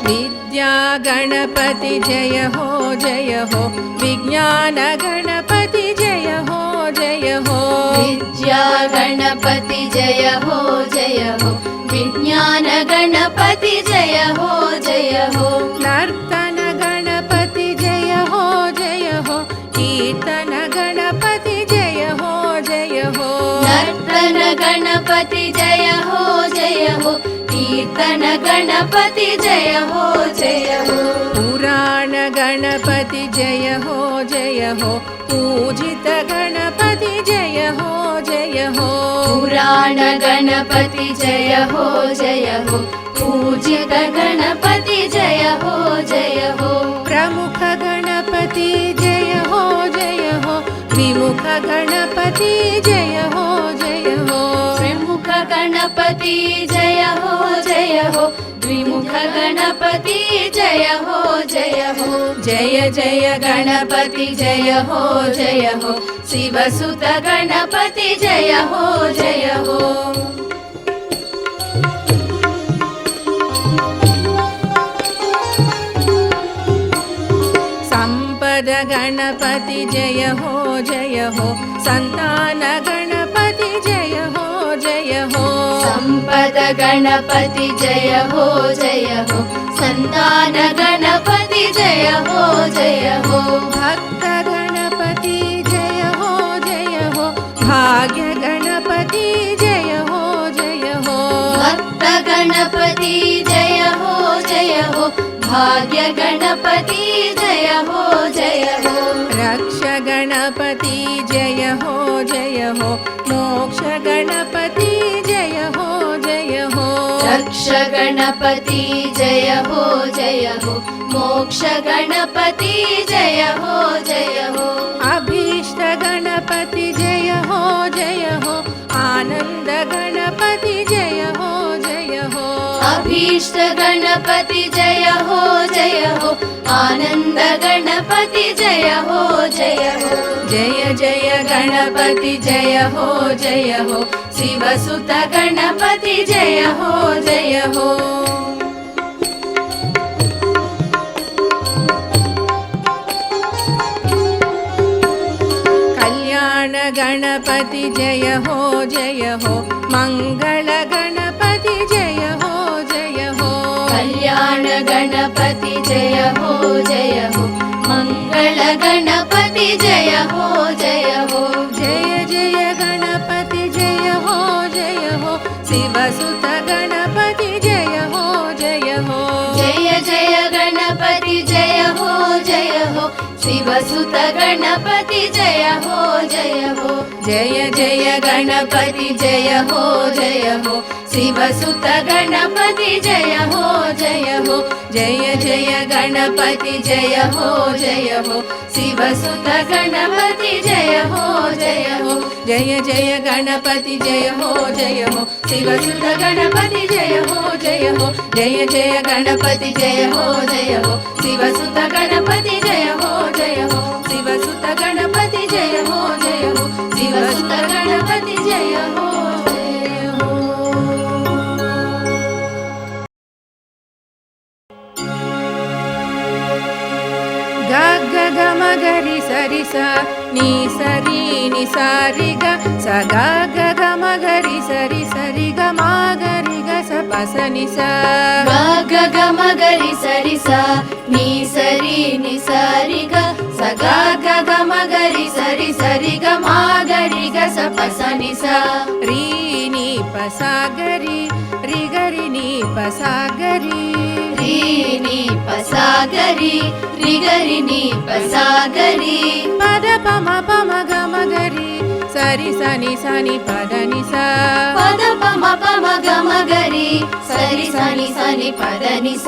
विद्या गणपति जय हो विज्ञान गणपति जय हो विद्या गणपति जय हो विज्ञान गणपति जय हो नर्तन गणपति जय हो कीर्तन गणपति जय हो नर्तन गणपति जय हो कीर्तन गणपति जय हो पुराण गणपति जय हो पूजित गणपति जय हो पुराण गणपति जय हो पूजित गणपति जय हो प्रमुख गणपति जय हो विमुख गणपति जय हो प्रमुख गणपति जय हो द्विमुख गणपति जय हो जय जय गणपति जय हो शिवसुत गणपति जय हो संपद गणपति जय हो संतान गणपति जय हो संपद गणपति जय हो संतान गणपति जय हो भक्त गणपति जय हो भाग्य गणपति जय हो भक्त गणपति जय हो भाग्य गणपति जय हो रक्ष गणपति जय हो मोक्ष गणपति जय हो रक्ष गणपति जय हो मोक्ष गणपति जय हो अभीष्ट गणपति जय हो आनंद गणपति जय हो अभीष्ट गणपति जय हो आनंद गणपति जय हो जय जय गणपति जय हो शिवसुत गणपति जय हो कल्याण गणपति जय हो मंगल गणपति जय हो कल्याण गणपति जय हो मंगल गणपति जय हो जय जय गणपति जय हो शिवसुत गणपति जय हो जय जय गणपति जय हो शिवसुत गणपति जय हो जय जय गणपति जय हो शिवसुत गणपति जय हो जय जय गणपति जय हो शिवसुत गणपति जय हो जय जय गणपति जय हो शिवसुत गणपति जय हो जय जय गणपति जय हो शिवसुत गणपति जय हो शिवसुत गणपति जय हो शिवसुत गणपति जय हो ग ग ग म ग रि स रि स नि स रि नि सा रि ग स ग ग ग म ग रि स रि स रि ग म ग रि ग स प स नि स ग ग ग म ग रि स रि स नि स रि नि स रि ग स ग ग ग म ग रि स रि स रि ग म ग रि ग स प स नि स रि नि प सा ग रि रि ग रि नि प सा ग रि रि नि प పసాగరి రిగరి ని పసాగరి పద పమ పమ గమ గరి సరి సని సని పద ని స పద పమ పమ గమ గరి సరి సని సని పద ని స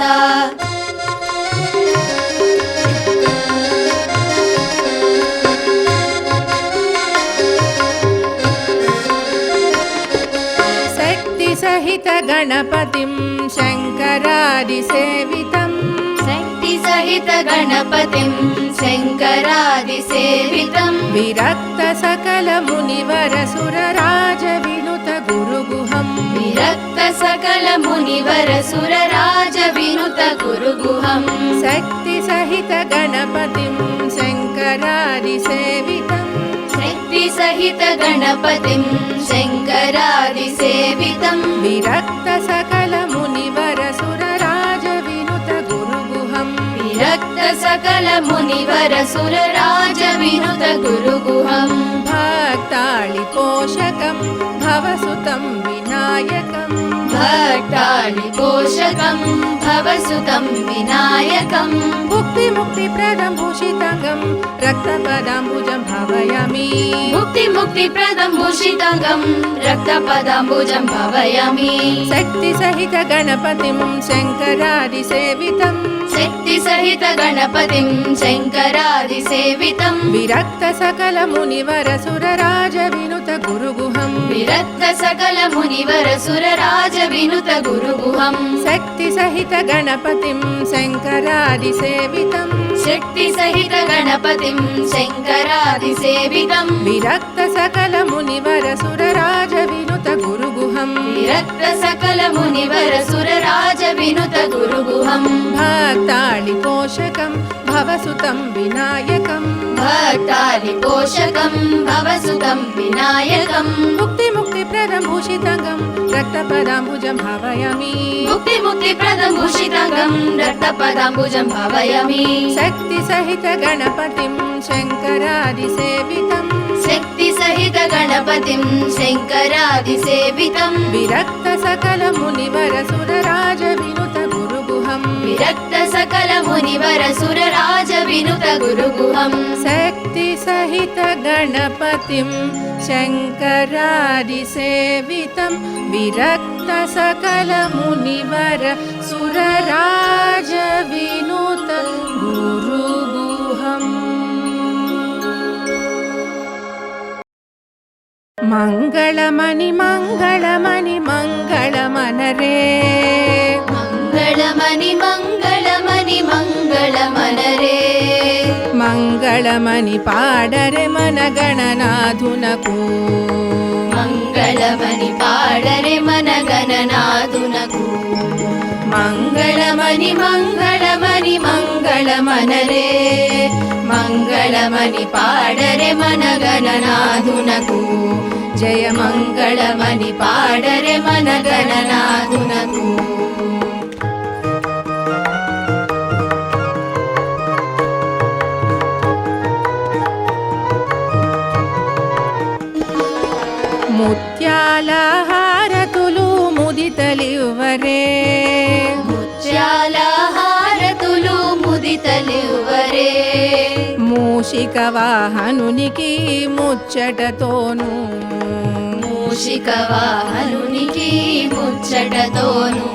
సహిత గణపతిం శంకరాది సేవితం శక్తి సహిత గణపతిం శంకరాది సేవితం విరక్త సకల మునివర సుర రాజ వినుత గురుగుహం విరక్త సకల మునివర సుర రాజ వినుత గురుగుహం శక్తి సహిత గణపతిం శంకరాది సేవితం శక్తి సహిత గణపతిం శంకరాది సేవితం విరక్త సకల మునివర సుర రాజ వినుత గురుగుహం విరక్త సకల మునివర సుర రాజ వినుత గురుగుహం భక్తాళి పోషకం భవసుతం వినాయకం భక్తాళి పోషకం భవసుతం వినాయకం ముక్తి ముక్తి ప్రదం భూషితాంగం రక్తపదాంబుజం భావయామి ముక్తి ముక్తి ప్రదం భూషితాంగం రక్తపదాంబుజం భావయామి శక్తి సహిత గణపతిం శంకరాది సేవితం శక్తి సహిత గణపతిం శంకరాది సేవితం విరక్త సకల మునివర సుర రాజ వినుత గురుగుహం విరక్త సకల మునివర సుర రాజ వినుత గురుగుహం శక్తి సహిత గణపతిం శంకరాది సేవితం శక్తి సహిత గణపతిం శంకరాది సేవితం విరక్త సకల మునివర సుర రాజ వినుత గురుగుహం విరక్త సకల మునివర సుర రాజ వినుత గురుగుహం భక్తాళి పోషకం భవసుతం వినాయకం భక్తాళి పోషకం భవసుతం వినాయకం ముక్తి ముక్తి ప్రదం భూషితాంగం రక్తపదాంబుజం భావయామి ముక్తి ముక్తి ప్రదం భూషితాంగం రక్తపదాంబుజం భావయామి శక్తి సహిత గణపతిం శంకరాది సేవితం శక్తి సహిత గణపతిం శంకరాది సేవితం విరక్త సకల మునివర సుర రాజ వినుత గురుగుహం విరక్త సకల మునివర సుర రాజ వినుత గురుగుహం శక్తి సహిత గణపతిం శంకరాది సేవితం విరక్త సకల మునివర సుర రాజ వినుత గురుగుహం మంగళమణి మంగళమణి మంగళమనరే మంగళమణి మంగళమణి మంగళమనరే మంగళమణి పాడరే మన గణనాథునకు మంగళమణి పాడరే మన గణనాథునకు మంగళమణి మంగళమణి మంగళమనరే మంగళమణి పాడరే మన గణనాథునకు జయ మంగళమణి పాడరే మన గణనాథునకు ముత్యాల హారతులు ముదితలివ్వరే ముత్యాల హారతులు ముదితలివ్వరే మూషిక వాహనునికి ముచ్చటతోను మూషిక వాహనునికి ముచ్చటతోను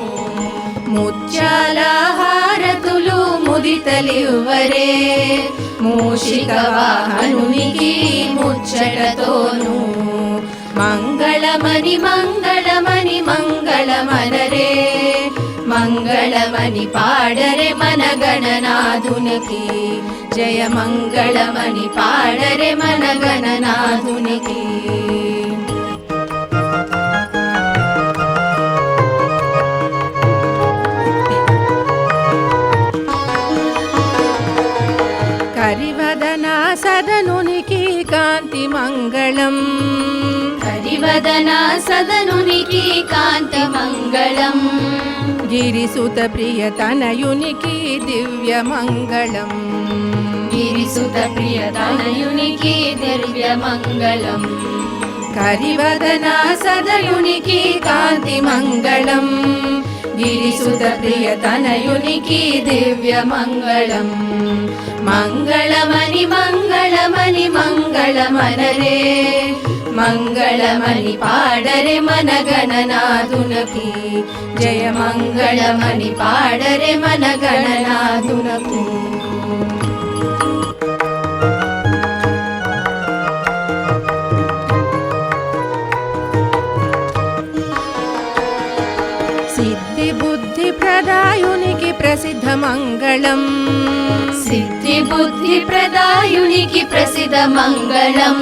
ముత్యాల హారతులు ముదితలివ్వరే మూషిక వాహనునికి ముచ్చటతోను మంగళమణి మంగళమణి మంగళమనరే మంగళమణి పాడరే మన గణనాథునికి జయ మంగళమణి పాడరే మన గణనాథునికి కరివదన సదనునికి కాంతి మంగళం హరివదన సదనునికి కాంతి మంగళం గిరిసుత ప్రియతనయునికి దివ్య మంగళం గిరిసుత ప్రియతనయునికి దివ్య మంగళం కరివదన సదయునికి కాంతి మంగళం గిరిసుత ప్రియ తనయునికి దివ్య మంగళం మంగళమని మంగళమని మంగళమనరే మంగళమని పాడరే మన గణనాథునకు జయ మంగళమని పాడరే మన గణనాథునకు సిద్ధి బుద్ధి ప్రదాయునికి ప్రసిద్ధ మంగళం సిద్ధి బుద్ధి ప్రదాయునికి ప్రసిద్ధ మంగళం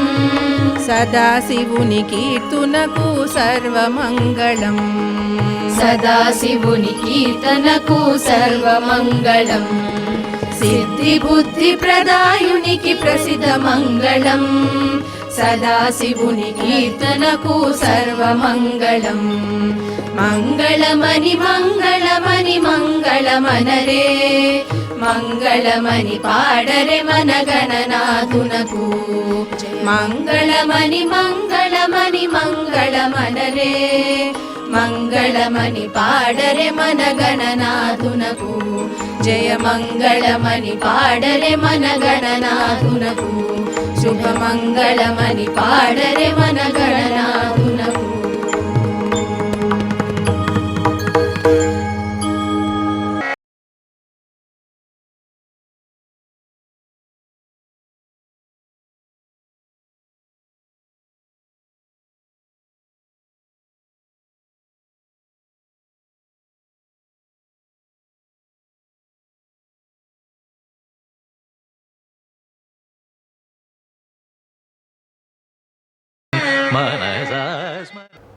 సదాశివుని కీర్తునకు సర్వమంగళం సదాశివుని కీర్తనకు సర్వమంగళం సిద్ధి బుద్ధి ప్రదాయునికి ప్రసిద్ధ మంగళం సదాశివుని కీర్తనకు సర్వమంగళం మంగళమని మంగళమని మంగళమనరే మంగళమని పాడరే మన గణనాథునకు మంగళమని మంగళమని మంగళమనరే మంగళమని పాడరే మన గణనాథునకు జయ మంగళమని పాడరే మన గణనాథునకు శుభమంగళమని పాడరే మన గణనాథునకు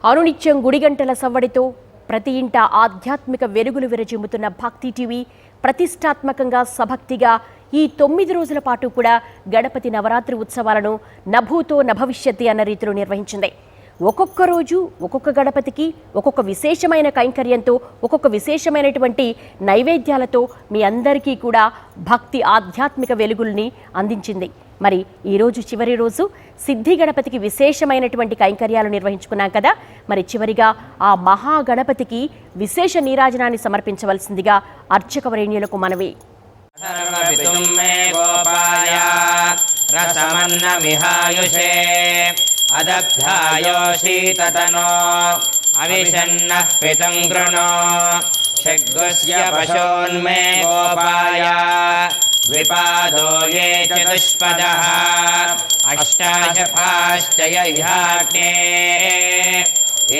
అనునిత్యం గుడిగంటల సవ్వడితో ప్రతి ఇంట ఆధ్యాత్మిక వెలుగులు విరజిమ్ముతున్న భక్తి టీవీ ప్రతిష్టాత్మకంగా సభక్తిగా ఈ 9 రోజుల పాటు కూడా గణపతి నవరాత్రి ఉత్సవాలను నభూతో నభవిష్యత్తి అన్న రీతిలో నిర్వహించింది. ఒక్కొక్క రోజు ఒక్కొక్క గణపతికి ఒక్కొక్క విశేషమైన కైంకర్యంతో ఒక్కొక్క విశేషమైనటువంటి నైవేద్యాలతో మీ అందరికీ కూడా భక్తి ఆధ్యాత్మిక వెలుగుల్ని అందించింది. మరి ఈరోజు చివరి రోజు సిద్ధి గణపతికి విశేషమైనటువంటి కైంకర్యాలు నిర్వహించుకున్నాం కదా. మరి చివరిగా ఆ మహాగణపతికి విశేష నీరాజనాన్ని సమర్పించవలసిందిగా అర్చకవరేణ్యులకు మనవి. సర్వపితుం మే గోపాయ రసమన్నమిహాయుషే అదభ్యాయోషీతతనో అవిషన్నః పితం గృణో షడ్గుస్య పశోన్మే గోపాయ ద్విపాదో ఏ చతుష్పదః అష్టాశపాశ్చ యజ్ఞే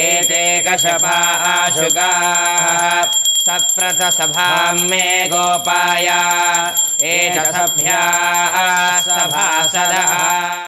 ఏతే కశపాశుకాః సప్రత సభాం మే గోపాయ ఏత సభ్యా సభాసదః.